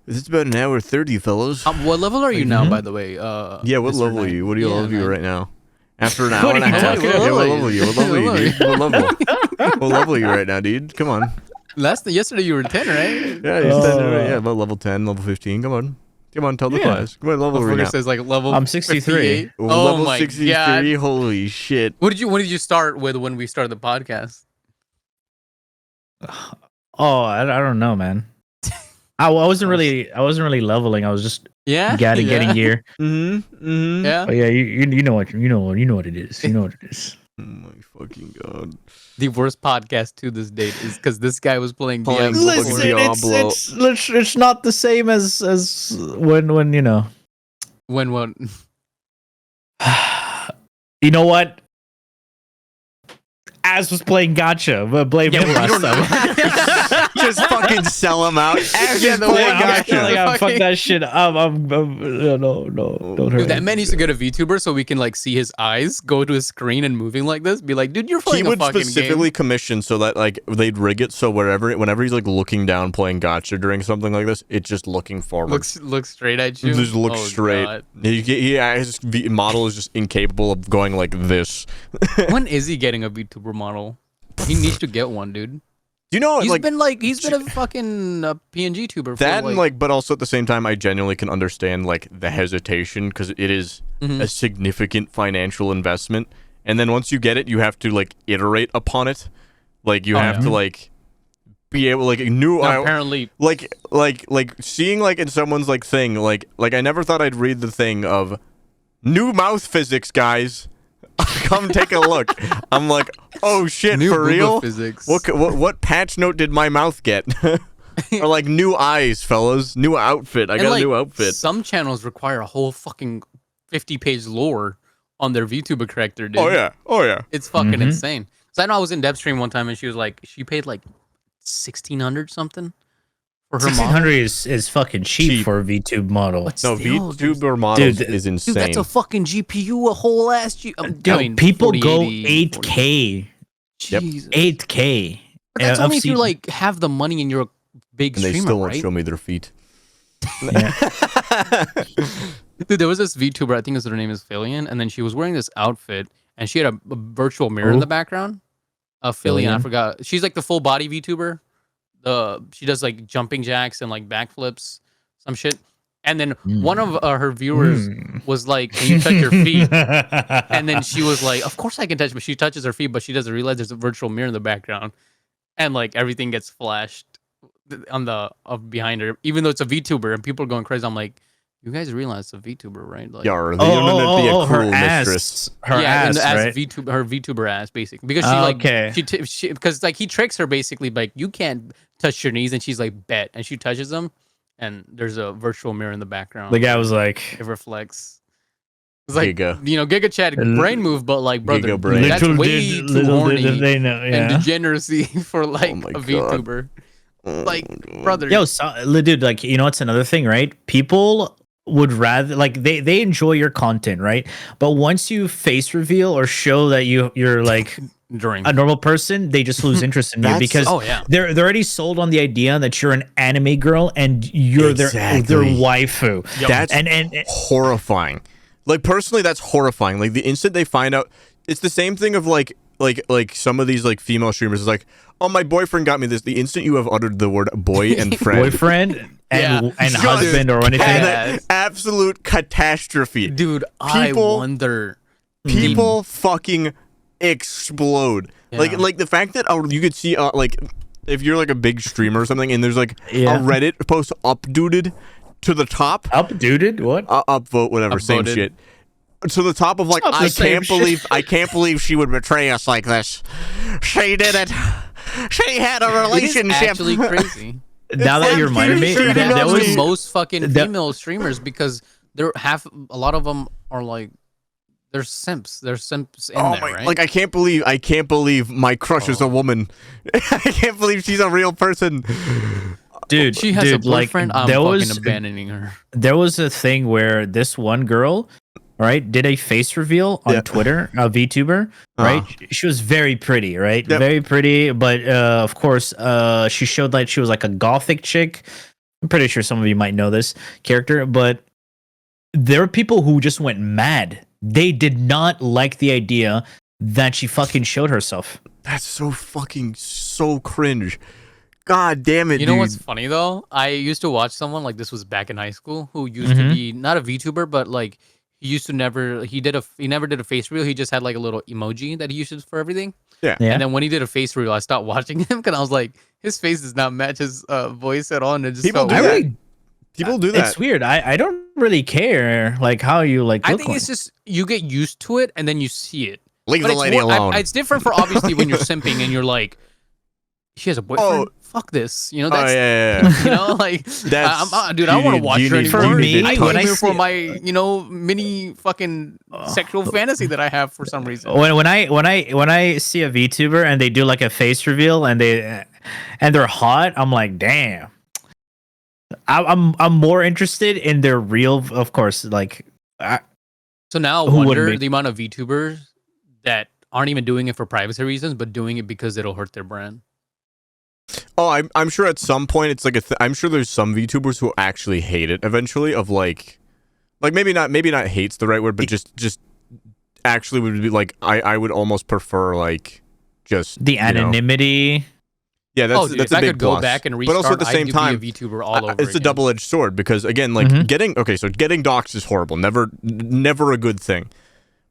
S1: It's about an hour 30, fellas.
S3: What level are you now, by the way?
S1: Yeah, what level are you? What do you level you right now? After an hour and a half? Yeah, what level are you? What level are you, dude? What level? What level are you right now, dude? Come on.
S3: Yesterday you were 10, right?
S1: Yeah, you're 10, right? Yeah, about level 10, level 15. Come on. Come on, tell the class. Come on, level are you now?
S3: Says like level
S2: I'm 63.
S3: Oh
S1: level
S3: my
S1: 63,
S3: God.
S1: holy shit.
S3: When did you start with when we started the podcast?
S2: Oh, I don't know, man. I wasn't really leveling. I was just getting gear.
S3: Yeah.
S2: Oh yeah, you know what it is. You know what it is.
S1: Oh my fucking god.
S3: The worst podcast to this date is because this guy was playing Diablo.
S1: Listen, Diablo.
S2: It's not the same as when you know.
S3: When what?
S2: You know what? Az was playing Gotcha, but blame him last time.
S1: Just fucking sell him out. Az
S3: Yeah,
S1: is
S3: the
S1: playing
S3: way
S1: Gotcha.
S2: Fuck that shit. No, don't hurt
S3: Dude, that
S2: me.
S3: man needs to get a VTuber so we can like see his eyes go to his screen and moving like this. Be like, dude, you're
S1: He
S3: playing a
S1: would
S3: fucking
S1: specifically
S3: game.
S1: commission so that like they'd rig it so whenever he's like looking down playing Gotcha during something like this, it's just looking forward.
S3: Look straight at you.
S1: Just look
S3: Oh,
S1: straight.
S3: God.
S1: His model is just incapable of going like this.
S3: When is he getting a VTuber model? He needs to get one, dude.
S1: You know,
S3: He's been a fucking PNG tuber.
S1: that
S3: for,
S1: and like, but also at the same time, I genuinely can understand like the hesitation because it is a significant financial investment, and then once you get it, you have to like iterate upon it. Like you have to like be able like
S3: apparently
S1: like seeing like in someone's like thing like I never thought I'd read the thing of new mouth physics, guys. Come take a look. I'm like, oh shit,
S3: new
S1: for real?
S3: physics.
S1: What patch note did my mouth get? Or like new eyes, fellas, new outfit. I got a new outfit.
S3: Some channels require a whole fucking 50-page lore on their VTuber character, dude.
S1: Oh yeah.
S3: It's fucking insane. So I know I was in Debstream one time and she was like, she paid like 1,600 something for her model.
S2: 1,600 is fucking cheap for a VTube model.
S3: But
S1: No,
S3: still,
S1: VTuber models
S2: dude,
S1: is insane.
S3: dude, that's a fucking GPU, a whole ass
S2: Dude, people go 8K.
S3: Jesus.
S2: 8K.
S3: That's only if you like have the money in your big
S1: and they
S3: streamer,
S1: still won't
S3: right?
S1: show me their feet.
S2: Yeah.
S3: Dude, there was this VTuber, I think her name is Philian, and then she was wearing this outfit, and she had a virtual mirror in the background. Philian, I forgot. She's like the full body VTuber. She does like jumping jacks and like backflips, some shit. And then one of her viewers was like, "Can you touch your feet?" And then she was like, "Of course I can touch." But she touches her feet, but she doesn't realize there's a virtual mirror in the background, and like everything gets flashed on the behind her, even though it's a VTuber and people are going crazy. I'm like, you guys realize it's a VTuber, right? Like,
S1: Yeah, the internet be a
S2: her
S1: cruel
S2: ass,
S1: mistress.
S2: her ass, right?
S3: VTuber, her VTuber ass, basically, because she because like he tricks her basically, like you can't touch your knees, and she's like bet, and she touches them, and there's a virtual mirror in the background.
S2: The guy was like,
S3: it reflects. It's like
S1: Giga.
S3: you know, Giga Chat brain move, but like brother,
S1: Giga brain.
S3: that's way too horny
S2: they know,
S3: and degeneracy for like
S1: my
S3: a
S1: God.
S3: VTuber. Like brother,
S2: yo, dude, like you know, it's another thing, right? People would rather like they enjoy your content, right? But once you face reveal or show that you're like
S3: during
S2: a normal person, they just lose interest in you because they're already sold on the idea that you're an anime girl and you're their waifu.
S1: That's
S2: and
S1: horrifying. Like personally, that's horrifying. Like the instant they find out, it's the same thing of like some of these like female streamers is like, oh, my boyfriend got me this. The instant you have uttered the word boy and friend,
S2: boyfriend and husband or anything,
S1: absolute catastrophe,
S3: dude. I wonder.
S1: People fucking explode.
S3: Yeah.
S1: Like the fact that you could see like if you're like a big streamer or something, and there's like a Reddit post upvoted to the top,
S2: upvoted what
S1: upvote whatever, same shit. To the top of like, I can't believe she would betray us like this. She did it. She had a relationship.
S3: It is actually crazy.
S2: Now that you reminded me,
S3: that was most fucking female streamers because a lot of them are like, they're simps. They're simps in there, right?
S1: Like I can't believe my crush is a woman. I can't believe she's a real person.
S2: Dude,
S3: she has a boyfriend. I'm fucking abandoning her.
S2: There was a thing where this one girl, right, did a face reveal on Twitter, a VTuber, right? She was very pretty, right? Yep. Very pretty, but of course, she showed like she was like a gothic chick. I'm pretty sure some of you might know this character, but there are people who just went mad. They did not like the idea that she fucking showed herself.
S1: That's so cringe. God damn it,
S3: You know what's funny though? I used to watch someone like this was back in high school who used to be not a VTuber, but like he never did a face reveal. He just had like a little emoji that he uses for everything.
S1: Yeah.
S3: And then when he did a face reveal, I stopped watching him because I was like, his face does not match his voice at all, and it just
S1: People
S3: felt
S1: do
S3: weird.
S1: that. People do that.
S2: It's weird. I don't really care like how you like.
S3: I think it's just you get used to it and then you see it.
S1: Leave
S3: But
S1: the
S3: it's
S1: lady alone.
S3: it's different for obviously when you're simping and you're like, she has a boyfriend. Fuck this, you know. That's,
S1: yeah.
S3: you know, like
S1: That's
S3: dude. I don't want to watch her anymore.
S2: For me,
S3: I
S2: when
S3: came
S2: I
S3: here for
S2: see-
S3: my mini fucking sexual fantasy that I have for some reason.
S2: When I see a VTuber and they do like a face reveal and they're hot, I'm like, damn. I'm more interested in their real, of course. Like,
S3: So now I
S2: Who wouldn't
S3: wonder
S2: be?
S3: the amount of VTubers that aren't even doing it for privacy reasons, but doing it because it'll hurt their brand.
S1: Oh, I'm sure at some point it's like I'm sure there's some VTubers who actually hate it eventually. Of like maybe not hate's the right word, but just actually would be like I would almost prefer like just
S2: the anonymity.
S1: Yeah, that's
S3: Dude,
S1: that's
S3: if
S1: a
S3: I
S1: big
S3: could go
S1: plus.
S3: back and
S1: but
S3: restart,
S1: also at the same
S3: I'd
S1: time,
S3: be a VTuber all over
S1: it's a
S3: again.
S1: double-edged sword because again, like getting doxxed is horrible, never a good thing.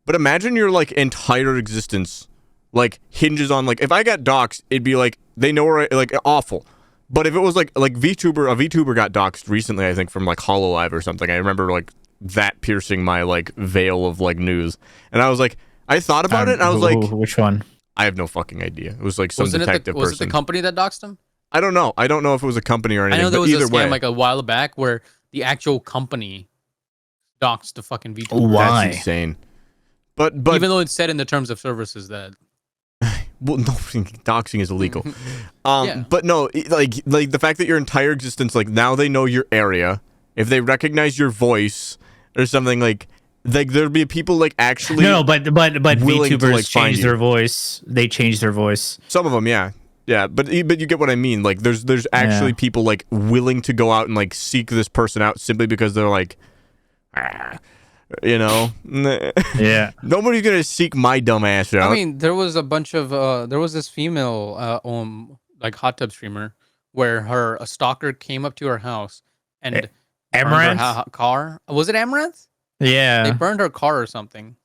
S1: But imagine your like entire existence like hinges on like if I got doxxed, it'd be like they know where like awful. But if it was like a VTuber got doxxed recently, I think from like HoloLive or something. I remember like that piercing my like veil of like news, and I was like, I thought about it, and I was like,
S2: which one?
S1: I have no fucking idea. It was like some
S3: Was it
S1: person.
S3: the company that doxed him?
S1: I don't know. I don't know if it was a company or anything.
S3: I know there
S1: but
S3: was
S1: either
S3: a scam
S1: way,
S3: like a while back where the actual company doxed the fucking VTuber.
S2: Why?
S1: that's insane. But
S3: Even though it's said in the terms of services that
S1: well, no, doxing is illegal.
S3: Yeah.
S1: But no, like the fact that your entire existence, like now they know your area. If they recognize your voice or something, like there'd be people like actually.
S2: No, but
S1: willing to,
S2: VTubers
S1: like, find
S2: change
S1: you.
S2: their voice. They change their voice.
S1: Some of them, yeah. Yeah, but you get what I mean. Like, there's actually
S2: Yeah.
S1: people like willing to go out and like seek this person out simply because they're like, you know,
S2: Yeah.
S1: nobody's gonna seek my dumb ass out.
S3: I mean, there was a bunch of there was this female like hot tub streamer where a stalker came up to her house and burned her
S2: Amaranth?
S3: car. Was it Amaranth?
S2: Yeah.
S3: They burned her car or something.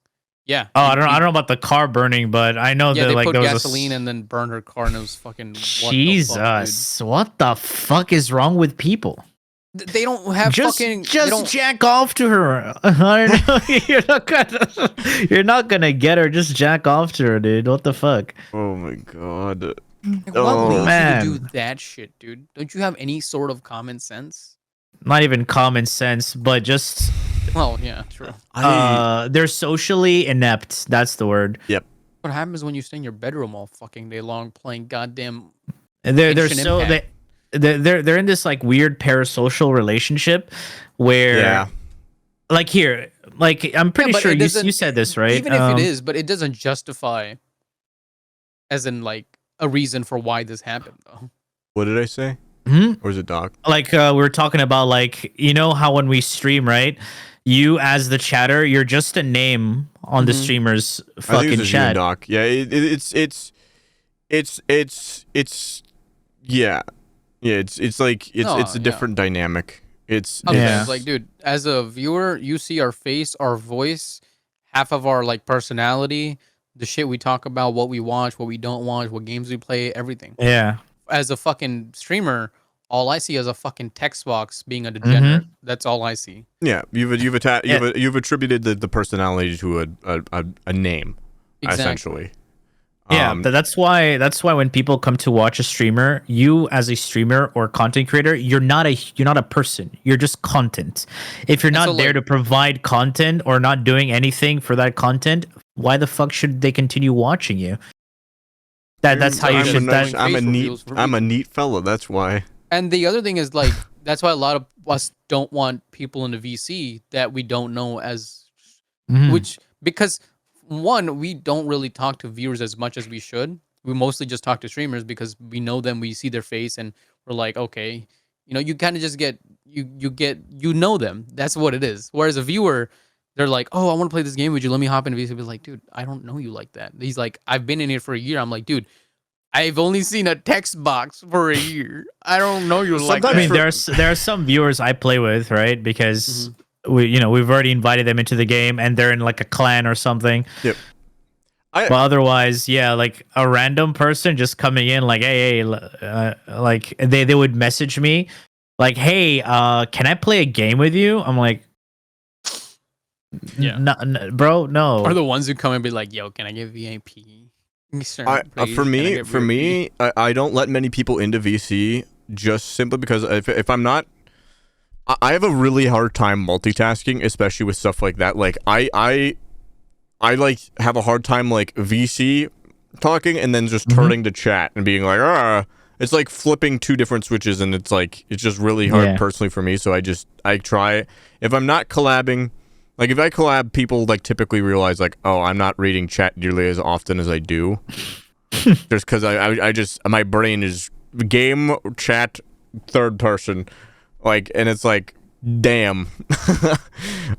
S3: Yeah.
S2: Oh, I don't know about the car burning, but I know
S3: Yeah,
S2: that
S3: they
S2: like
S3: put
S2: there was
S3: gasoline and then burned her car, and it was fucking.
S2: Jesus, what the fuck is wrong with people?
S3: They don't have
S2: Just
S3: fucking. They don't,
S2: jack off to her. I don't know. You're not gonna get her. Just jack off to her, dude. What the fuck?
S1: Oh my god.
S3: like, what
S1: Oh,
S3: leads you
S2: man.
S3: to do that shit, dude? Don't you have any sort of common sense?
S2: Not even common sense, but just
S3: Well, yeah, true.
S2: they're socially inept. That's the word.
S3: What happens when you stay in your bedroom all fucking day long playing goddamn?
S2: And they're
S3: Genshin
S2: so
S3: Impact.
S2: they're in this like weird parasocial relationship where
S1: Yeah.
S2: like here, like I'm pretty
S3: but
S2: sure
S3: it
S2: you
S3: doesn't-
S2: said this, right?
S3: Even if it is, but it doesn't justify, as in like a reason for why this happened, though.
S1: What did I say?
S2: Hmm?
S1: Or is it Doc?
S2: Like we were talking about, like, you know how when we stream, right? You as the chatter, you're just a name on the
S3: Mhm.
S2: streamer's
S1: I think
S2: fucking
S1: it's just you and
S2: chat.
S1: Doc. Yeah, yeah. Yeah, it's like
S3: No,
S1: it's a
S3: yeah.
S1: different dynamic. It's
S3: Okay,
S2: Yeah.
S3: it's like, dude, as a viewer, you see our face, our voice, half of our like personality, the shit we talk about, what we watch, what we don't watch, what games we play, everything.
S2: Yeah.
S3: As a fucking streamer, all I see is a fucking text box being a degenerate. That's all I see.
S1: yeah. You've attributed the personality to a name essentially.
S2: Yeah, that's why when people come to watch a streamer, you as a streamer or content creator, you're not a person. You're just content. If you're
S3: And
S2: not
S3: so,
S2: there
S3: like-
S2: to provide content or not doing anything for that content, why the fuck should they continue watching you? That's how you
S3: I'm
S2: should.
S3: a-
S1: I'm a neat fella. That's why.
S3: And the other thing is like that's why a lot of us don't want people in the VC that we don't know as
S2: Mhm.
S3: which because one, we don't really talk to viewers as much as we should. We mostly just talk to streamers because we know them, we see their face, and we're like, okay, you know, you kind of just get you know them. That's what it is. Whereas a viewer, they're like, oh, I want to play this game. Would you let me hop in? VC? Be like, dude, I don't know you like that. He's like, I've been in here for a year. I'm like, dude, I've only seen a text box for a year. I don't know you like
S1: Sometimes
S3: that.
S2: I mean, there are some viewers I play with, right? Because we've already invited them into the game and they're in like a clan or something.
S1: Yep.
S2: But otherwise, yeah, like a random person just coming in, like, hey, like they would message me, like, hey, can I play a game with you? I'm like,
S3: Yeah.
S2: Bro, no.
S3: Or the ones who come and be like, yo, can I get VIP?
S1: For me, I don't let many people into VC just simply because if I'm not, I have a really hard time multitasking, especially with stuff like that. Like I like have a hard time like VC talking and then just turning to chat and being like, it's like flipping two different switches, and it's just really hard personally for me. So I try, if I'm not collabing, like if I collab, people like typically realize like, oh, I'm not reading chat nearly as often as I do, just because I just my brain is game, chat, third person, like, and it's like, damn,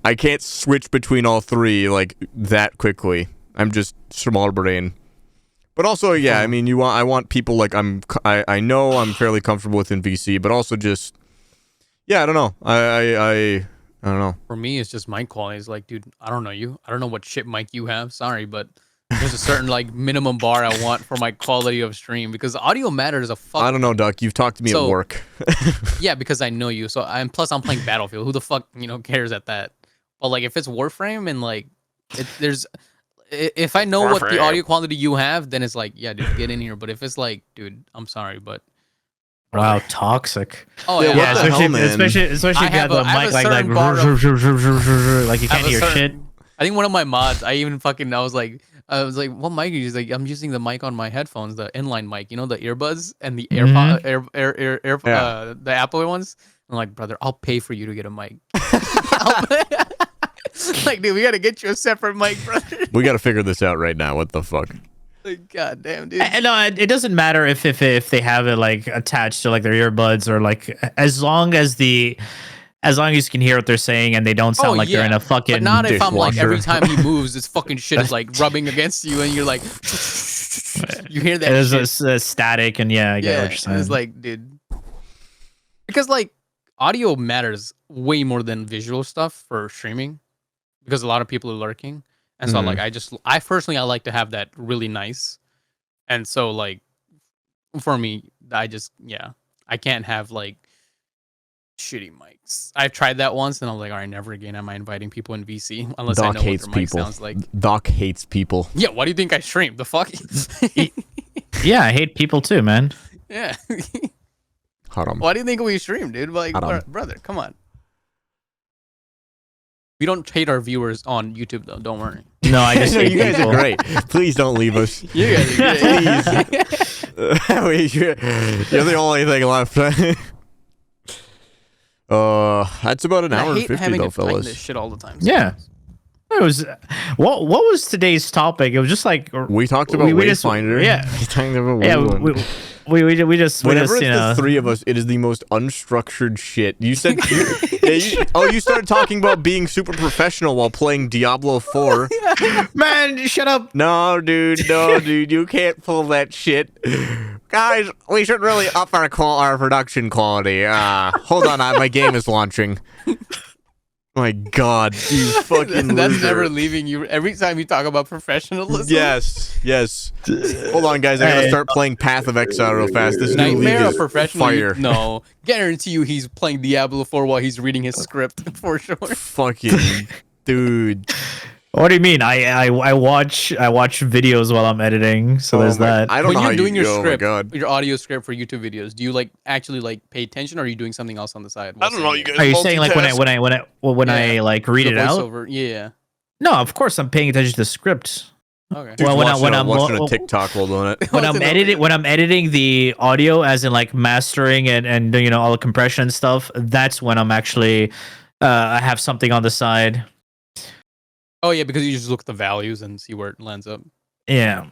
S1: I can't switch between all three like that quickly. I'm just small brain. But also, yeah, I mean, I want people like I know I'm fairly comfortable with in VC, but also just, yeah, I don't know. I don't know.
S3: For me, it's just mic quality. It's like, dude, I don't know you. I don't know what shit mic you have. Sorry, but there's a certain like minimum bar I want for my quality of stream, because audio matters a fuck.
S1: I don't know, Duck. You've talked to me at work.
S3: Yeah, because I know you. So plus I'm playing Battlefield. Who the fuck cares at that? But like if it's Warframe and like if I know what the audio quality you have, then it's like, yeah, dude, get in here. But if it's like, dude, I'm sorry, but
S2: wow, toxic.
S3: Oh
S2: yeah, especially if you have the mic like you can't hear shit.
S3: I think one of my mods, I was like, what mic are you using? Like, I'm using the mic on my headphones, the inline mic, the earbuds and the AirPod, the Apple ones. I'm like, brother, I'll pay for you to get a mic. Like, dude, we gotta get you a separate mic, brother.
S1: We gotta figure this out right now. What the fuck?
S3: Like, god damn, dude.
S2: No, it doesn't matter if they have it like attached to like their earbuds, or like as long as you can hear what they're saying and they don't sound like they're in a fucking
S3: But not if
S2: dishwasher.
S3: I'm like, every time he moves, this fucking shit is like rubbing against you and you're like, you hear that
S2: There's a static, and I get what you're saying.
S3: It's like, dude, because like audio matters way more than visual stuff for streaming, because a lot of people are lurking. And so like I personally like to have that really nice. And so like for me, I can't have like shitty mics. I've tried that once and I'm like, all right, never again am I inviting people in VC unless
S1: Doc
S3: I know
S1: hates
S3: what their mic
S1: people.
S3: sounds like.
S1: Doc hates people.
S3: Yeah, why do you think I stream? The fuck?
S2: Yeah, I hate people too, man.
S3: Yeah.
S1: Hold on.
S3: Why do you think we stream, dude? Like, brother, come on. We don't hate our viewers on YouTube, though. Don't worry.
S2: No, I just hate
S1: you guys
S2: people.
S1: are great. Please don't leave us.
S3: You guys are great.
S1: Please. You're the only thing left. That's about an hour and 50 though, fellas.
S3: This shit all the time.
S2: Yeah. It was what was today's topic? It was just like
S1: we talked about Wayfinder.
S2: We talked about
S1: Wayfinder.
S2: We just
S1: whenever it's the three of us, it is the most unstructured shit. You said you started talking about being super professional while playing Diablo 4.
S2: Man, shut up.
S1: No, dude, you can't pull that shit. Guys, we should really up our production quality. Hold on, my game is launching. My God, you fucking
S3: That's
S1: loser.
S3: never leaving you. Every time you talk about professionalism.
S1: Yes. Hold on, guys. I gotta start playing Path of Exile real fast. This new league is fire.
S3: No, guarantee you he's playing Diablo 4 while he's reading his script for sure.
S1: Fucking dude.
S2: What do you mean? I watch videos while I'm editing, so there's that.
S1: I don't know
S3: when
S1: how
S3: you're doing your
S1: script,
S3: your audio script for YouTube videos, do you like actually like pay attention, or are you doing something else on the side?
S1: I don't know. You guys
S2: are you saying like when I like read it out?
S3: Yeah.
S2: No, of course I'm paying attention to the script.
S3: Okay.
S1: Dude, when I'm watching a TikTok while doing it.
S2: When I'm editing the audio, as in like mastering and all the compression and stuff, that's when I'm actually I have something on the side.
S3: Oh yeah, because you just look at the values and see where it lands up.
S2: Yeah.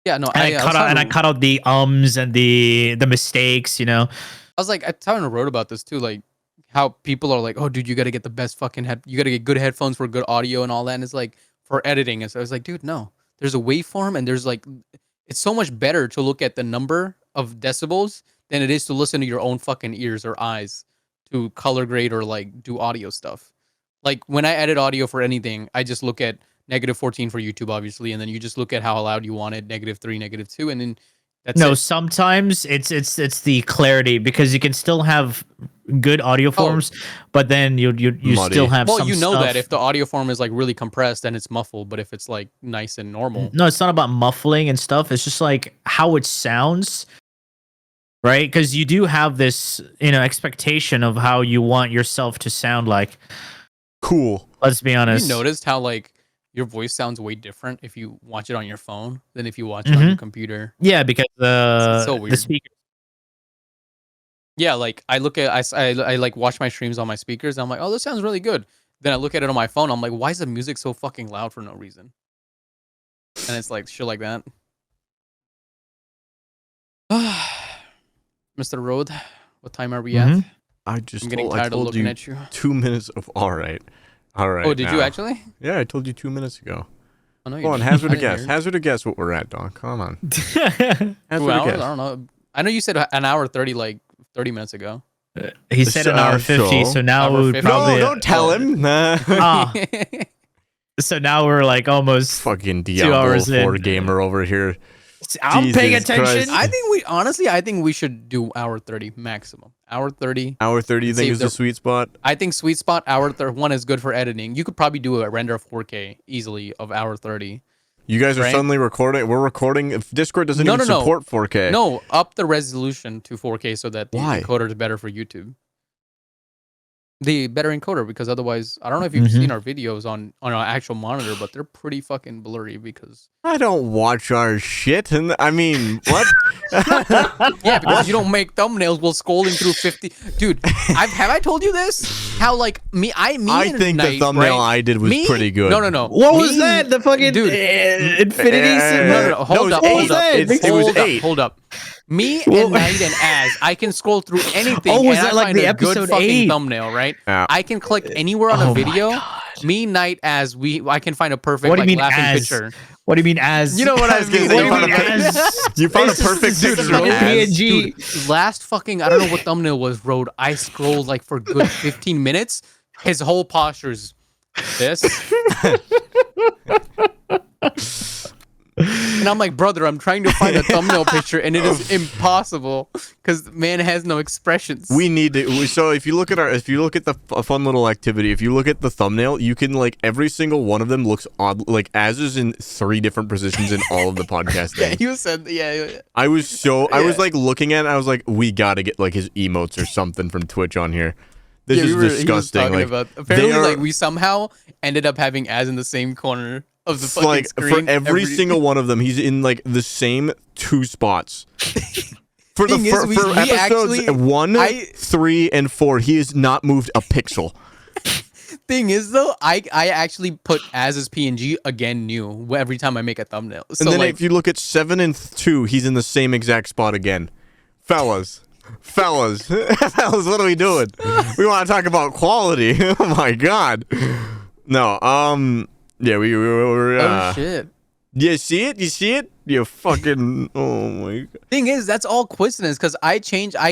S3: Yeah, no.
S2: And I cut out the ums and the mistakes. I
S3: was like, I wrote about this too, like how people are like, oh, dude, you got to get the best fucking you got to get good headphones for good audio and all that. And it's like for editing. And so I was like, dude, no. There's a waveform, and there's like, it's so much better to look at the number of decibels than it is to listen to your own fucking ears or eyes to color grade or like do audio stuff. like when I edit audio for anything, I just look at -14 for YouTube, obviously, and then you just look at how loud you want it, -3, -2, and then that's
S2: No,
S3: it.
S2: sometimes it's the clarity because you can still have good audio forms, but then you still have
S3: Well,
S2: some
S3: you know
S2: stuff.
S3: that if the audio form is like really compressed, then it's muffled. But if it's like nice and normal,
S2: No, it's not about muffling and stuff. It's just like how it sounds, right? Because you do have this, expectation of how you want yourself to sound like.
S1: Cool.
S2: Let's be honest.
S3: you noticed how like your voice sounds way different if you watch it on your phone than if you watch it on your computer.
S2: Yeah, because
S3: It's so
S2: the
S3: weird.
S2: speaker.
S3: Yeah, like I look at I like watch my streams on my speakers. And I'm like, oh, this sounds really good. Then I look at it on my phone. I'm like, why is the music so fucking loud for no reason? And it's like shit like that. Mr. Road, what time are we at?
S1: I
S3: tired of looking at you.
S1: 2 minutes of all right.
S3: Oh, did you actually?
S1: Yeah, I told you 2 minutes ago.
S3: Oh, no,
S1: Go on, hazard a guess. Hazard a guess what we're at, Don. Come on.
S3: 2
S1: Hazard a
S3: hours?
S1: guess.
S3: I don't know. I know you said an hour 30, like 30 minutes ago.
S2: He said an hour 50, so now
S3: Hour
S2: we would
S3: 50?
S2: probably.
S1: No, don't tell him.
S2: So now we're like almost
S1: Fucking
S2: 2
S1: Diablo
S2: hours
S1: 4
S2: in.
S1: gamer over here.
S2: I'm paying
S1: Jesus
S2: attention.
S1: Christ.
S3: I think we should do hour 30 maximum. Hour 30.
S1: Hour 30 you think
S3: Save
S1: is the sweet spot?
S3: I think sweet spot hour 1 is good for editing. You could probably do a render of 4K easily of hour 30.
S1: You guys are
S3: Right?
S1: suddenly recording. We're recording. If Discord doesn't even support 4K.
S3: No, up the resolution to 4K so that the
S1: Why?
S3: encoder is better for YouTube. The better encoder, because otherwise, I don't know if you've seen our videos on an actual monitor, but they're pretty fucking blurry because.
S1: I don't watch our shit. And I mean, what?
S3: Yeah, because you don't make thumbnails while scrolling through 50. Dude, have I told you this? How like
S1: I
S3: and
S1: think
S3: Knight,
S1: the thumbnail
S3: right?
S1: I did was pretty good.
S3: No.
S2: What was that? The fucking
S3: dude?
S2: infinity symbol?
S3: No. Hold up.
S1: It was 8.
S3: Hold up. Me and Knight and Az, I can scroll through anything.
S2: Oh, was
S3: and
S2: that
S3: I
S2: like
S3: find
S2: the
S3: a good
S2: episode
S3: fucking
S2: 8?
S3: thumbnail, right?
S1: Yeah.
S3: I can click anywhere on a video.
S2: My God.
S3: Me, Knight, Az, I can find a perfect
S2: What do you mean
S3: laughing
S2: as?
S3: picture.
S2: What do you mean as?
S3: You know what I
S1: was gonna
S3: mean?
S1: say,
S3: What
S1: you
S3: do you
S1: found
S3: mean
S1: a
S3: as?
S1: You found a
S2: This is
S1: perfect
S2: dude,
S1: picture of
S2: Road
S1: Az.
S2: PNG.
S3: Dude, last fucking, I don't know what thumbnail was, Road. I scrolled like for a good 15 minutes. His whole posture is this. And I'm like, brother, I'm trying to find a thumbnail picture, and it is impossible because the man has no expressions.
S1: We need to. So if you look at the fun little activity, if you look at the thumbnail, you can like every single one of them looks odd. Like Az is in 3 different positions in all of the podcast
S3: Yeah,
S1: things.
S3: you said, yeah.
S1: I was like looking at it. I was like, we gotta get like his emotes or something from Twitch on here. This is disgusting. Like,
S3: apparently, like we somehow ended up having Az in the same corner of the fucking
S1: like
S3: screen.
S1: for every single one of them, he's in like the same 2 spots. For the
S3: Thing is, we
S1: episodes
S3: actually-
S1: 1, 3, and 4, he has not moved a pixel.
S3: Thing is, though, I actually put Az's PNG again new every time I make a thumbnail. So
S1: And then
S3: like,
S1: if you look at 7 and 2, he's in the same exact spot again. Fellas, fellas, what are we doing? We want to talk about quality. Oh my god. No, yeah, we're
S3: oh shit.
S1: You see it? You see it? You fucking, oh my god.
S3: Thing is, that's all coincidence because I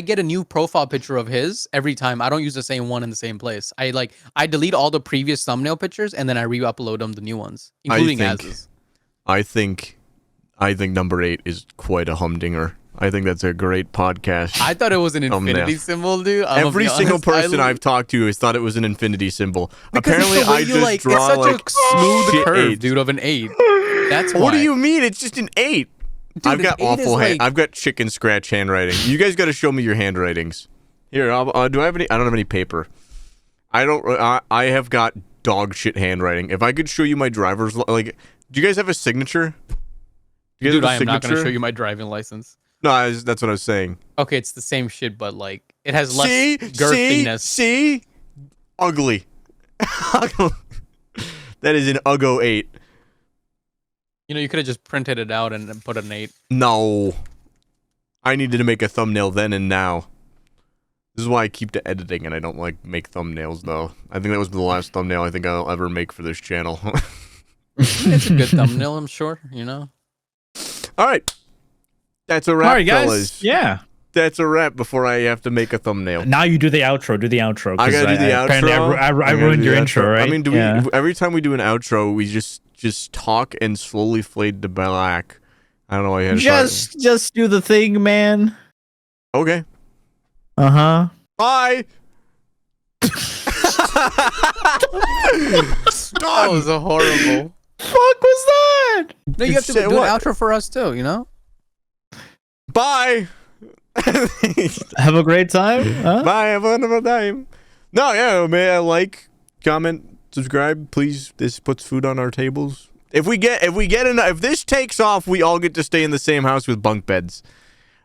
S3: get a new profile picture of his every time. I don't use the same one in the same place. I delete all the previous thumbnail pictures and then I re-upload them, the new ones, including Az's.
S1: I think number 8 is quite a humdinger. I think that's a great podcast.
S3: I thought it was an
S1: thumbnail.
S3: infinity symbol, dude.
S1: Every single person I've talked to has thought it was an infinity symbol.
S3: Because
S1: Apparently,
S3: it's the way
S1: I
S3: you,
S1: just
S3: like,
S1: draw
S3: it's such
S1: like
S3: a smooth
S1: shit
S3: curve,
S1: 8s.
S3: dude, of an 8. That's why.
S1: What do you mean? It's just an 8.
S3: Dude,
S1: I've
S3: an
S1: got
S3: 8 is
S1: awful
S3: like-
S1: I've got chicken scratch handwriting. You guys got to show me your handwritings. Here, do I have any? I don't have any paper. I have got dog shit handwriting. If I could show you my driver's like, do you guys have a signature? Do you guys
S3: Dude,
S1: have a
S3: I am not going to
S1: signature?
S3: show you my driving license.
S1: No, that's what I was saying.
S3: Okay, it's the same shit, but like it has less
S1: See,
S3: girthiness.
S1: see, ugly. That is an Uggo 8.
S3: You know, you could have just printed it out and then put an 8.
S1: No. I needed to make a thumbnail then and now. This is why I keep to editing and I don't like make thumbnails though. I think that was the last thumbnail I think I'll ever make for this channel.
S3: It's a good thumbnail, I'm sure, you know.
S1: All right. That's a wrap,
S2: All right, guys.
S1: fellas.
S2: Yeah.
S1: that's a wrap before I have to make a thumbnail.
S2: Now you do the outro. Do the outro.
S1: I gotta do the outro.
S2: Apparently I ruined your intro, right?
S1: I mean, we every time we do an outro, we just talk and slowly fade to black. I don't know why you had to
S2: just do the thing, man.
S1: Okay.
S2: Uh-huh.
S1: Bye.
S3: That was a horrible.
S2: Fuck was that?
S3: No, you have to do an outro for us too, you know?
S1: Bye.
S2: Have a great time. Huh?
S1: Bye. Have a wonderful time. No, yeah, man. Like, comment, subscribe, please. This puts food on our tables. If if this takes off, we all get to stay in the same house with bunk beds.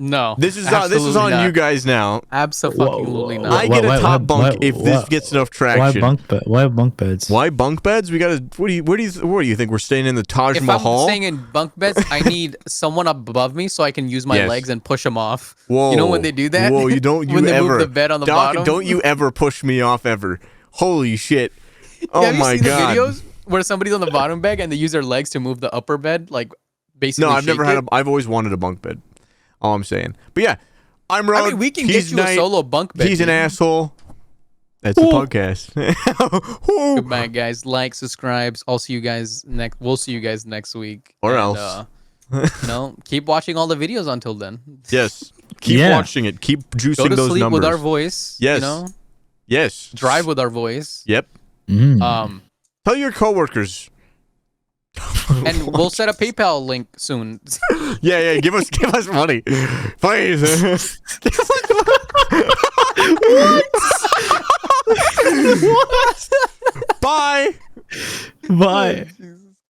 S3: No,
S1: this is on
S3: not.
S1: You guys now.
S3: Absolutely not.
S1: I get a top bunk if this gets enough traction.
S2: Why bunk beds?
S1: Why bunk beds? We gotta. What do you think we're staying in the Taj Mahal?
S3: If I'm staying in bunk beds, I need someone above me so I can use my legs and push them off.
S1: Whoa!
S3: You know when they do that?
S1: Whoa! You don't.
S3: When
S1: they
S3: they
S1: ever
S3: move the bed on the
S1: Doc,
S3: bottom.
S1: Don't you ever push me off ever? Holy shit! Oh
S3: have
S1: my
S3: you seen
S1: god!
S3: The videos where somebody's on the bottom bed and they use their legs to move the upper bed, like basically.
S1: No, I've never had. I've always wanted a bunk bed. All I'm saying. But yeah. I'm Road.
S3: I mean, we can get you a solo bunk bed.
S1: He's an asshole. That's a podcast.
S3: Goodbye, guys. Like, subscribe. I'll see you guys next. We'll see you guys next week.
S1: Or else.
S3: Keep watching all the videos until then.
S1: Yes. Keep watching it. Keep juicing those numbers.
S3: Go to sleep with our voice.
S1: Yes.
S3: You know?
S1: Yes.
S3: Drive with our voice.
S1: Yep. Tell your coworkers.
S3: And we'll set a PayPal link soon.
S1: Yeah, give us money, please. What? Bye.
S2: Bye.